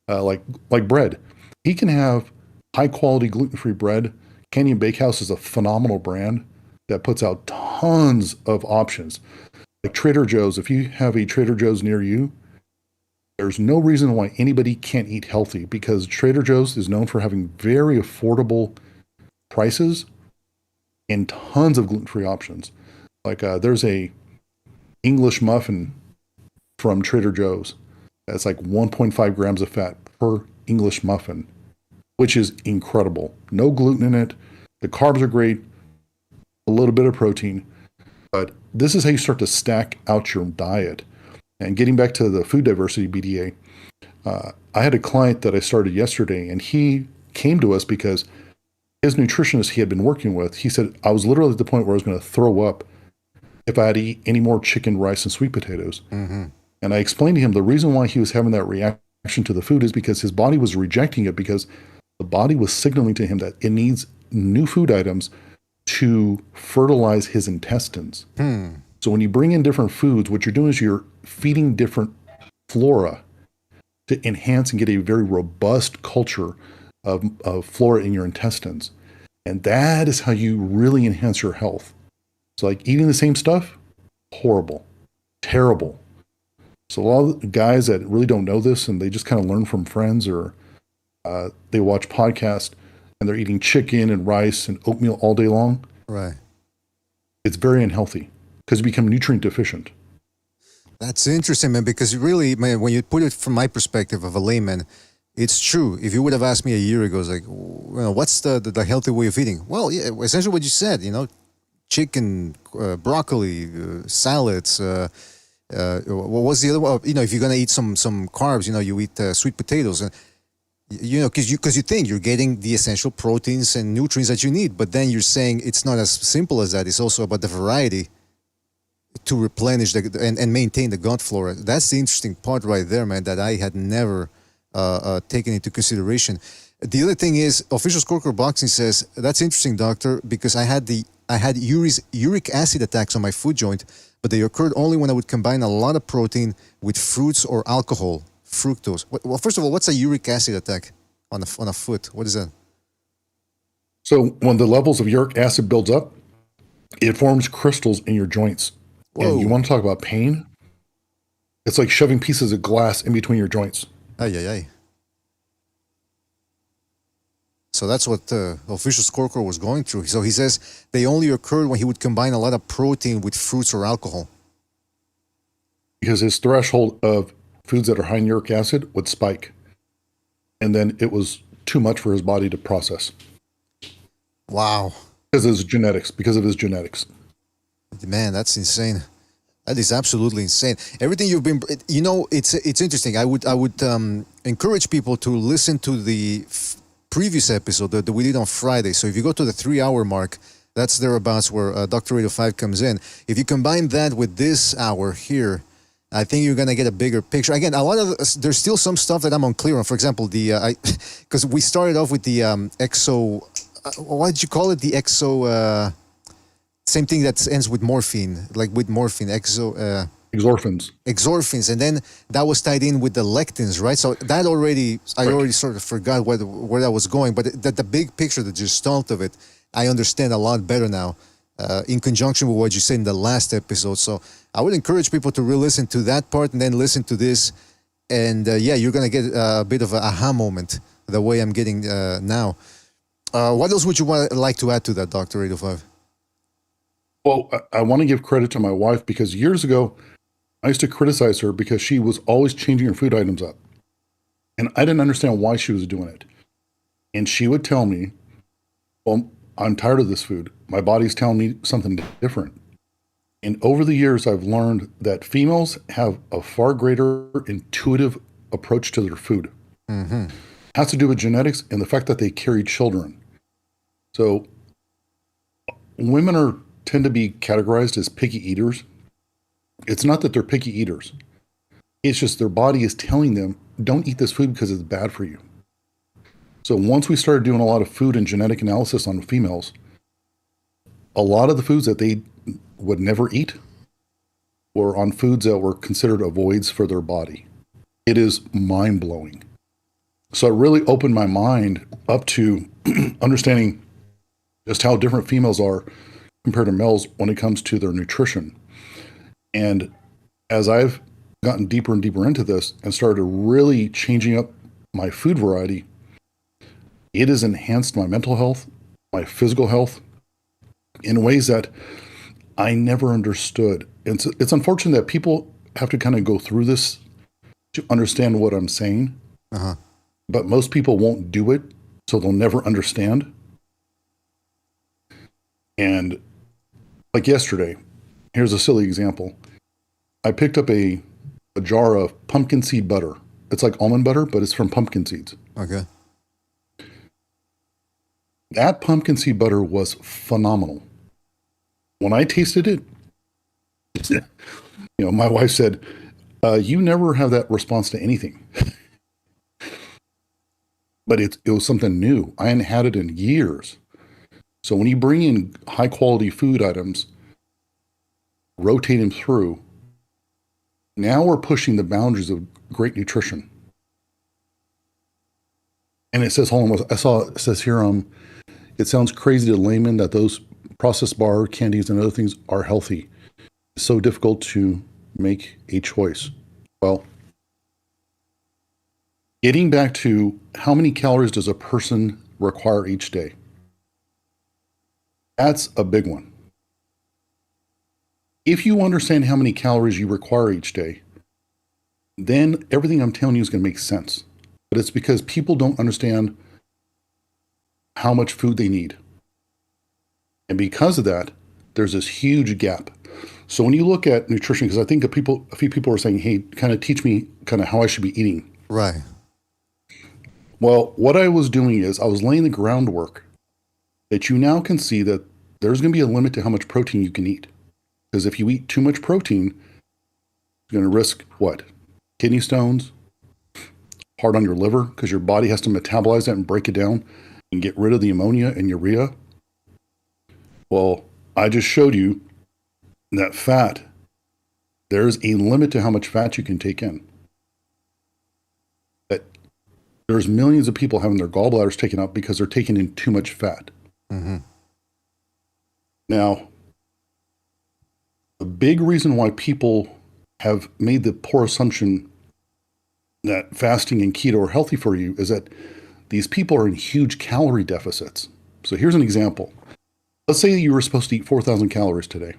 Like bread. He can have high quality gluten-free bread. Canyon Bakehouse is a phenomenal brand that puts out tons of options. Like Trader Joe's, if you have a Trader Joe's near you, there's no reason why anybody can't eat healthy, because Trader Joe's is known for having very affordable prices and tons of gluten-free options. Like there's a English muffin from Trader Joe's that's like 1.5 grams of fat per English muffin, which is incredible. No gluten in it. The carbs are great. A little bit of protein. But this is how you start to stack out your diet. And getting back to the food diversity BDA, I had a client that I started yesterday, and he came to us because his nutritionist he had been working with, he said, I was literally at the point where I was going to throw up if I had to eat any more chicken, rice, and sweet potatoes. And I explained to him the reason why he was having that reaction to the food is because his body was rejecting it, because the body was signaling to him that it needs new food items to fertilize his intestines. So when you bring in different foods, what you're doing is you're feeding different flora to enhance and get a very robust culture of flora in your intestines. And that is how you really enhance your health. So like eating the same stuff, horrible, terrible. So a lot of guys that really don't know this and they just kind of learn from friends, or they watch podcasts and they're eating chicken and rice and oatmeal all day long. Right. It's very unhealthy because you become nutrient deficient. That's interesting, man, because really, man, when you put it from my perspective of a layman, it's true. If you would have asked me a year ago, it's like, what's the healthy way of eating? Well, yeah, essentially what you said, chicken, broccoli, salads, what was the other one? If you're going to eat some carbs, you eat sweet potatoes. And because you think you're getting the essential proteins and nutrients that you need, but then you're saying it's not as simple as that. It's also about the variety. to replenish and maintain the gut flora. That's the interesting part right there, man, that I had never taken into consideration. The other thing is, Official Scorecard Boxing says, that's interesting, doctor, because I had uric acid attacks on my foot joint, but they occurred only when I would combine a lot of protein with fruits or alcohol, fructose. Well, first of all, what's a uric acid attack on a foot? What is that? So when the levels of uric acid builds up, it forms crystals in your joints. Whoa. And you want to talk about pain? It's like shoving pieces of glass in between your joints. Ay. So that's what Official Scorecard was going through. So he says they only occurred when he would combine a lot of protein with fruits or alcohol. Because his threshold of foods that are high in uric acid would spike. And then it was too much for his body to process. Wow. Because of his genetics. Man, that's insane. That is absolutely insane. Everything you've been, it's interesting. I would encourage people to listen to the previous episode that we did on Friday. So if you go to the 3-hour mark, that's thereabouts where Dr.805 comes in. If you combine that with this hour here, I think you're going to get a bigger picture. Again, there's still some stuff that I'm unclear on. For example, because we started off with the exo, what did you call it? The exo, same thing that ends with morphine, like with morphine, exorphins. Exorphins, and then that was tied in with the lectins, right? So that I already sort of forgot where that was going, but the big picture, the gestalt of it, I understand a lot better now, in conjunction with what you said in the last episode. So I would encourage people to re-listen to that part and then listen to this, and you're gonna get a bit of an aha moment the way I'm getting now. What else would you like to add to that, Dr. 805? Well, I want to give credit to my wife because years ago, I used to criticize her because she was always changing her food items up. And I didn't understand why she was doing it. And she would tell me, well, I'm tired of this food. My body's telling me something different. And over the years, I've learned that females have a far greater intuitive approach to their food. Mm-hmm. It has to do with genetics and the fact that they carry children. So women tend to be categorized as picky eaters. It's not that they're picky eaters. It's just their body is telling them, don't eat this food because it's bad for you. So once we started doing a lot of food and genetic analysis on females, a lot of the foods that they would never eat were on foods that were considered avoids for their body. It is mind-blowing. So it really opened my mind up to understanding just how different females are compared to males when it comes to their nutrition. And as I've gotten deeper and deeper into this and started really changing up my food variety, it has enhanced my mental health, my physical health in ways that I never understood. And it's unfortunate that people have to kind of go through this to understand what I'm saying. Uh-huh. But most people won't do it, so they'll never understand. And like yesterday, here's a silly example. I picked up a jar of pumpkin seed butter. It's like almond butter, but it's from pumpkin seeds. Okay. That pumpkin seed butter was phenomenal. When I tasted it, my wife said, you never have that response to anything. But it was something new. I hadn't had it in years. So when you bring in high quality food items, rotate them through, now we're pushing the boundaries of great nutrition. And it says, it says here, it sounds crazy to laymen that those processed bar candies and other things are healthy. It's so difficult to make a choice. Well, getting back to how many calories does a person require each day? That's a big one. If you understand how many calories you require each day, then everything I'm telling you is going to make sense. But it's because people don't understand how much food they need. And because of that, there's this huge gap. So when you look at nutrition, because I think a few people are saying, hey, kind of teach me kind of how I should be eating. Right. Well, what I was doing is I was laying the groundwork that you now can see that there's going to be a limit to how much protein you can eat. Because if you eat too much protein, you're going to risk what? Kidney stones, hard on your liver, because your body has to metabolize that and break it down and get rid of the ammonia and urea. Well, I just showed you that fat, there's a limit to how much fat you can take in. That there's millions of people having their gallbladders taken out because they're taking in too much fat. Mm-hmm. Now, the big reason why people have made the poor assumption that fasting and keto are healthy for you is that these people are in huge calorie deficits. So here's an example. Let's say you were supposed to eat 4,000 calories today,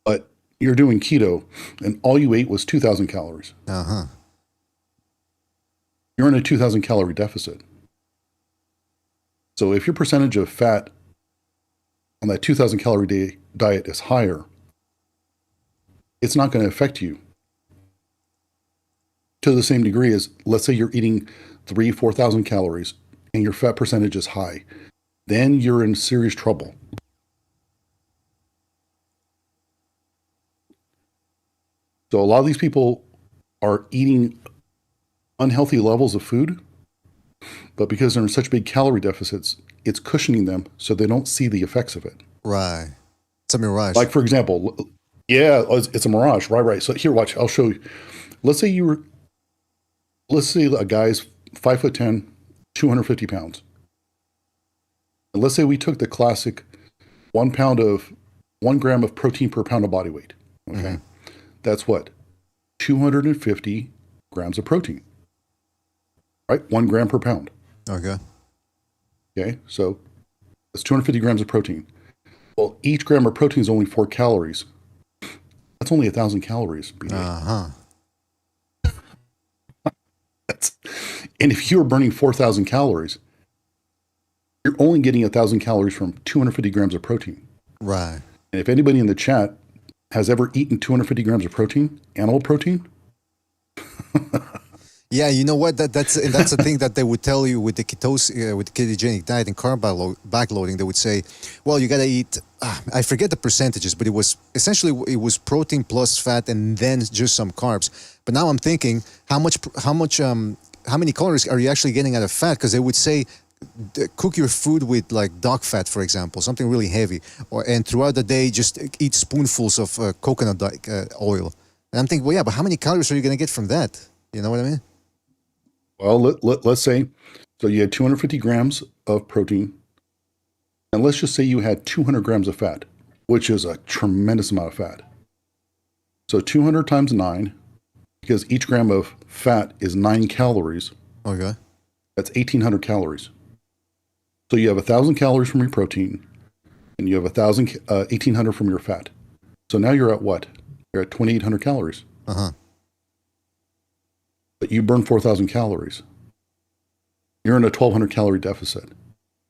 but you're doing keto and all you ate was 2,000 calories. Uh-huh. You're in a 2,000 calorie deficit. So if your percentage of fat on that 2,000 calorie diet is higher, it's not going to affect you to the same degree as, let's say you're eating 4,000 calories and your fat percentage is high. Then you're in serious trouble. So a lot of these people are eating unhealthy levels of food, but because they're in such big calorie deficits, it's cushioning them so they don't see the effects of it. Right. It's a mirage. Like, for example, yeah, it's a mirage. Right. So here, watch, I'll show you. Let's say a guy's 5'10", 250 pounds. And let's say we took the classic 1 gram of protein per pound of body weight. Okay. Mm-hmm. That's what? 250 grams of protein. Right? 1 gram per pound. Okay. Okay. So that's 250 grams of protein. Well, each gram of protein is only 4 calories. That's only 1,000 calories. Uh-huh. And if you're burning 4,000 calories, you're only getting 1,000 calories from 250 grams of protein. Right. And if anybody in the chat has ever eaten 250 grams of protein, animal protein, yeah, you know what? That's the thing that they would tell you with the with the ketogenic diet and carb backloading. They would say, well, you got to eat. I forget the percentages, but it was protein plus fat and then just some carbs. But now I'm thinking, how many calories are you actually getting out of fat? Because they would say, cook your food with like dog fat, for example, something really heavy, and throughout the day just eat spoonfuls of coconut oil. And I'm thinking, well, yeah, but how many calories are you going to get from that? You know what I mean? Well, let's say, so you had 250 grams of protein, and let's just say you had 200 grams of fat, which is a tremendous amount of fat. So 200 times 9, because each gram of fat is 9 calories. Okay. That's 1,800 calories. So you have 1,000 calories from your protein, and you have 1,800 from your fat. So now you're at what? You're at 2,800 calories. Uh-huh. But you burn 4,000 calories. You're in a 1,200 calorie deficit.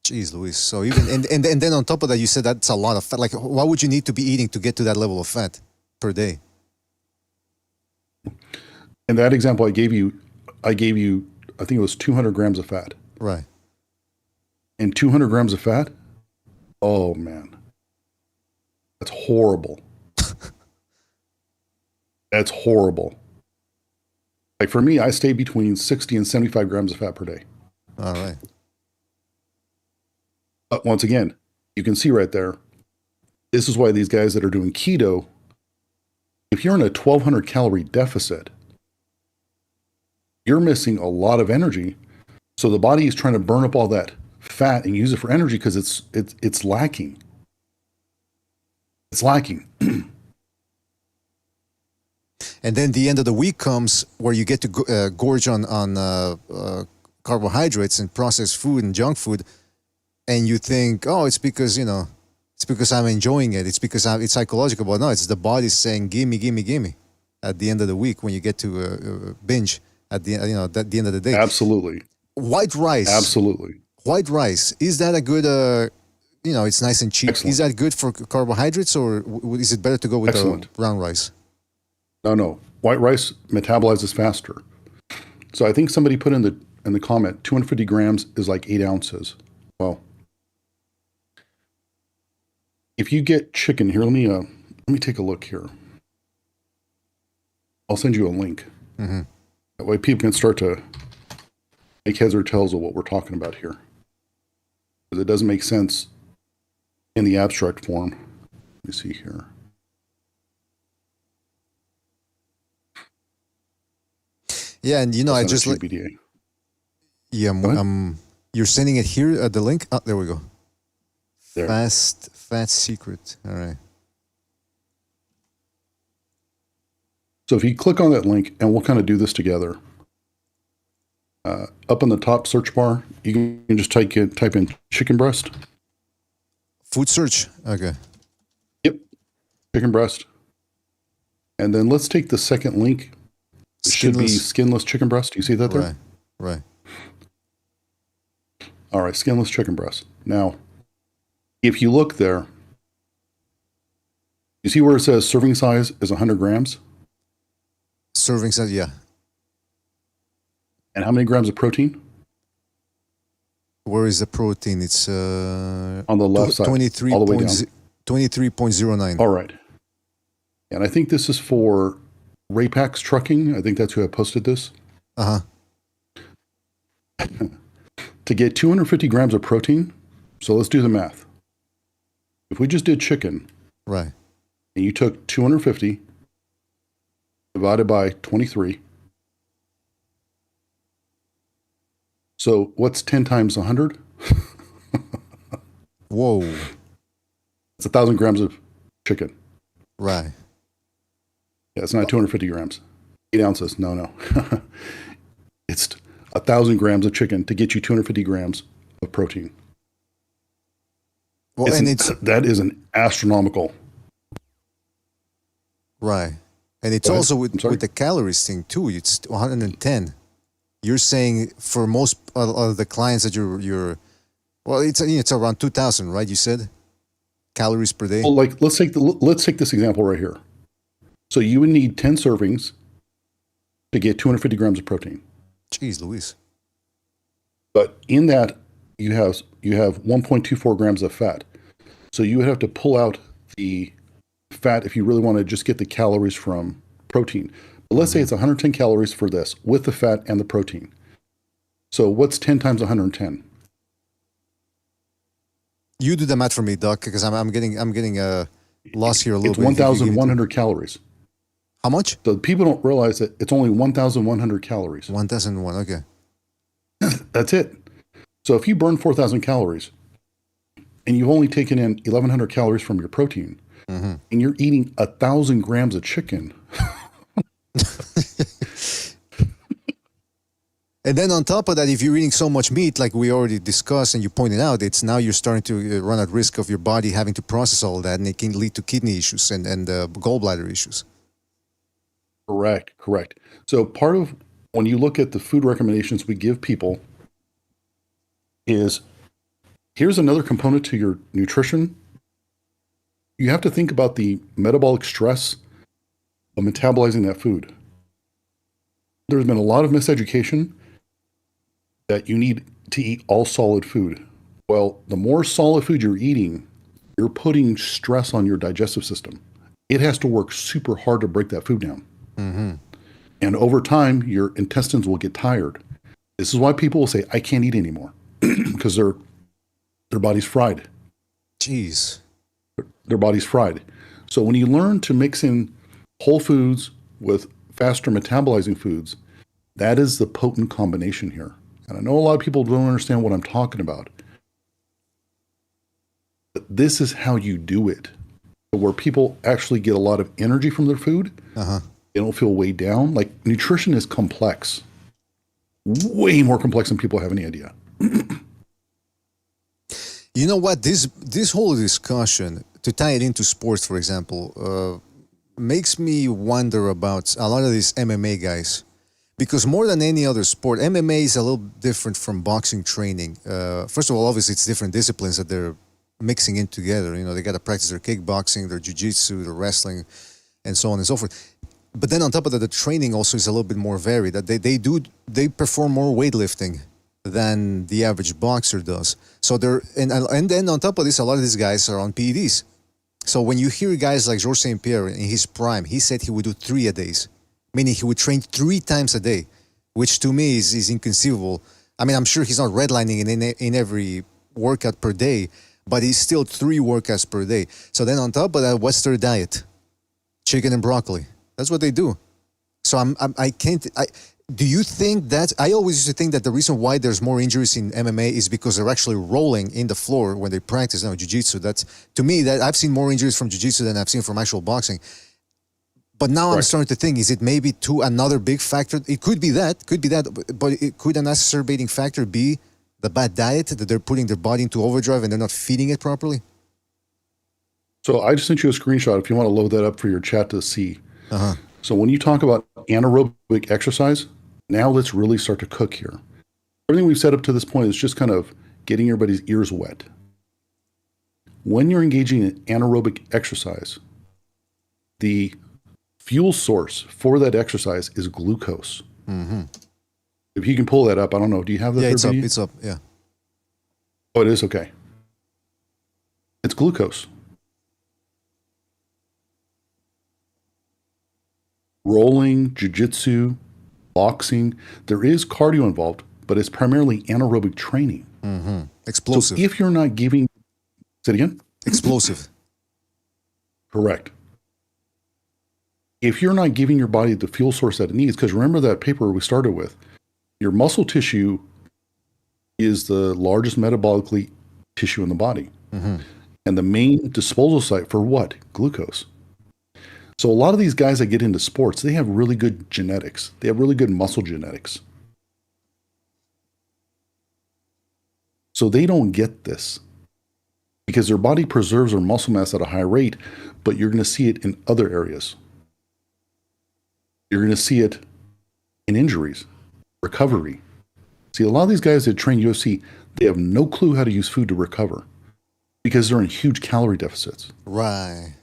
Jeez, Luis. So even and then on top of that, you said that's a lot of fat. Like, what would you need to be eating to get to that level of fat per day? In that example I gave you, I think it was 200 grams of fat. Right. And 200 grams of fat? Oh, man. That's horrible. That's horrible. Like for me, I stay between 60 and 75 grams of fat per day. All right. But once again, you can see right there, this is why these guys that are doing keto, if you're in a 1,200 calorie deficit, you're missing a lot of energy. So the body is trying to burn up all that fat and use it for energy because it's lacking. It's lacking. And then the end of the week comes where you get to gorge on carbohydrates and processed food and junk food, and you think, oh, it's because I'm enjoying it. It's because it's psychological. But no, it's the body saying, gimme, gimme, gimme. At the end of the week, when you get to binge at the end of the day. Absolutely. White rice. Absolutely. White rice, is that a good? It's nice and cheap. Excellent. Is that good for carbohydrates, or is it better to go with the brown rice? No. White rice metabolizes faster. So I think somebody put in the comment, 250 grams is like 8 ounces. Well, if you get chicken here, let me take a look here. I'll send you a link. Mm-hmm. That way people can start to make heads or tails of what we're talking about here. Because it doesn't make sense in the abstract form. Let me see here. Yeah, and I just like. BDA. Yeah, you're sending it here at the link. Oh, there we go. There. Fat secret. All right. So if you click on that link, and we'll kind of do this together. Up on the top search bar, you can just type in chicken breast. Food search. Okay. Yep. Chicken breast. And then let's take the second link. It should be skinless chicken breast. Do you see that there? Right. All right, skinless chicken breast. Now, if you look there, you see where it says serving size is 100 grams? Serving size, yeah. And how many grams of protein? Where is the protein? It's on the left side, 23 all the way down. 23.09. All right. And I think this is for Rapax Trucking. I think that's who I posted this. Uh-huh. To get 250 grams of protein, so let's do the math. If we just did chicken, right, and you took 250 divided by 23, so what's 10 times 100? Whoa. It's 1,000 grams of chicken. Right. Yeah, it's not 250 grams. 8 ounces. No. It's 1,000 grams of chicken to get you 250 grams of protein. Well, that is an astronomical. Right. And it's also with the calories thing too. It's 110. You're saying for most of the clients that you're well, it's around 2,000, right? You said calories per day. Well, like let's take this example right here. So you would need 10 servings to get 250 grams of protein. Jeez, Luis. But in that you have 1.24 grams of fat. So you would have to pull out the fat if you really want to just get the calories from protein. But let's say it's 110 calories for this with the fat and the protein. So what's 10 times 110? You do the math for me, Doc, because I'm getting lost here a little it's bit. It's 1,100 calories. How much? So people don't realize that it's only 1,100 calories. 1,001, okay. That's it. So if you burn 4,000 calories and you've only taken in 1,100 calories from your protein, and you're eating 1,000 grams of chicken. And then on top of that, if you're eating so much meat, like we already discussed and you pointed out, it's now you're starting to run at risk of your body having to process all that, and it can lead to kidney issues and gallbladder issues. Correct. So part of when you look at the food recommendations we give people is here's another component to your nutrition. You have to think about the metabolic stress of metabolizing that food. There's been a lot of miseducation that you need to eat all solid food. Well, the more solid food you're eating, you're putting stress on your digestive system. It has to work super hard to break that food down. And over time, your intestines will get tired. This is why people will say, I can't eat anymore because their body's fried. Jeez. Their body's fried. So when you learn to mix in whole foods with faster metabolizing foods, that is the potent combination here. And I know a lot of people don't understand what I'm talking about. But this is how you do it. Where people actually get a lot of energy from their food. They don't feel weighed down. Like nutrition is complex. Way more complex than people have any idea. You know what? This whole discussion, to tie it into sports, for example, makes me wonder about a lot of these MMA guys. Because more than any other sport, MMA is a little different from boxing training. First of all, obviously, it's different disciplines that they're mixing in together. You know, they got to practice their kickboxing, their jiu-jitsu, their wrestling, and so on and so forth. But then on top of that, the training also is a little bit more varied. That they perform more weightlifting than the average boxer does. So and then on top of this, a lot of these guys are on PEDs. So when you hear guys like Georges St. Pierre in his prime, he said he would do 3 a days, meaning he would train 3 times a day, which to me is inconceivable. I mean, I'm sure he's not redlining in every workout per day, but he's still 3 workouts per day. So then on top of that, what's their diet? Chicken and broccoli. That's what they do. So I can't. Do you think that? I always used to think that the reason why there's more injuries in MMA is because they're actually rolling in the floor when they practice jiu-jitsu. That's, to me, that I've seen more injuries from jiu-jitsu than I've seen from actual boxing. But now I'm starting to think, is it maybe another big factor? It could be that, but it could an exacerbating factor be the bad diet, that they're putting their body into overdrive and they're not feeding it properly? So I just sent you a screenshot if you want to load that up for your chat to see. So when you talk about anaerobic exercise, now let's really start to cook here. Everything we've set up to this point is just kind of getting everybody's ears wet. When you're engaging in anaerobic exercise, the fuel source for that exercise is glucose. If you can pull that up, I don't know. Do you have that? Yeah, it's up. Yeah. Oh, it is? Okay. It's glucose. Rolling, jiu-jitsu, boxing, there is cardio involved, but it's primarily anaerobic training. Explosive. So if you're not giving, say it again? Explosive. Correct. If you're not giving your body the fuel source that it needs, because remember that paper we started with, your muscle tissue is the largest metabolically tissue in the body. And the main disposal site for what? Glucose. So a lot of these guys that get into sports, they have really good genetics. They have really good muscle genetics. So they don't get this because their body preserves their muscle mass at a high rate, but you're going to see it in other areas. You're going to see it in injuries, recovery. See, a lot of these guys that train UFC, they have no clue how to use food to recover because they're in huge calorie deficits. Right.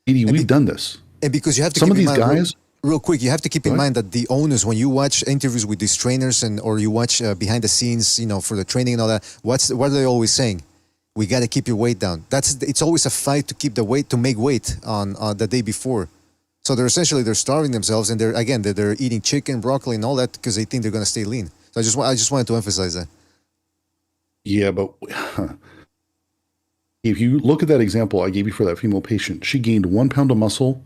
Edie, we've done this. And because you have to some keep of these in mind, guys, real quick, you have to keep in mind that the owners, when you watch interviews with these trainers or you watch behind the scenes, for the training and all that, what are they always saying? We got to keep your weight down. It's always a fight to keep the weight, to make weight on the day before. So they're starving themselves, and they're eating chicken, broccoli, and all that because they think they're going to stay lean. So I just wanted to emphasize that. Yeah, but if you look at that example I gave you for that female patient, she gained 1 pound of muscle,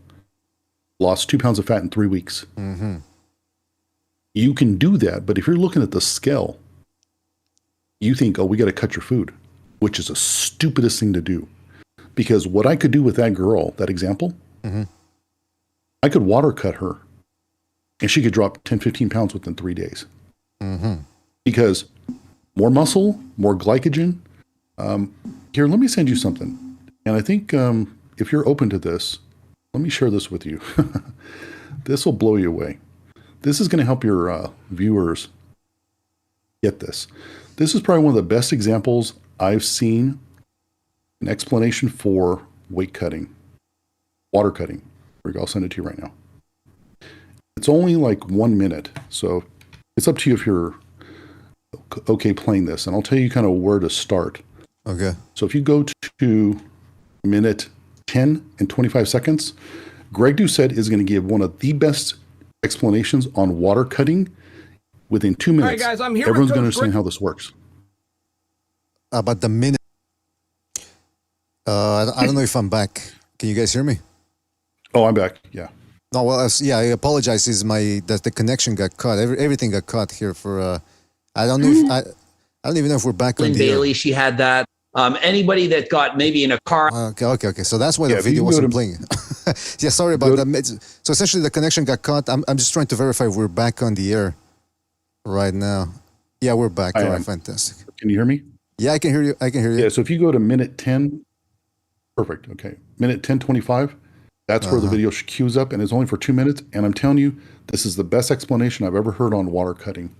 lost 2 pounds of fat in 3 weeks. You can do that, but if you're looking at the scale, you think, oh, we got to cut your food, which is the stupidest thing to do. Because what I could do with that girl, that example, I could water cut her and she could drop 10, 15 pounds within 3 days. Because more muscle, more glycogen. Here, let me send you something. And I think if you're open to this, let me share this with you. This will blow you away. This is going to help your viewers get this. This is probably one of the best examples I've seen, an explanation for weight cutting, water cutting. Here we go, I'll send it to you right now. It's only like 1 minute, so it's up to you if you're okay playing this, and I'll tell you kind of where to start. Okay. So if you go to minute 10 and 25 seconds, Greg Doucette is going to give one of the best explanations on water cutting within 2 minutes. All right, guys, I'm here. Everyone's going to understand how this works. About the minute. I don't know if I'm back. Can you guys hear me? Oh, I'm back. Yeah. No, well, I apologize. That the connection got cut. Everything got cut here for. I don't know if I don't even know if we're back on the Bailey, air. she had that. Anybody that got maybe in a car. Okay. So that's why the video wasn't playing. Yeah, sorry about that. So essentially, the connection got cut. I'm just trying to verify we're back on the air right now. Yeah, we're back. All right, fantastic. Can you hear me? Yeah, I can hear you. Yeah, so if you go to minute 10, perfect. Okay, minute 10:25. That's where the video queues up, and it's only for 2 minutes. And I'm telling you, this is the best explanation I've ever heard on water cutting.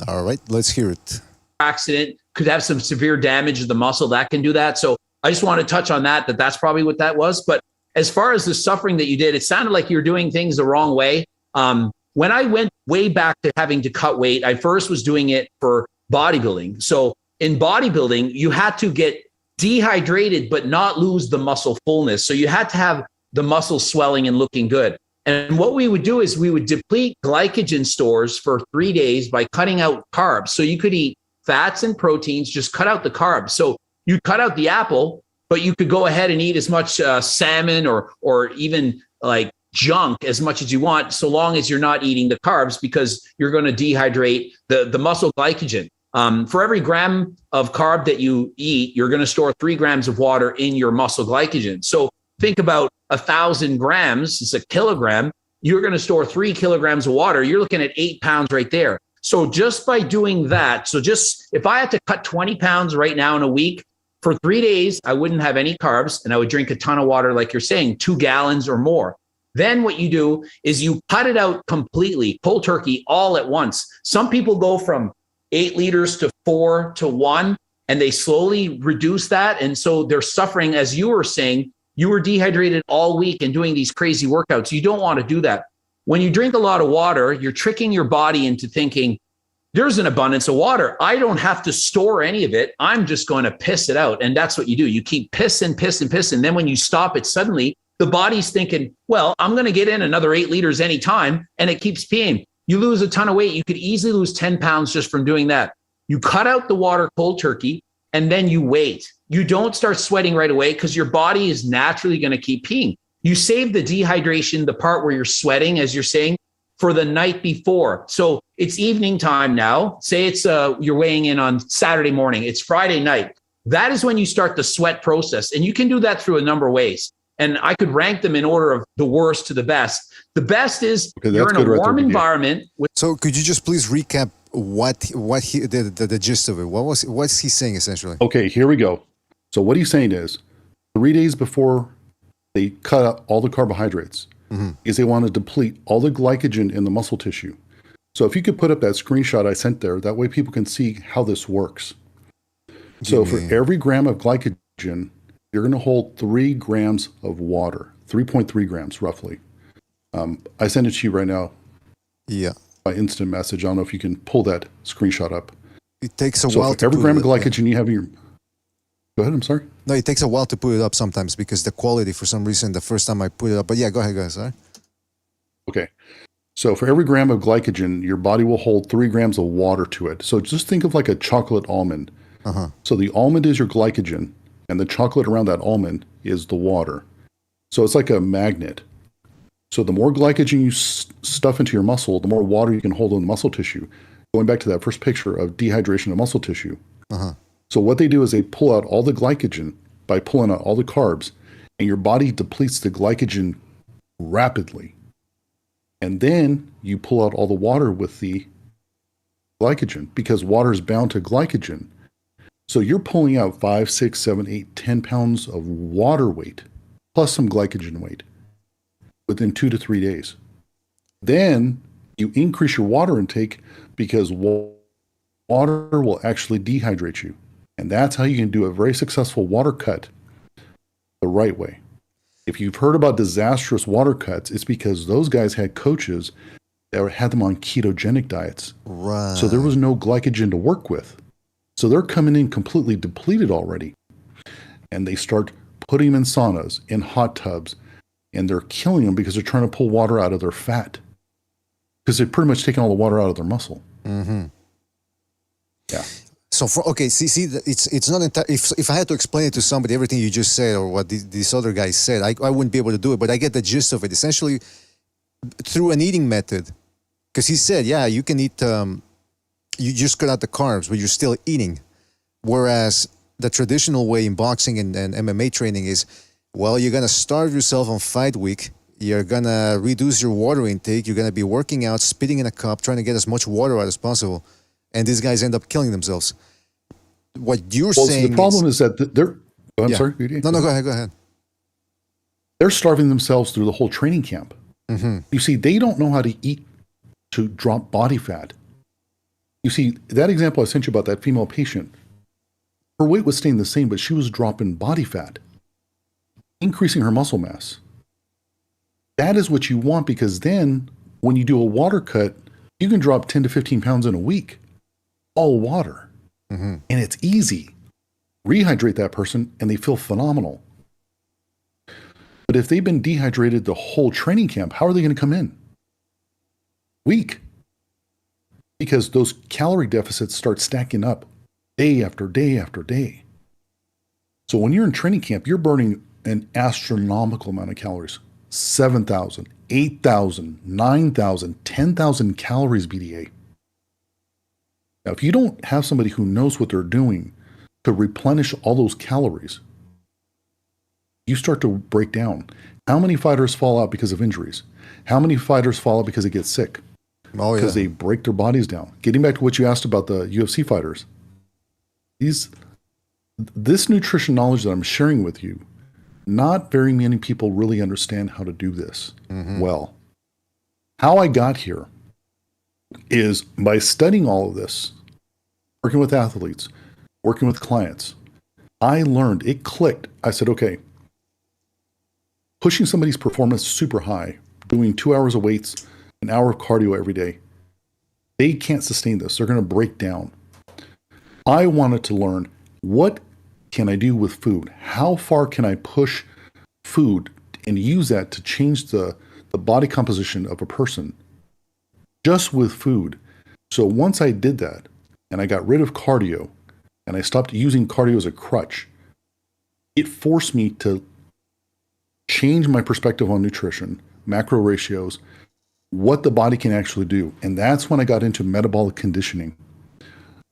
All right, let's hear it. Accident could have some severe damage of the muscle that can do that. So I just want to touch on that's probably what that was. But as far as the suffering that you did, it sounded like you were doing things the wrong way. When I went way back to having to cut weight, I first was doing it for bodybuilding. So in bodybuilding, you had to get dehydrated but not lose the muscle fullness. So you had to have the muscle swelling and looking good. And what we would do is we would deplete glycogen stores for 3 days by cutting out carbs. So you could eat fats and proteins, just cut out the carbs. So you cut out the apple, but you could go ahead and eat as much salmon or even like junk as much as you want, so long as you're not eating the carbs, because you're going to dehydrate the muscle glycogen. For every gram of carb that you eat, you're going to store 3 grams of water in your muscle glycogen. So think about 1,000 grams, it's a kilogram. You're going to store 3 kilograms of water. You're looking at 8 pounds right there. So just by doing that, so just if I had to cut 20 pounds right now in a week, for 3 days, I wouldn't have any carbs and I would drink a ton of water, like you're saying, 2 gallons or more. Then what you do is you cut it out completely, cold turkey, all at once. Some people go from 8 liters to 4 to 1, and they slowly reduce that. And so they're suffering, as you were saying, you were dehydrated all week and doing these crazy workouts. You don't want to do that. When you drink a lot of water, you're tricking your body into thinking, there's an abundance of water. I don't have to store any of it. I'm just going to piss it out. And that's what you do. You keep pissing. Then when you stop it, suddenly the body's thinking, well, I'm going to get in another 8 liters anytime. And it keeps peeing. You lose a ton of weight. You could easily lose 10 pounds just from doing that. You cut out the water cold turkey, and then you wait. You don't start sweating right away because your body is naturally going to keep peeing. You save the dehydration, the part where you're sweating, as you're saying, for the night before. So it's evening time now. Say it's you're weighing in on Saturday morning. It's Friday night. That is when you start the sweat process. And you can do that through a number of ways. And I could rank them in order of the worst to the best. The best is you're in a warm environment. So could you just please recap what he the gist of it? What's he saying essentially? Okay, here we go. So what he's saying is 3 days before they cut out all the carbohydrates, is they want to deplete all the glycogen in the muscle tissue. So if you could put up that screenshot I sent there, that way people can see how this works. So for every gram of glycogen, you're going to hold 3 grams of water, 3.3 grams roughly. I send it to you right now. Yeah. By instant message. I don't know if you can pull that screenshot up. It takes a while to every gram of glycogen you have in your... Go ahead, I'm sorry. No, it takes a while to put it up sometimes because the quality, for some reason, the first time I put it up. But yeah, go ahead, sorry. Okay. So for every gram of glycogen, your body will hold 3 grams of water to it. So just think of like a chocolate almond. So the almond is your glycogen, and the chocolate around that almond is the water. So it's like a magnet. So the more glycogen you stuff into your muscle, the more water you can hold in the muscle tissue. Going back to that first picture of dehydration of muscle tissue. So what they do is they pull out all the glycogen by pulling out all the carbs, and your body depletes the glycogen rapidly. And then you pull out all the water with the glycogen because water is bound to glycogen. So you're pulling out 5, 6, 7, 8, 10 pounds of water weight plus some glycogen weight within 2 to 3 days. Then you increase your water intake because water will actually dehydrate you. And that's how you can do a very successful water cut the right way. If you've heard about disastrous water cuts, it's because those guys had coaches that had them on ketogenic diets. Right. So there was no glycogen to work with. So they're coming in completely depleted already. And they start putting them in saunas, in hot tubs, and they're killing them because they're trying to pull water out of their fat. Because they're pretty much taking all the water out of their muscle. Yeah. So it's not if I had to explain it to somebody, everything you just said or what this other guy said, I wouldn't be able to do it. But I get the gist of it. Essentially, through an eating method, because he said, yeah, you can eat. You just cut out the carbs, but you're still eating. Whereas the traditional way in boxing and MMA training is, well, you're gonna starve yourself on fight week. You're gonna reduce your water intake. You're gonna be working out, spitting in a cup, trying to get as much water out as possible. And these guys end up killing themselves. What you're saying? So the problem is that they're. Oh, I'm sorry. No, go ahead. They're starving themselves through the whole training camp. You see, they don't know how to eat to drop body fat. You see, that example I sent you about that female patient, her weight was staying the same, but she was dropping body fat, increasing her muscle mass. That is what you want because then when you do a water cut, you can drop 10 to 15 pounds in a week. All water. And it's easy. rehydrate that person, and they feel phenomenal. But if they've been dehydrated the whole training camp, how are they going to come in? Weak. Because those calorie deficits start stacking up day after day after day. So when you're in training camp, you're burning an astronomical amount of calories. 7,000, 8,000, 9,000, 10,000 calories BDA. Now, if you don't have somebody who knows what they're doing to replenish all those calories, you start to break down. How many fighters fall out because of injuries? How many fighters fall out because they get sick? Oh, yeah. Because they break their bodies down. Getting back to what you asked about the UFC fighters, this nutrition knowledge that I'm sharing with you, not very many people really understand how to do this well. How I got here is by studying all of this, working with athletes, working with clients. I learned, it clicked. I said, okay, pushing somebody's performance super high, doing 2 hours of weights, an hour of cardio every day, they can't sustain this. They're going to break down. I wanted to learn, what can I do with food? How far can I push food and use that to change the body composition of a person just with food? So once I did that and I got rid of cardio and I stopped using cardio as a crutch, it forced me to change my perspective on nutrition, macro ratios, what the body can actually do. And that's when I got into metabolic conditioning.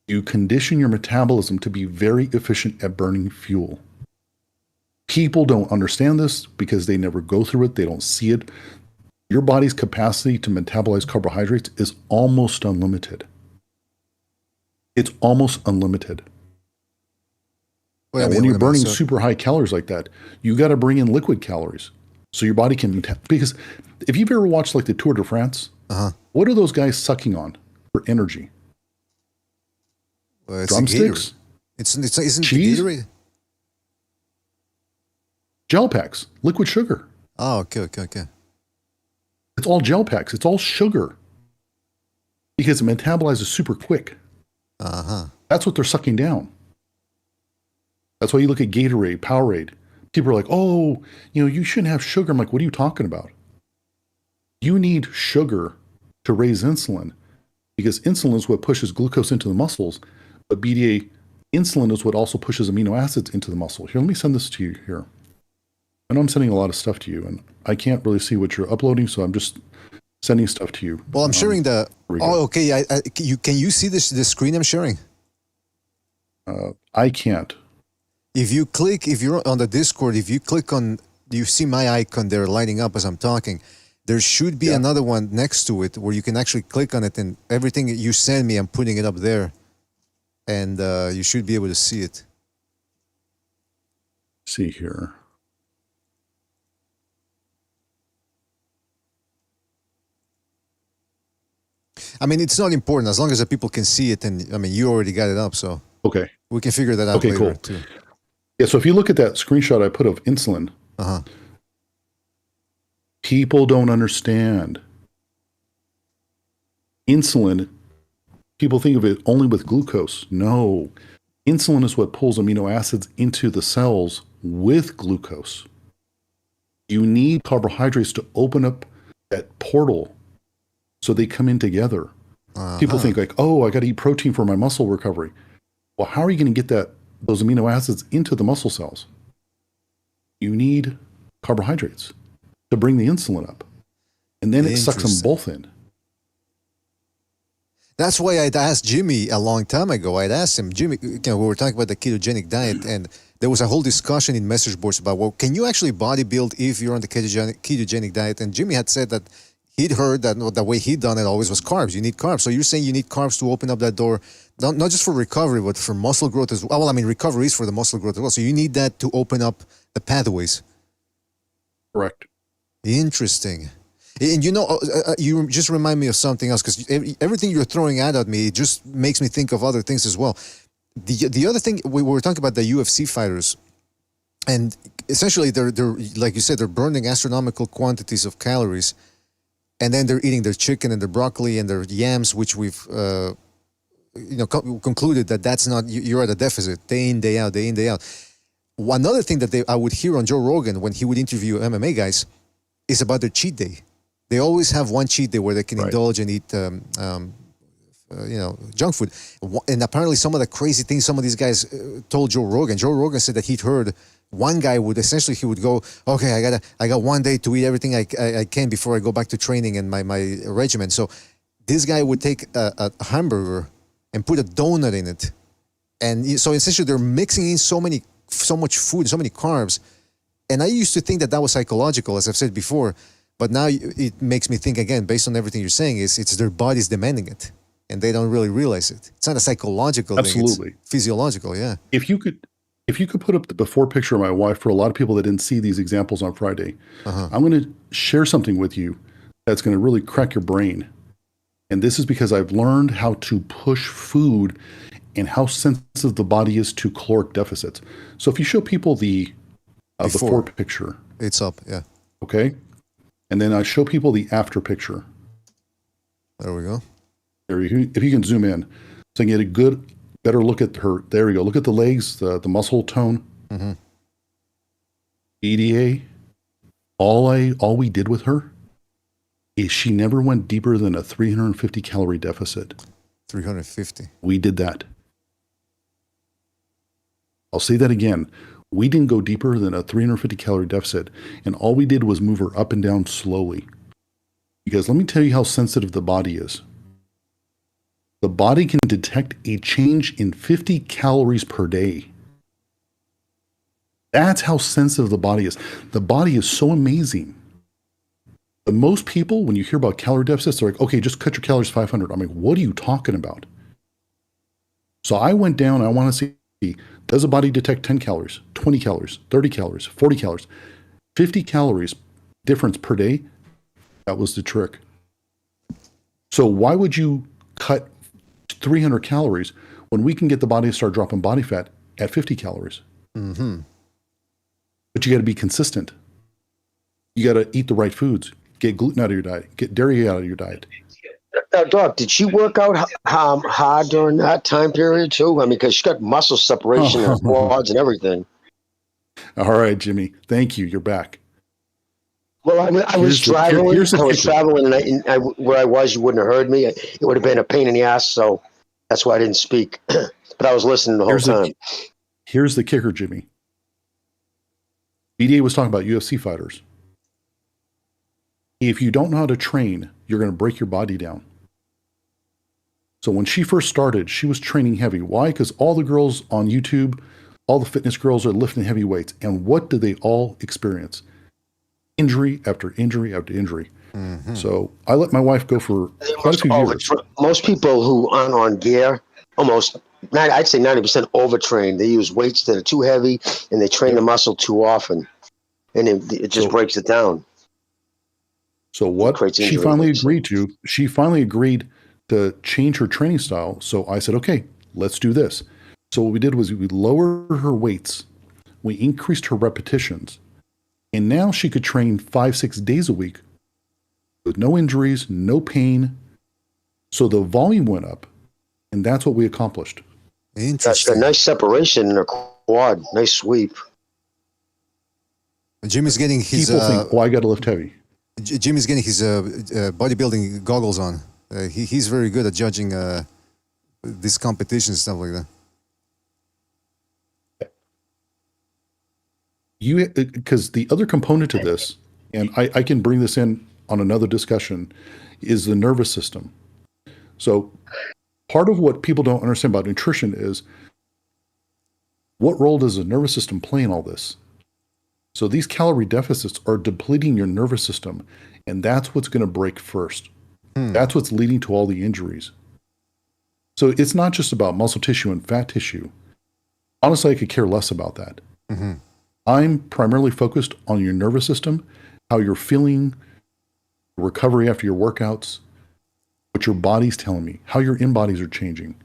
You condition your metabolism to be very efficient at burning fuel. People don't understand this because they never go through it. They don't see it. Your body's capacity to metabolize carbohydrates is almost unlimited. It's almost unlimited. When you're burning super high calories like that, you got to bring in liquid calories so your body can, because if you've ever watched like the Tour de France, what are those guys sucking on for energy? Well, drumsticks? Isn't cheese? Gatorade? Gel packs, liquid sugar. Oh, okay. It's all gel packs. It's all sugar because it metabolizes super quick. That's what they're sucking down. That's why you look at Gatorade, Powerade. People are like, oh, you shouldn't have sugar. I'm like, what are you talking about? You need sugar to raise insulin because insulin is what pushes glucose into the muscles. But BDA, insulin is what also pushes amino acids into the muscle. Here, let me send this to you here. I know I'm sending a lot of stuff to you, and I can't really see what you're uploading, so I'm just sending stuff to you. Well, I'm sharing the... Oh, okay. Can you see the screen I'm sharing? I can't. If you're on the Discord, if you click on... You see my icon there lighting up as I'm talking. There should be another one next to it where you can actually click on it, and everything you send me, I'm putting it up there. And you should be able to see it. See here. I mean, it's not important as long as the people can see it. And I mean, you already got it up, so okay, we can figure that out later cool. too. Yeah. So if you look at that screenshot I put of insulin, people don't understand insulin. People think of it only with glucose. No, insulin is what pulls amino acids into the cells with glucose. You need carbohydrates to open up that portal so they come in together. People think like, oh, I got to eat protein for my muscle recovery. Well, how are you going to get those amino acids into the muscle cells? You need carbohydrates to bring the insulin up. And then it sucks them both in. That's why I'd asked Jimmy a long time ago. I'd asked him, Jimmy, we were talking about the ketogenic diet, and there was a whole discussion in message boards about, well, can you actually bodybuild if you're on the ketogenic diet? And Jimmy had said that he'd heard that the way he'd done it always was carbs. You need carbs. So you're saying you need carbs to open up that door, not just for recovery, but for muscle growth as well. Well, I mean, recovery is for the muscle growth as well. So you need that to open up the pathways. Correct. Interesting. And you just remind me of something else, because everything you're throwing out at me, it just makes me think of other things as well. The other thing, we were talking about the UFC fighters, and essentially they're like you said, they're burning astronomical quantities of calories, and then they're eating their chicken and their broccoli and their yams, which we've concluded that that's not, you're at a deficit day in, day out, day in, day out. Another thing that I would hear on Joe Rogan when he would interview MMA guys is about their cheat day. They always have one cheat day where they can indulge and eat, junk food. And apparently some of the crazy things some of these guys told Joe Rogan. Joe Rogan said that he'd heard one guy would go, okay, I got 1 day to eat everything I can before I go back to training and my regimen. So this guy would take a hamburger and put a donut in it. And so essentially they're mixing in so much food, so many carbs. And I used to think that was psychological, as I've said before. But now it makes me think again, based on everything you're saying, it's their bodies demanding it. And they don't really realize it. It's not a psychological thing. Absolutely. It's physiological, yeah. If you could put up the before picture of my wife, for a lot of people that didn't see these examples on Friday, I'm going to share something with you that's going to really crack your brain. And this is because I've learned how to push food and how sensitive the body is to caloric deficits. So if you show people the before picture. It's up, yeah. Okay. And then I show people the after picture. There we go. If you can zoom in, so you can get a better look at her. There we go. Look at the legs, the muscle tone. Mm-hmm. EDA, all we did with her is she never went deeper than a 350 calorie deficit. 350. We did that. I'll say that again. We didn't go deeper than a 350 calorie deficit, and all we did was move her up and down slowly. Because let me tell you how sensitive the body is. The body can detect a change in 50 calories per day. That's how sensitive the body is. The body is so amazing. But most people, when you hear about calorie deficits, they're like, okay, just cut your calories 500. I'm like, what are you talking about? So I went down, I want to see, does the body detect 10 calories, 20 calories, 30 calories, 40 calories, 50 calories difference per day? That was the trick. So why would you cut 300 calories when we can get the body to start dropping body fat at 50 calories? Mm-hmm. But you got to be consistent. You got to eat the right foods. Get gluten out of your diet. Get dairy out of your diet. Doc, did she work out hard during that time period too? I mean, because she got muscle separation and quads and everything. All right, Jimmy. Thank you. You're back. Well, I was traveling. And where I was, you wouldn't have heard me. It would have been a pain in the ass. So that's why I didn't speak. But I was listening the whole time. Here's the kicker, Jimmy. BDA was talking about UFC fighters. If you don't know how to train, you're going to break your body down. So when she first started, she was training heavy. Why? Because all the girls on YouTube, all the fitness girls are lifting heavy weights. And what do they all experience? Injury after injury after injury. Mm-hmm. So I let my wife go for quite a few years. Most people who aren't on gear, I'd say 90% overtrain. They use weights that are too heavy and they train the muscle too often. And it just breaks it down. So what she finally agreed to change her training style. So I said, okay, let's do this. So what we did was we lowered her weights. We increased her repetitions. And now she could train 5-6 days a week with no injuries, no pain. So the volume went up, and that's what we accomplished. That's a nice separation in her quad. Nice sweep. Jimmy's getting his... People think, I got to lift heavy. Jimmy's getting his bodybuilding goggles on. He's very good at judging these competitions and stuff like that. Because the other component to this, and I can bring this in on another discussion, is the nervous system. So part of what people don't understand about nutrition is, what role does the nervous system play in all this? So these calorie deficits are depleting your nervous system, and that's what's going to break first. That's what's leading to all the injuries. So it's not just about muscle tissue and fat tissue. Honestly, I could care less about that. Mm-hmm. I'm primarily focused on your nervous system, how you're feeling, recovery after your workouts, what your body's telling me, how your in-bodies are changing.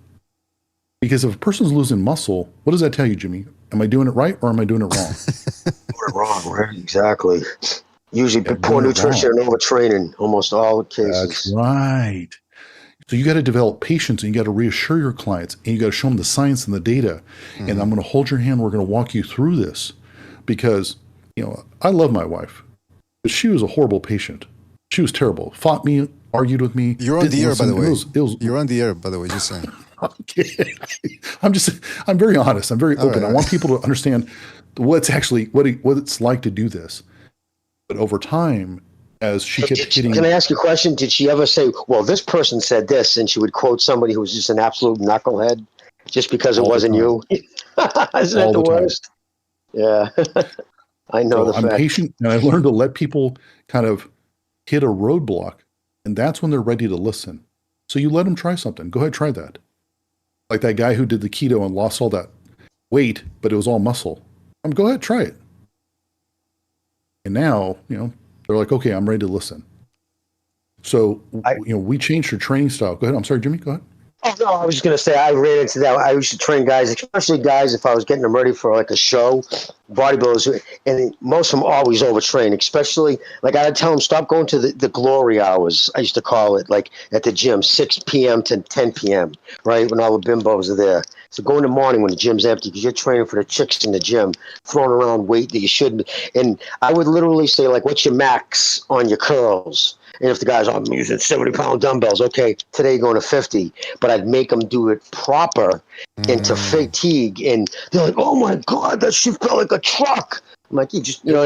Because if a person's losing muscle, what does that tell you, Jimmy? Am I doing it right or am I doing it wrong? Doing it wrong, right? Exactly. Usually poor nutrition and overtraining, almost all cases. That's right. So you got to develop patience, and you got to reassure your clients, and you got to show them the science and the data. Mm-hmm. And I'm going to hold your hand. We're going to walk you through this, because I love my wife, but she was a horrible patient. She was terrible. Fought me, argued with me. You're on the air, by the way. It was, You're on the air, by the way. Just saying. Okay. I'm very honest. I'm very open. Right. I want people to understand what it's like to do this. But over time, as she kept hitting. Can I ask you a question? Did she ever say, well, this person said this, and she would quote somebody who was just an absolute knucklehead just because it wasn't you? Isn't that the worst? Yeah. I know I'm patient, and I learned to let people kind of hit a roadblock, and that's when they're ready to listen. So you let them try something. Go ahead, try that. Like that guy who did the keto and lost all that weight, but it was all muscle. Go ahead, try it. And now, they're like, okay, I'm ready to listen. So, we changed her training style. Go ahead. I'm sorry, Jimmy, go ahead. Oh, no, I was just going to say, I ran into that. I used to train guys, especially guys, if I was getting them ready for like a show, bodybuilders, and most of them always overtrain, especially like I would tell them, stop going to the glory hours. I used to call it, like at the gym, 6 p.m. to 10 p.m., right? When all the bimbos are there. So go in the morning when the gym's empty, because you're training for the chicks in the gym, throwing around weight that you shouldn't. And I would literally say, like, what's your max on your curls? And if the guy's, I'm using 70-pound dumbbells, okay, today you're going to 50. But I'd make them do it proper into fatigue. And they're like, oh, my God, that shit felt like a truck. I'm like,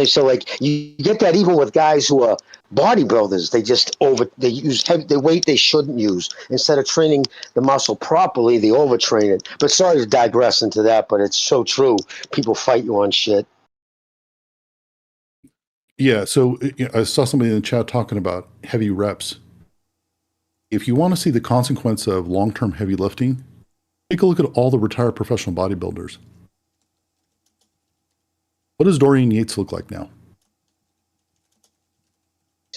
so like you get that even with guys who are bodybuilders. They use the weight they shouldn't use. Instead of training the muscle properly, they overtrain it. But sorry to digress into that, but it's so true. People fight you on shit. Yeah, so I saw somebody in the chat talking about heavy reps. If you want to see the consequence of long-term heavy lifting, take a look at all the retired professional bodybuilders. What does Dorian Yates look like now?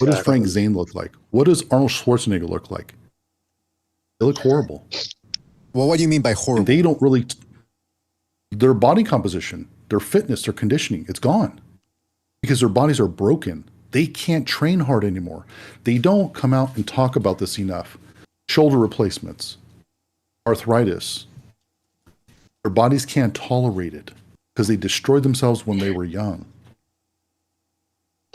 What does Frank Zane look like? What does Arnold Schwarzenegger look like? They look horrible. Well, what do you mean by horrible? And they don't really, their body composition, their fitness, their conditioning, it's gone. Because their bodies are broken. They can't train hard anymore. They don't come out and talk about this enough. Shoulder replacements, arthritis. Their bodies can't tolerate it because they destroyed themselves when they were young.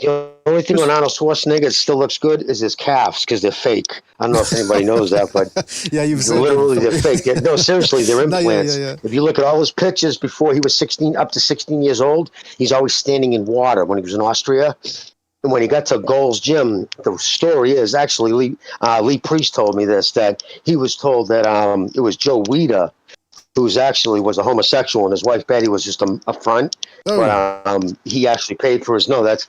The only thing on Arnold Schwarzenegger still looks good is his calves, because they're fake. I don't know if anybody knows that, but yeah, you've said literally they're fake. No, seriously, they're implants. Yeah. If you look at all his pictures before he was 16, up to 16 years old, he's always standing in water when he was in Austria. And when he got to Gold's Gym, the story is actually Lee Priest told me this, that he was told that it was Joe Weider, who's actually was a homosexual, and his wife Betty was just a front. Oh. But he actually paid for his. No, that's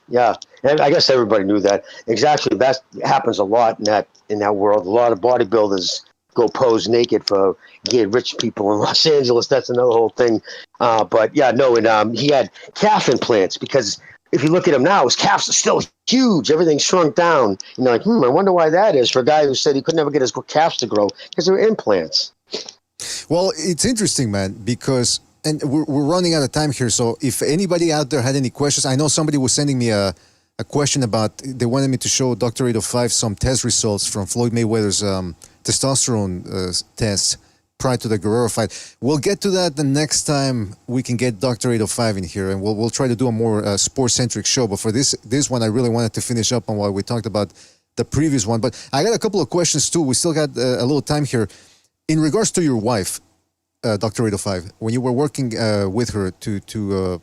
and I guess everybody knew that. Exactly, that happens a lot in that world. A lot of bodybuilders go pose naked for gay rich people in Los Angeles. That's another whole thing. But yeah, no, and he had calf implants, because if you look at him now, his calves are still huge. Everything's shrunk down. Like, I wonder why that is for a guy who said he could never get his calves to grow, because they were implants. Well, it's interesting, man, because, and we're running out of time here. So if anybody out there had any questions, I know somebody was sending me a question about, they wanted me to show Dr.805 some test results from Floyd Mayweather's testosterone tests prior to the Guerrero fight. We'll get to that the next time we can get Dr.805 in here, and we'll try to do a more sports-centric show. But for this one, I really wanted to finish up on what we talked about the previous one. But I got a couple of questions too. We still got a little time here. In regards to your wife, Dr.805, when you were working with her to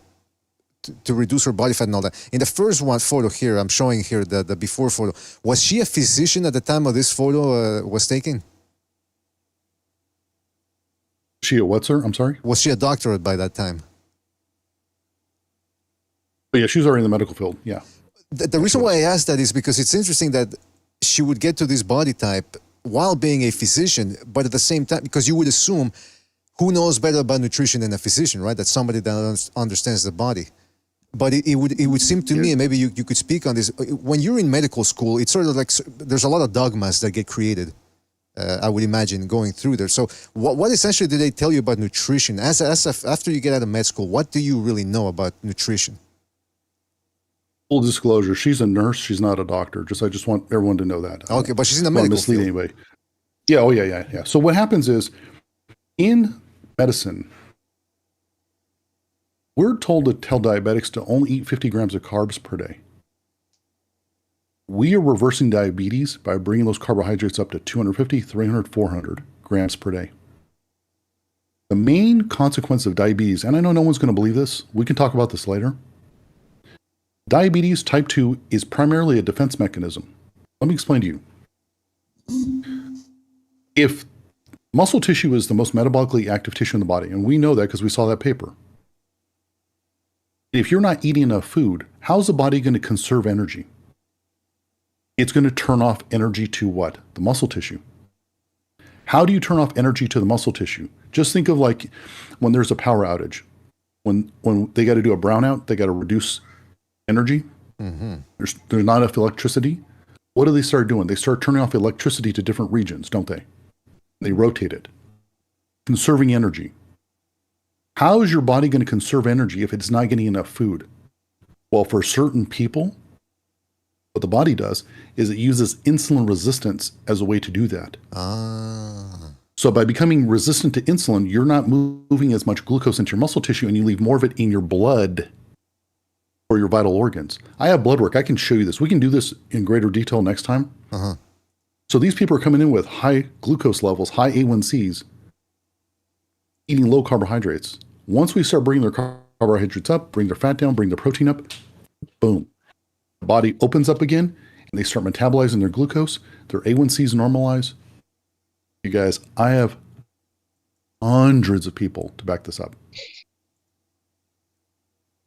reduce her body fat and all that, in the first one photo here, I'm showing here the before photo, was she a physician at the time of this photo was taken? She a what, sir? I'm sorry? Was she a doctor by that time? Oh, yeah, she was already in the medical field, yeah. The reason why I asked that is because it's interesting that she would get to this body type while being a physician, but at the same time, because you would assume, who knows better about nutrition than a physician, right? That's somebody that understands the body. But it would seem to me, and maybe you could speak on this, when you're in medical school, it's sort of like there's a lot of dogmas that get created, I would imagine, going through there. So what essentially did they tell you about nutrition? After you get out of med school, what do you really know about nutrition? Full disclosure, she's a nurse. She's not a doctor. I just want everyone to know that. Okay, but she's in the medical mislead field. Anybody. Yeah. Oh, yeah. So what happens is in medicine, we're told to tell diabetics to only eat 50 grams of carbs per day. We are reversing diabetes by bringing those carbohydrates up to 250, 300, 400 grams per day. The main consequence of diabetes, and I know no one's going to believe this, we can talk about this later. Diabetes type 2 is primarily a defense mechanism. Let me explain to you. If muscle tissue is the most metabolically active tissue in the body, and we know that because we saw that paper. If you're not eating enough food, how's the body going to conserve energy? It's going to turn off energy to what? The muscle tissue. How do you turn off energy to the muscle tissue? Just think of like when there's a power outage. When they got to do a brownout, they got to reduce energy. Mm-hmm. There's not enough electricity. What do they start doing? They start turning off electricity to different regions, don't they? They rotate it. Conserving energy. How is your body going to conserve energy if it's not getting enough food? Well, for certain people, what the body does is it uses insulin resistance as a way to do that. So by becoming resistant to insulin, you're not moving as much glucose into your muscle tissue and you leave more of it in your blood for your vital organs. I have blood work. I can show you this. We can do this in greater detail next time. So these people are coming in with high glucose levels, high A1Cs, eating low carbohydrates. Once we start bringing their carbohydrates up, bring their fat down, bring their protein up, boom. The body opens up again and they start metabolizing their glucose. Their A1Cs normalize. You guys, I have hundreds of people to back this up.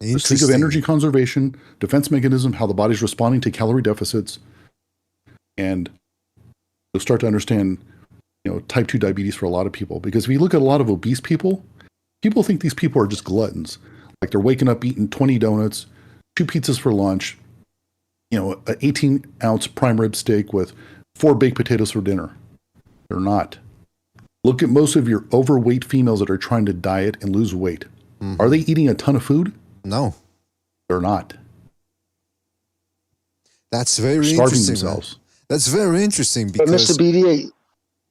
Just think of energy conservation, defense mechanism, how the body's responding to calorie deficits, and you'll start to understand, type 2 diabetes for a lot of people. Because if you look at a lot of obese people, people think these people are just gluttons. Like they're waking up eating 20 donuts, 2 pizzas for lunch, an 18-ounce prime rib steak with 4 baked potatoes for dinner. They're not. Look at most of your overweight females that are trying to diet and lose weight. Mm-hmm. Are they eating a ton of food? No. They're not. That's very starving interesting. Themselves. That's very interesting because... But Mr. BDA,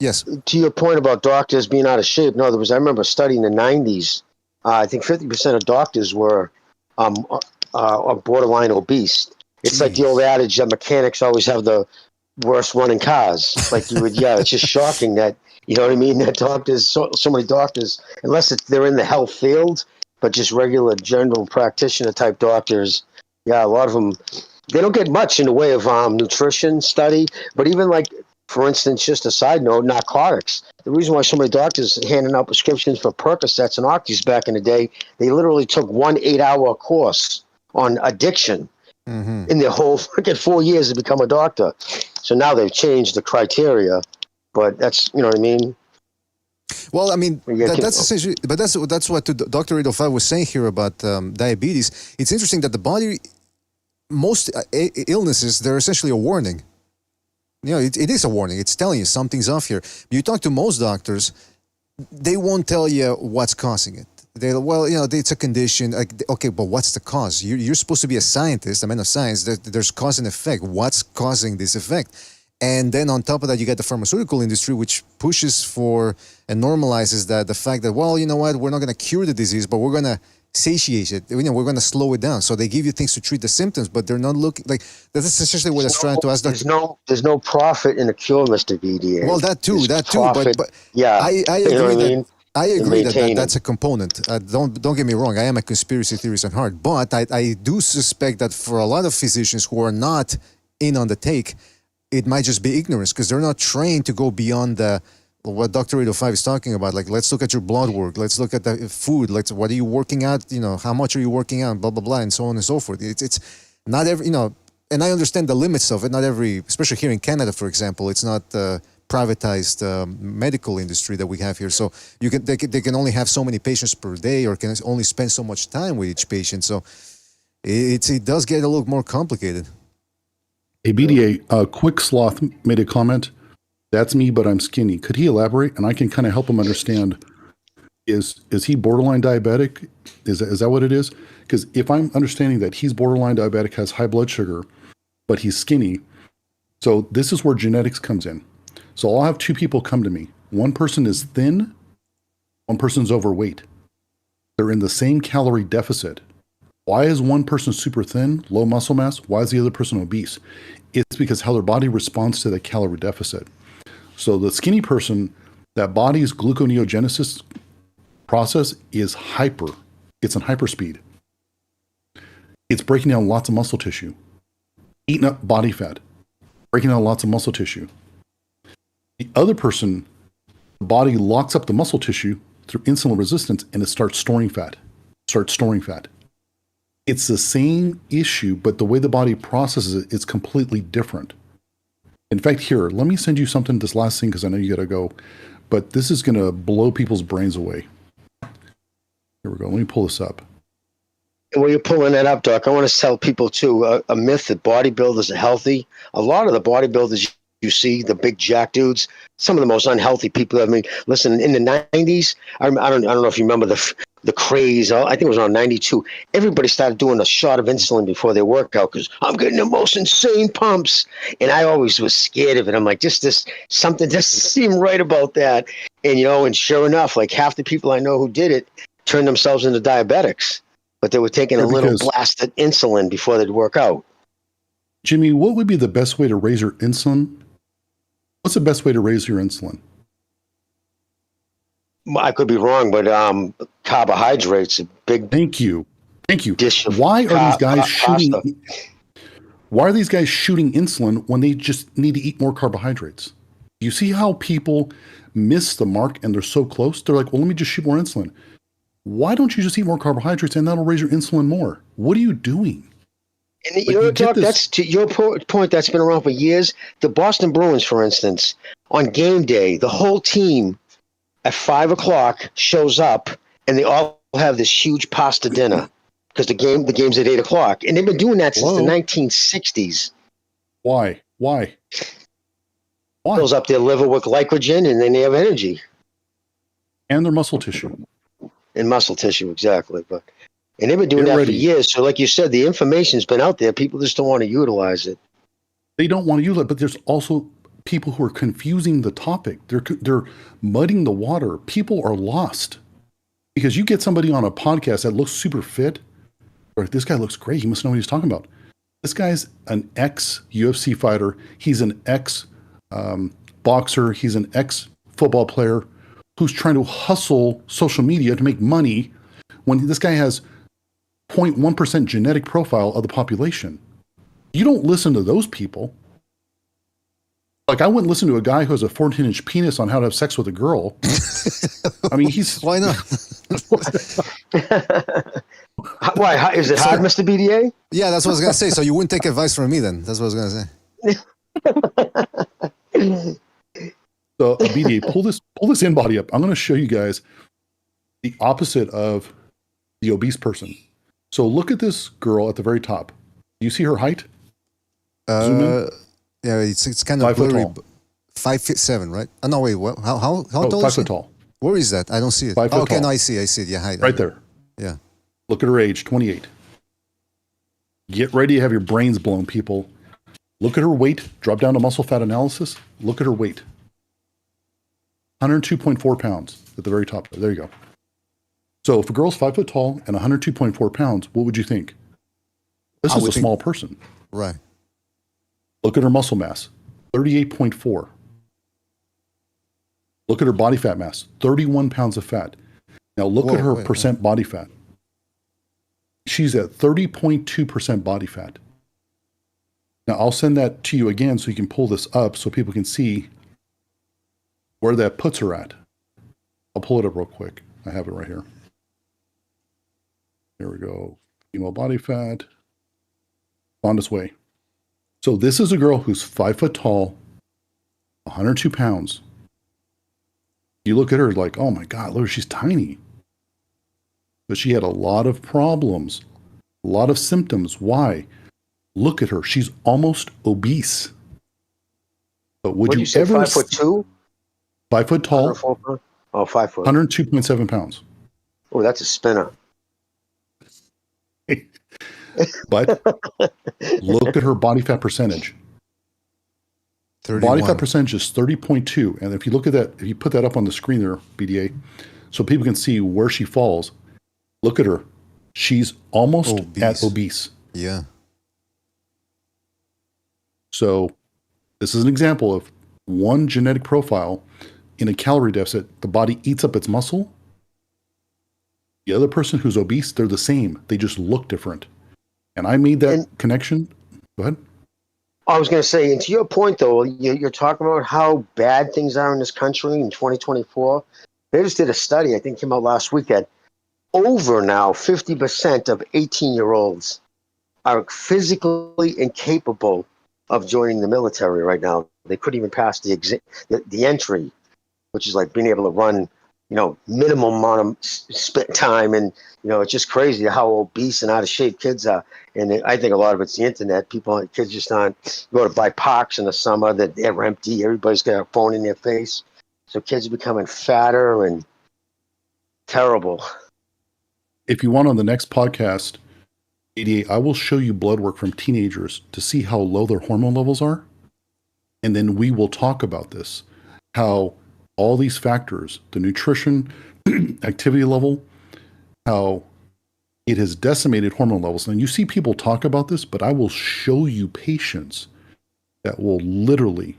yes. To your point about doctors being out of shape, no, there was, I remember studying in the 90s, I think 50% of doctors were borderline obese. It's like the old adage that mechanics always have the worst running cars. Like you would, it's just shocking that, you know what I mean? That doctors, so many doctors, unless they're in the health field, but just regular general practitioner type doctors, a lot of them, they don't get much in the way of nutrition study. But even like, for instance, just a side note, narcotics. The reason why so many doctors handing out prescriptions for Percocets and Oxys back in the day, they literally took 1 8-hour course on addiction. Mm-hmm. In their whole fucking 4 years to become a doctor. So now they've changed the criteria, but that's, you know what I mean? Well, I mean, that's essentially, but that's what Dr. 805 was saying here about diabetes. It's interesting that the body, most illnesses, they're essentially a warning. It is a warning. It's telling you something's off here. You talk to most doctors, they won't tell you what's causing it. It's a condition. Okay, but what's the cause? You're supposed to be a scientist, a man of science. There's cause and effect. What's causing this effect? And then on top of that, you got the pharmaceutical industry, which pushes for and normalizes the fact that, well, you know what, we're not going to cure the disease, but we're going to satiate it. We're going to slow it down. So they give you things to treat the symptoms, but they're not looking like that's essentially what I was trying to ask. There's no profit in a cure, Mr. BDA. Well, that too. But yeah, I agree that. I agree that that's a component. Don't get me wrong. I am a conspiracy theorist at heart, but I do suspect that for a lot of physicians who are not in on the take, it might just be ignorance because they're not trained to go beyond what Dr. 805 is talking about. Like, let's look at your blood work. Let's look at the food. What are you working out? How much are you working out? Blah, blah, blah, and so on and so forth. It's not every, and I understand the limits of it. Not every, especially here in Canada, for example, it's not privatized medical industry that we have here. So they can only have so many patients per day or can only spend so much time with each patient. So it does get a little more complicated. Hey, BDA, Quick Sloth made a comment. That's me, but I'm skinny. Could he elaborate? And I can kind of help him understand. Is he borderline diabetic? Is that what it is? Because if I'm understanding that he's borderline diabetic, has high blood sugar, but he's skinny, so this is where genetics comes in. So I'll have two people come to me. One person is thin, one person's overweight. They're in the same calorie deficit. Why is one person super thin, low muscle mass? Why is the other person obese? It's because how their body responds to the calorie deficit. So the skinny person, that body's gluconeogenesis process is hyper. It's in hyperspeed. It's breaking down lots of muscle tissue, eating up body fat, breaking down lots of muscle tissue. The other person, the body locks up the muscle tissue through insulin resistance and it starts storing fat. It's the same issue, but the way the body processes it is completely different. In fact, here, let me send you something, this last thing, because I know you got to go, but this is going to blow people's brains away. Here we go. Let me pull this up. And when you're pulling that up, Doc, I want to tell people, too, a myth that bodybuilders are healthy. A lot of the bodybuilders you see, the big jack dudes, some of the most unhealthy people. I mean, listen, in the 90s, I don't know if you remember the craze. I think it was around 92. Everybody started doing a shot of insulin before their workout because I'm getting the most insane pumps. And I always was scared of it. I'm like, something doesn't seem right about that. And, and sure enough, like half the people I know who did it turned themselves into diabetics. But they were taking a little blast of insulin before they'd work out. Jimmy, what would be the best way to raise your insulin? What's the best way to raise your insulin? I could be wrong, but carbohydrates, a big. Thank you. Dish of Why are these guys shooting insulin when they just need to eat more carbohydrates? You see how people miss the mark and they're so close? They're like, well, let me just shoot more insulin. Why don't you just eat more carbohydrates and that'll raise your insulin more? What are you doing? And Doc, that's to your point. That's been around for years. The Boston Bruins, for instance, on game day, the whole team at 5:00 shows up, and they all have this huge pasta dinner because the game's at 8:00, and they've been doing that since the 1960s. Why? Fills up their liver with glycogen, and then they have energy. And their muscle tissue. And muscle tissue, exactly. And they've been doing that for years. So like you said, the information's been out there. People just don't want to utilize it. They don't want to utilize it, but there's also people who are confusing the topic. They're muddying the water. People are lost. Because you get somebody on a podcast that looks super fit, or this guy looks great, he must know what he's talking about. This guy's an ex-UFC fighter. He's an ex-boxer. He's an ex-football player who's trying to hustle social media to make money when this guy has 0.1% genetic profile of the population. You don't listen to those people. Like, I wouldn't listen to a guy who has a 14-inch penis on how to have sex with a girl. I mean, Why not? Why? Is it hard, Mr. BDA? Yeah, that's what I was going to say. So you wouldn't take advice from me then. That's what I was going to say. So, BDA, pull this in body up. I'm going to show you guys the opposite of the obese person. So look at this girl at the very top. Do you see her height? Yeah, it's kind of 5 foot blurry. tall. 5'7", right? Oh, no, wait. What? How tall 5 is she? foot tall. Where is that? I don't see it. 5 foot okay, tall. no, I see it. Yeah, height. Right there. Yeah. Look at her age, 28. Get ready to have your brains blown, people. Look at her weight. Drop down to muscle fat analysis. Look at her weight. 102.4 pounds at the very top. There you go. So if a girl's 5 foot tall and 102.4 pounds, what would you think? This is a small person. Right. Look at her muscle mass, 38.4. Look at her body fat mass, 31 pounds of fat. Now look at her percent body fat. She's at 30.2% body fat. Now I'll send that to you again so you can pull this up so people can see where that puts her at. I'll pull it up real quick. I have it right here. There we go. Female body fat. On its way. So this is a girl who's 5 foot tall, 102 pounds. You look at her like, oh my God, look, she's tiny. But she had a lot of problems, a lot of symptoms. Why? Look at her. She's almost obese. But would you say, ever 5'2"? 5 foot tall. 5 foot. 102.7 pounds. Oh, that's a spinner. But look at her body fat percentage. Body fat percentage is 30.2. And if you look at that, if you put that up on the screen there, BDA, so people can see where she falls, look at her. She's almost at obese. Yeah. So this is an example of one genetic profile in a calorie deficit. The body eats up its muscle. The other person who's obese, they're the same. They just look different. And I made that connection. Go ahead. I was going to say, and to your point, though, you're talking about how bad things are in this country in 2024. They just did a study, I think came out last week, that over now 50% of 18-year-olds are physically incapable of joining the military right now. They couldn't even pass the entry, which is like being able to run, minimum amount of spent time. And, it's just crazy how obese and out of shape kids are. And I think a lot of it's the internet. Kids just aren't go to buy parks in the summer that they're empty. Everybody's got a phone in their face. So kids are becoming fatter and terrible. If you want on the next podcast, 88, I will show you blood work from teenagers to see how low their hormone levels are. And then we will talk about this, how all these factors, the nutrition, activity level, how it has decimated hormone levels. And you see people talk about this, but I will show you patients that will literally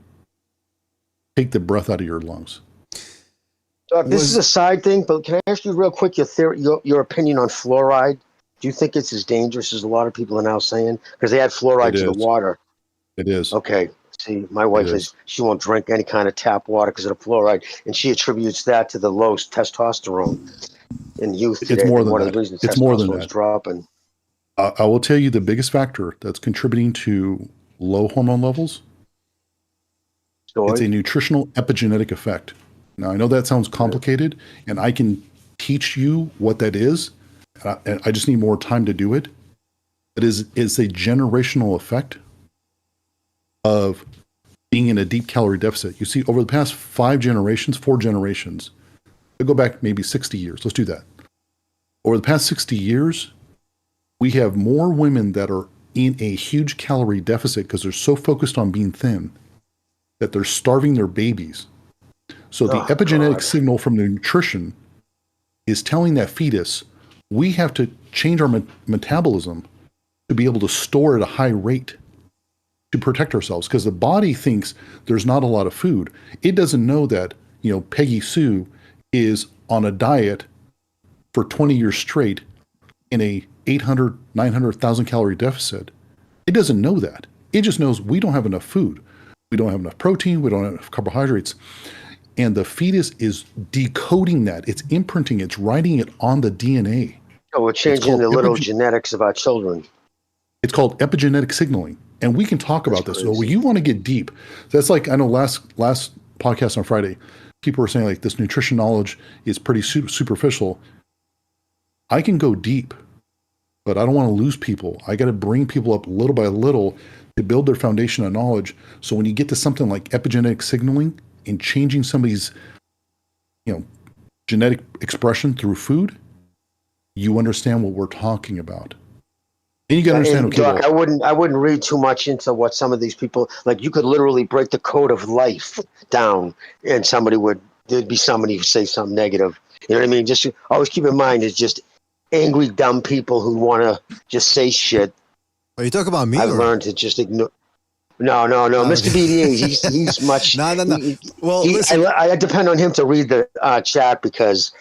take the breath out of your lungs. Doc, this is a side thing, but can I ask you real quick your opinion on fluoride? Do you think it's as dangerous as a lot of people are now saying? Because they add fluoride to the water. It is. Okay. See, my wife she won't drink any kind of tap water because of the fluoride, and she attributes that to the low testosterone in youth. It's more than that. It's more than that. Dropping. I will tell you the biggest factor that's contributing to low hormone levels. It's a nutritional epigenetic effect. Now, I know that sounds complicated, and I can teach you what that is. And I just need more time to do it. It is a generational effect of being in a deep calorie deficit. You see, over the past 4 generations, I'll go back maybe 60 years. Let's do that. Over the past 60 years, we have more women that are in a huge calorie deficit because they're so focused on being thin that they're starving their babies. So the epigenetic signal from the nutrition is telling that fetus, we have to change our metabolism to be able to store at a high rate to protect ourselves, because the body thinks there's not a lot of food. It doesn't know that, Peggy Sue is on a diet for 20 years straight in a 800, 900,000 calorie deficit. It doesn't know that. It just knows we don't have enough food. We don't have enough protein. We don't have enough carbohydrates. And the fetus is decoding that. It's imprinting. It's writing it on the DNA. Oh, we're changing the little genetics of our children. It's called epigenetic signaling. And we can talk about this. So you want to get deep. That's like, I know last podcast on Friday, people were saying like this nutrition knowledge is pretty superficial. I can go deep, but I don't want to lose people. I got to bring people up little by little to build their foundation of knowledge. So when you get to something like epigenetic signaling and changing somebody's, genetic expression through food, you understand what we're talking about. And you got to understand. Doc, I wouldn't read too much into what some of these people, like you could literally break the code of life down and there'd be somebody who say something negative. You know what I mean? Just always keep in mind, it's just angry, dumb people who want to just say shit. Are you talking about me? I've learned to just ignore. No. Mr. BDA, he's much. No. I depend on him to read the chat because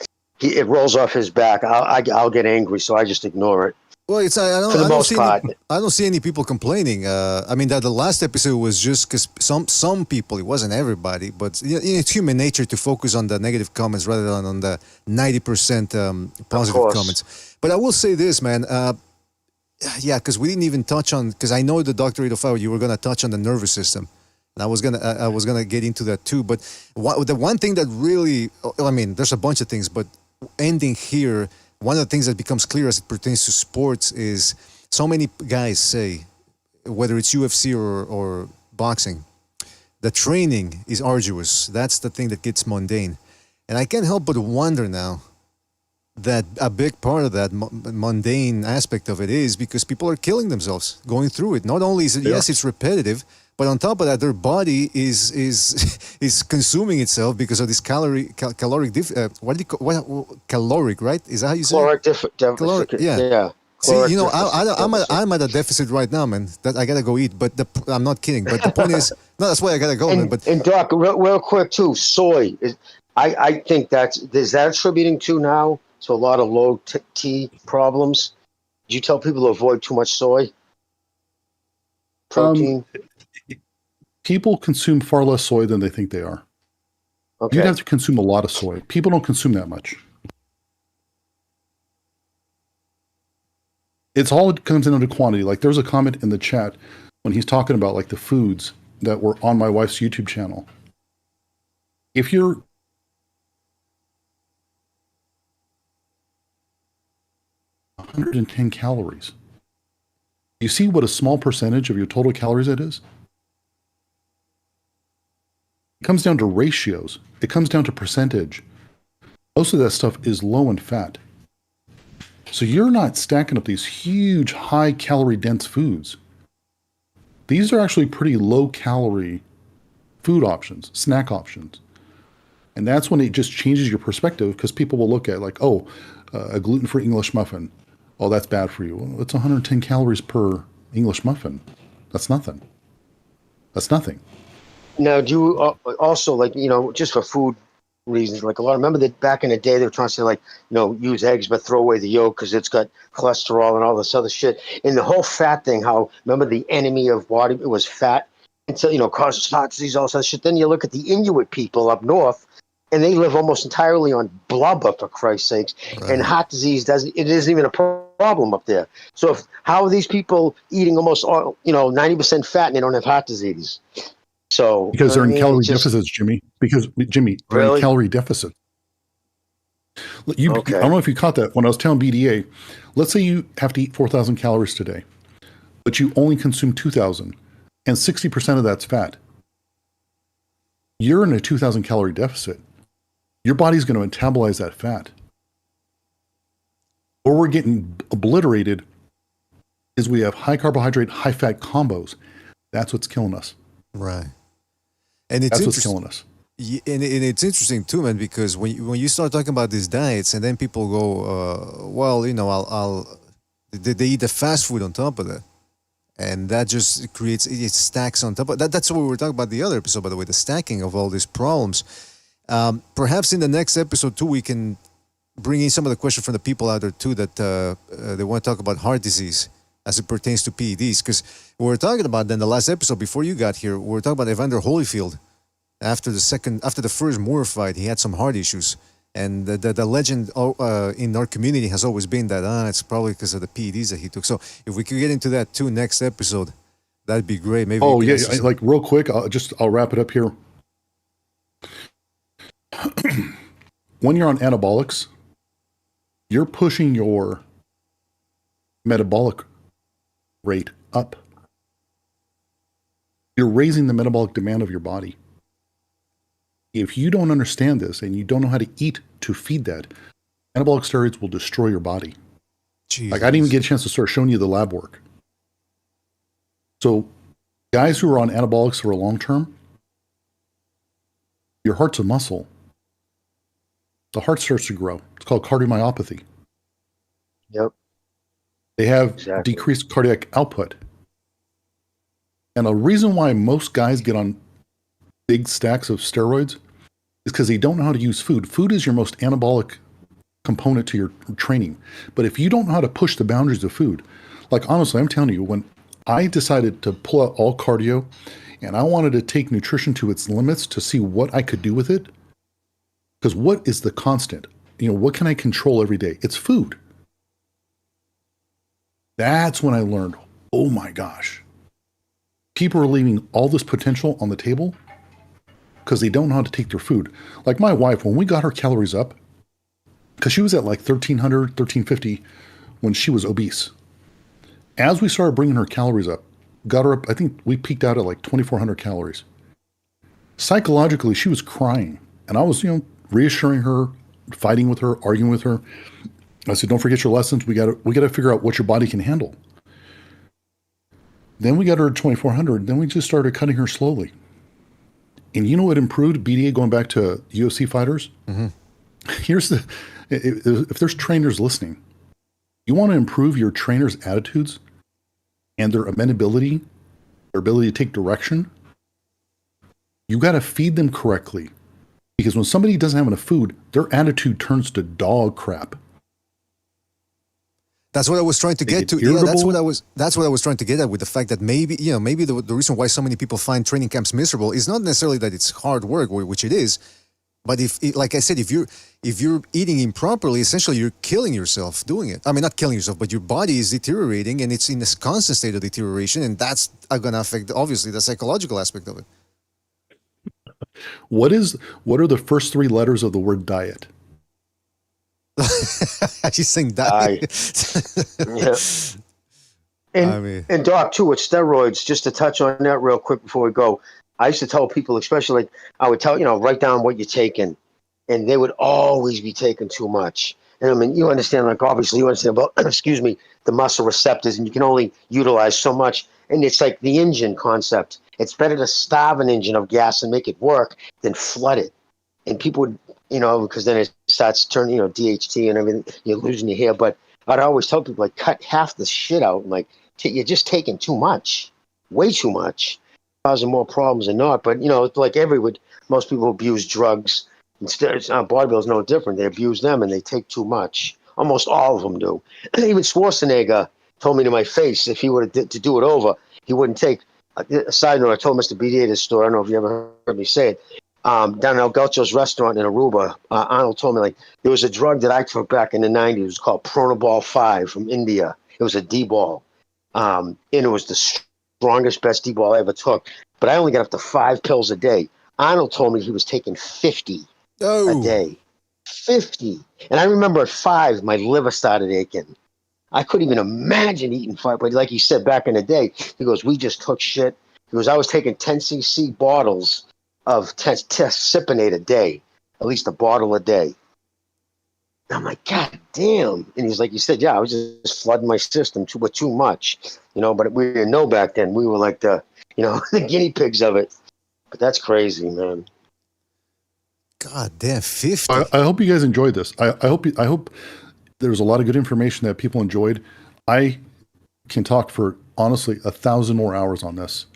it rolls off his back. I'll get angry, so I just ignore it. Well, I don't see any people complaining. I mean, that the last episode was just because some people, it wasn't everybody, but it's human nature to focus on the negative comments rather than on the 90% positive comments. But I will say this, man. Because we didn't even touch on, because I know the Dr.805, you were going to touch on the nervous system. And I was gonna get into that too. But the one thing that really, there's a bunch of things, but ending here, one of the things that becomes clear as it pertains to sports is so many guys say, whether it's UFC or boxing, the training is arduous. That's the thing that gets mundane. And I can't help but wonder now that a big part of that mundane aspect of it is because people are killing themselves going through it. Not only is it, yes, it's repetitive, But on top of that, their body is is consuming itself because of this caloric, what do you call, caloric, right? Is that how you say Caloric caloric? Yeah. Yeah. See, Caloric you know, deficit. I'm at a deficit right now, man. That I gotta go eat. But I'm not kidding. But the point is, no, that's why I gotta go, man. But And Doc, real quick too, soy. I think is that attributing to now to a lot of low T problems? Do you tell people to avoid too much soy? Protein? People consume far less soy than they think they are. Okay. You'd have to consume a lot of soy. People don't consume that much. It's all it comes into quantity. Like there's a comment in the chat when he's talking about like the foods that were on my wife's YouTube channel. If you're (110 calories), you see what a small percentage of your total calories it is? It comes down to ratios. It comes down to percentage. Most of that stuff is low in fat. So you're not stacking up these huge, high calorie dense foods. These are actually pretty low calorie food options, snack options. And that's when it just changes your perspective, because people will look at like, oh, a gluten-free English muffin. Oh, that's bad for you. Well, it's 110 calories per English muffin. That's nothing. That's nothing. Now, do you also, like, you know, just for food reasons, like a lot, remember that back in the day they were trying to say, like, you know, use eggs but throw away the yolk because it's got cholesterol and all this other shit. And the whole fat thing, how, remember the enemy of body, it was fat, until, you know, causes heart disease, all that shit. Then you look at the Inuit people up north, and they live almost entirely on blubber, for Christ's sakes. Right. And heart disease isn't even a problem up there. So how are these people eating almost all, you know, 90% fat and they don't have heart disease? So because they're in calorie deficits, Jimmy. Because Jimmy, they're in calorie deficit. Okay. I don't know if you caught that when I was telling BDA. Let's say you have to eat 4,000 calories today, but you only consume 2,000, and 60% of that's fat. You're in a 2,000 calorie deficit. Your body's going to metabolize that fat. Where we're getting obliterated is we have high carbohydrate, high fat combos. That's what's killing us. Right. And it's that's what's killing us. And it's interesting too, man, because when you start talking about these diets, and then people go, well, you know, they eat the fast food on top of that, and that just creates, it stacks on top of that. That's what we were talking about the other episode, by the way, the stacking of all these problems. Perhaps in the next episode too, we can bring in some of the questions from the people out there too that they want to talk about heart disease as it pertains to PEDs, because we were talking about then the last episode before you got here, we were talking about Evander Holyfield. After the first Moore fight, he had some heart issues, and the legend in our community has always been that it's probably because of the PEDs that he took. So if we could get into that too next episode, that'd be great. Maybe. Oh yeah, like real quick, I'll wrap it up here. When you're on anabolics, you're pushing your metabolic rate up. You're raising the metabolic demand of your body. If you don't understand this and you don't know how to eat to feed that, anabolic steroids will destroy your body. Jesus. Like I didn't even get a chance to start showing you the lab work. So guys who are on anabolics for a long term, your heart's a muscle. The heart starts to grow. It's called cardiomyopathy. Yep. They have decreased cardiac output. And a reason why most guys get on big stacks of steroids is because they don't know how to use food. Food is your most anabolic component to your training. But if you don't know how to push the boundaries of food, like honestly, I'm telling you, when I decided to pull out all cardio and I wanted to take nutrition to its limits to see what I could do with it, because what is the constant? You know, what can I control every day? It's food. That's when I learned, oh my gosh, people are leaving all this potential on the table because they don't know how to take their food. Like my wife, when we got her calories up, because she was at like 1,300, 1,350 when she was obese. As we started bringing her calories up, got her up, I think we peaked out at like 2,400 calories. Psychologically, she was crying. And I was, you know, reassuring her, fighting with her, arguing with her. I said, don't forget your lessons. We got to figure out what your body can handle. Then we got her to 2,400. Then we just started cutting her slowly. And you know what improved BDA going back to UFC fighters? Mm-hmm. Here's the, if there's trainers listening, you want to improve your trainers' attitudes and their amenability, their ability to take direction. You got to feed them correctly. Because when somebody doesn't have enough food, their attitude turns to dog crap. That's what I was trying to get to. Yeah, that's what I was trying to get at with the fact that maybe the reason why so many people find training camps miserable is not necessarily that it's hard work, which it is, but like I said, if you're eating improperly, essentially you're killing yourself doing it. I mean, not killing yourself, but your body is deteriorating and it's in this constant state of deterioration, and that's going to affect obviously the psychological aspect of it. What are the first three letters of the word diet? She's saying diet. Yeah. And Doc, too, with steroids, just to touch on that real quick before we go, I used to tell people, especially, like, I would tell, write down what you're taking, and they would always be taking too much. And I mean, you understand, like, obviously, you understand about, excuse me, the muscle receptors, and you can only utilize so much. And it's like the engine concept. It's better to starve an engine of gas and make it work than flood it. And people would, because then it starts turning, DHT and everything, you're losing your hair. But I'd always tell people, like, cut half the shit out. And, like, you're just taking too much, way too much, causing more problems than not. But, like most people abuse drugs. Instead, bodybuilders no different. They abuse them and they take too much. Almost all of them do. Even Schwarzenegger told me to my face if he would have to do it over, he wouldn't take. A side note, I told Mr. BDA this story. I don't know if you ever heard me say it. Down at El Gaucho's restaurant in Aruba, Arnold told me, like, there was a drug that I took back in the 90s. It was called Pronabol 5 from India. It was a D-ball. And it was the strongest, best D-ball I ever took. But I only got up to 5 pills a day. Arnold told me he was taking 50 a day. 50. And I remember at 5, my liver started aching. I couldn't even imagine eating 5. But like he said back in the day, he goes, we just took shit. He goes, I was taking 10 cc bottles of Testipinate a day, at least a bottle a day. And I'm like, God damn. And he's like, you said, yeah, I was just flooding my system with too much, but we didn't know back then. We were like the guinea pigs of it. But that's crazy, man. God damn, 50. I hope you guys enjoyed this. I hope there's a lot of good information that people enjoyed. I can talk for, honestly, 1,000 more hours on this.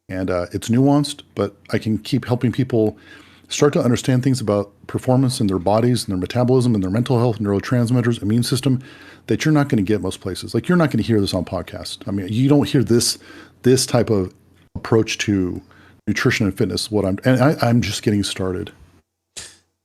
And it's nuanced, but I can keep helping people start to understand things about performance in their bodies and their metabolism and their mental health, neurotransmitters, immune system that you're not going to get most places. Like, you're not going to hear this on podcast. I mean, you don't hear this type of approach to nutrition and fitness. I'm just getting started.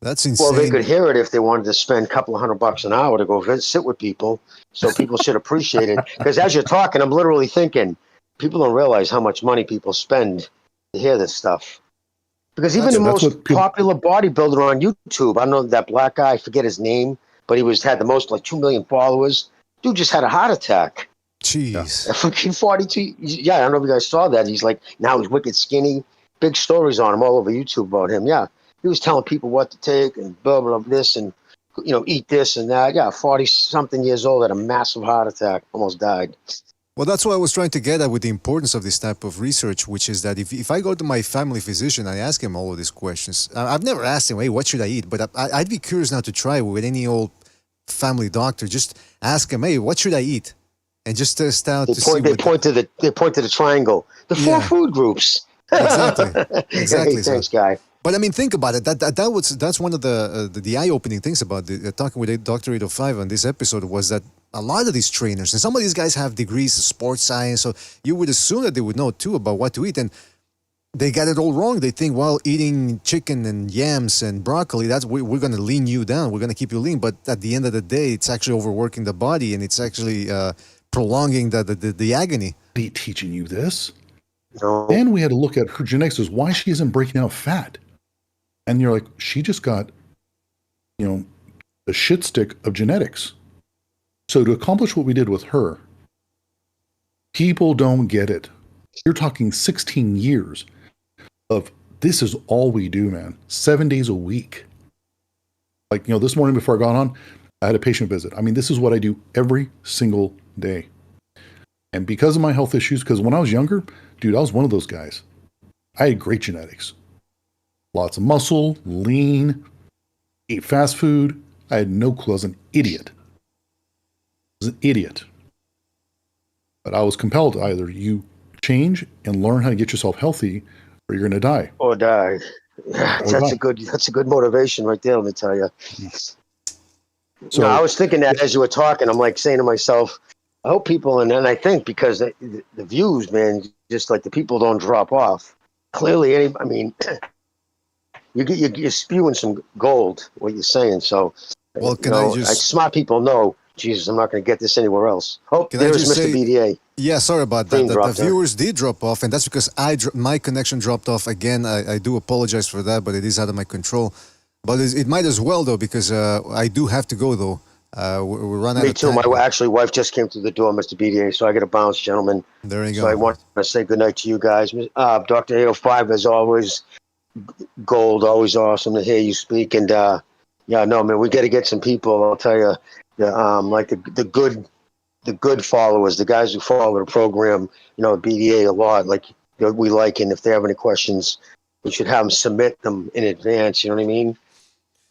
That's insane. Well, they could hear it if they wanted to spend a couple of $100 an hour to go sit with people. So people should appreciate it. Because as you're talking, I'm literally thinking, people don't realize how much money people spend to hear this stuff. Because even the most popular bodybuilder on YouTube, I don't know that black guy, I forget his name, but he had the most, like, 2 million followers. Dude just had a heart attack. Jeez. Fucking 42. Yeah, I don't know if you guys saw that. He's like, now he's wicked skinny. Big stories on him all over YouTube about him. Yeah. He was telling people what to take and blah, blah, blah, this and, eat this and that. Yeah, 40-something years old, had a massive heart attack, almost died. Well, that's what I was trying to get at with the importance of this type of research, which is that if I go to my family physician, I ask him all of these questions. I've never asked him, hey, what should I eat? But I'd be curious now to try with any old family doctor. Just ask him, hey, what should I eat? And just test out They point to the triangle. The 4 food groups. Exactly. Hey, thanks, guy. But I mean, think about it. That's one of the eye-opening things about talking with Dr.805 on this episode was that a lot of these trainers and some of these guys have degrees in sports science, so you would assume that they would know too about what to eat, and they got it all wrong. They think, well, eating chicken and yams and broccoli, we're going to lean you down. We're going to keep you lean. But at the end of the day, it's actually overworking the body, and it's actually prolonging the agony. Be teaching you this. No. Then we had to look at her genetics as why she isn't breaking out fat. And you're like, she just got, the shit stick of genetics. So to accomplish what we did with her, people don't get it. You're talking 16 years of this is all we do, man. 7 days a week. Like, this morning before I got on, I had a patient visit. I mean, this is what I do every single day. And because of my health issues, because when I was younger, dude, I was one of those guys. I had great genetics. Lots of muscle, lean, ate fast food. I had no clue. I was an idiot. But I was compelled to either you change and learn how to get yourself healthy, or you're going to die. Or die. That's a good motivation right there, let me tell you. So, no, I was thinking that as you were talking, I'm like saying to myself, I hope people, and then I think because the views, man, just like the people don't drop off. Clearly, I mean, you're spewing some gold, what you're saying. So, well, smart people know, Jesus, I'm not going to get this anywhere else. Oh, there's Mr. BDA. Yeah, sorry about that. The viewers did drop off, and that's because my connection dropped off again. I do apologize for that, but it is out of my control. But it might as well, though, because I do have to go, though. We're running out of time. Me too. My wife just came through the door, Mr. BDA, so I got to bounce, gentlemen. There you go. So I want to say goodnight to you guys. Dr.805, as always, gold, always awesome to hear you speak. And, man, we got to get some people, I'll tell you, like the good followers, the guys who follow the program, BDA a lot, like we like, and if they have any questions, we should have them submit them in advance, you know what I mean?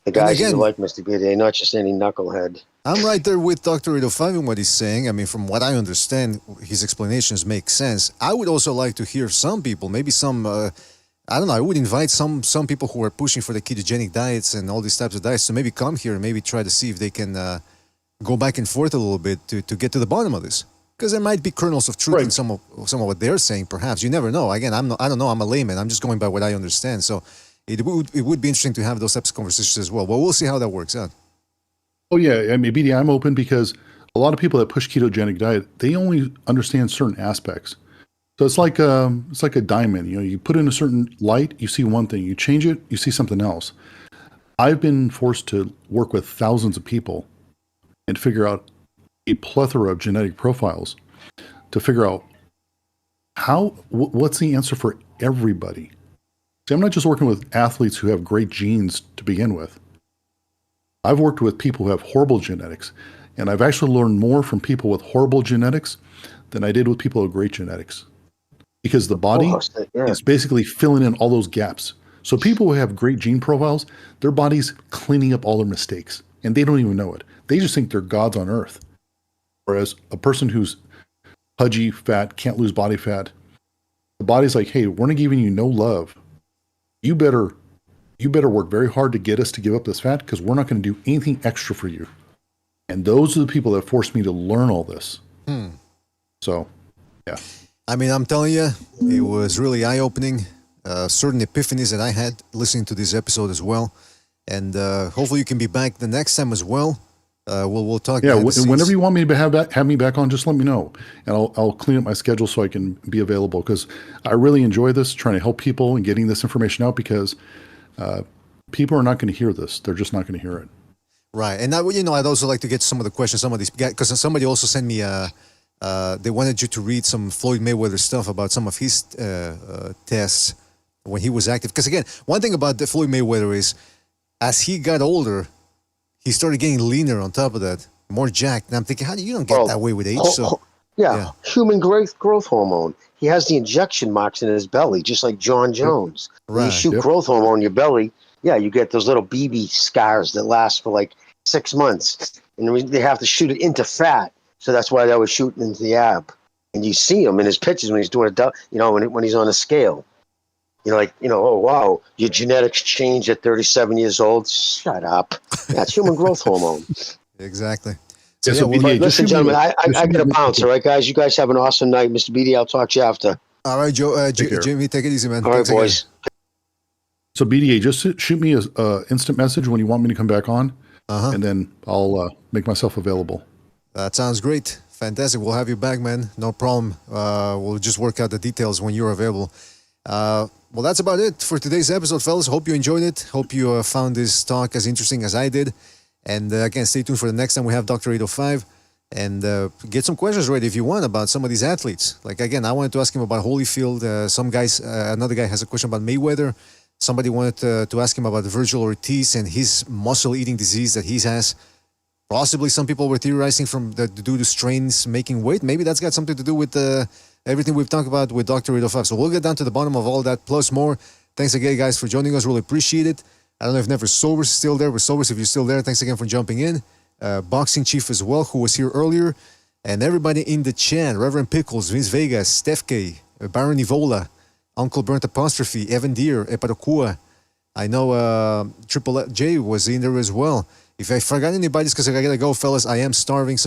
The guys who like Mr. BDA, not just any knucklehead. I'm right there with Dr. 805 in what he's saying. I mean, from what I understand, his explanations make sense. I would also like to hear some people, maybe some, I don't know, I would invite some people who are pushing for the ketogenic diets and all these types of diets to maybe come here and maybe try to see if they can go back and forth a little bit to get to the bottom of this. Because there might be kernels of truth in some of what they're saying, perhaps. You never know. Again, I don't know. I'm a layman. I'm just going by what I understand. So it would be interesting to have those types of conversations as well. But we'll see how that works out. Oh, yeah. I mean, BD, I'm open because a lot of people that push ketogenic diet, they only understand certain aspects. So it's like a diamond. You put in a certain light, you see one thing. You change it, you see something else. I've been forced to work with thousands of people and figure out a plethora of genetic profiles to figure out what's the answer for everybody. See, I'm not just working with athletes who have great genes to begin with. I've worked with people who have horrible genetics, and I've actually learned more from people with horrible genetics than I did with people with great genetics. Because the body is basically filling in all those gaps. So people who have great gene profiles, their body's cleaning up all their mistakes, and they don't even know it. They just think they're gods on earth. Whereas a person who's pudgy, fat, can't lose body fat, the body's like, hey, we're not giving you no love. You better work very hard to get us to give up this fat because we're not going to do anything extra for you. And those are the people that forced me to learn all this. So, yeah. I mean, I'm telling you, it was really eye-opening. Certain epiphanies that I had listening to this episode as well. And hopefully you can be back the next time as well. We'll talk. Yeah, whenever you want me to have me back on, just let me know, and I'll clean up my schedule so I can be available. Because I really enjoy this, trying to help people and getting this information out. Because people are not going to hear this; they're just not going to hear it. Right, and I'd also like to get some of the questions. Some of these guys, because somebody also sent me they wanted you to read some Floyd Mayweather stuff about some of his tests when he was active. Because again, one thing about the Floyd Mayweather is, as he got older, he started getting leaner on top of that, more jacked. And I'm thinking, you don't get that way with age? Human growth hormone. He has the injection marks in his belly, just like John Jones. When you shoot growth hormone in your belly, you get those little BB scars that last for like 6 months. And they have to shoot it into fat. So that's why they was shooting into the ab. And you see him in his pictures when he's doing when he's on a scale. Oh, wow, your genetics changed at 37 years old. Shut up. That's human growth hormone. Exactly. So, listen, gentlemen, I got to bounce, all right, guys? You guys have an awesome night. Mr. BD, I'll talk to you after. All right, Joe. Jimmy, take it easy, man. All right, boys. So, BDA, just shoot me an instant message when you want me to come back on, and then I'll make myself available. That sounds great. Fantastic. We'll have you back, man. No problem. We'll just work out the details when you're available. Well, that's about it for today's episode, fellas. Hope you enjoyed it. Hope you found this talk as interesting as I did. And again, stay tuned for the next time we have Dr. 805. And get some questions ready if you want about some of these athletes. Like, again, I wanted to ask him about Holyfield. Another guy has a question about Mayweather. Somebody wanted to ask him about Virgil Ortiz and his muscle-eating disease that he has. Possibly some people were theorizing due to strains making weight. Maybe that's got something to do with everything we've talked about with Dr.805. So we'll get down to the bottom of all that, plus more. Thanks again, guys, for joining us. Really appreciate it. I don't know if Never Sober's still there. We're Sobers, if you're still there, thanks again for jumping in. Boxing Chief as well, who was here earlier. And everybody in the chat, Reverend Pickles, Vince Vegas, Steph K, Baron Evola, Uncle Burnt Apostrophe, Evan Deer, Eparokua. I know Triple J was in there as well. If I forgot anybody, it's because I gotta go, fellas. I am starving, so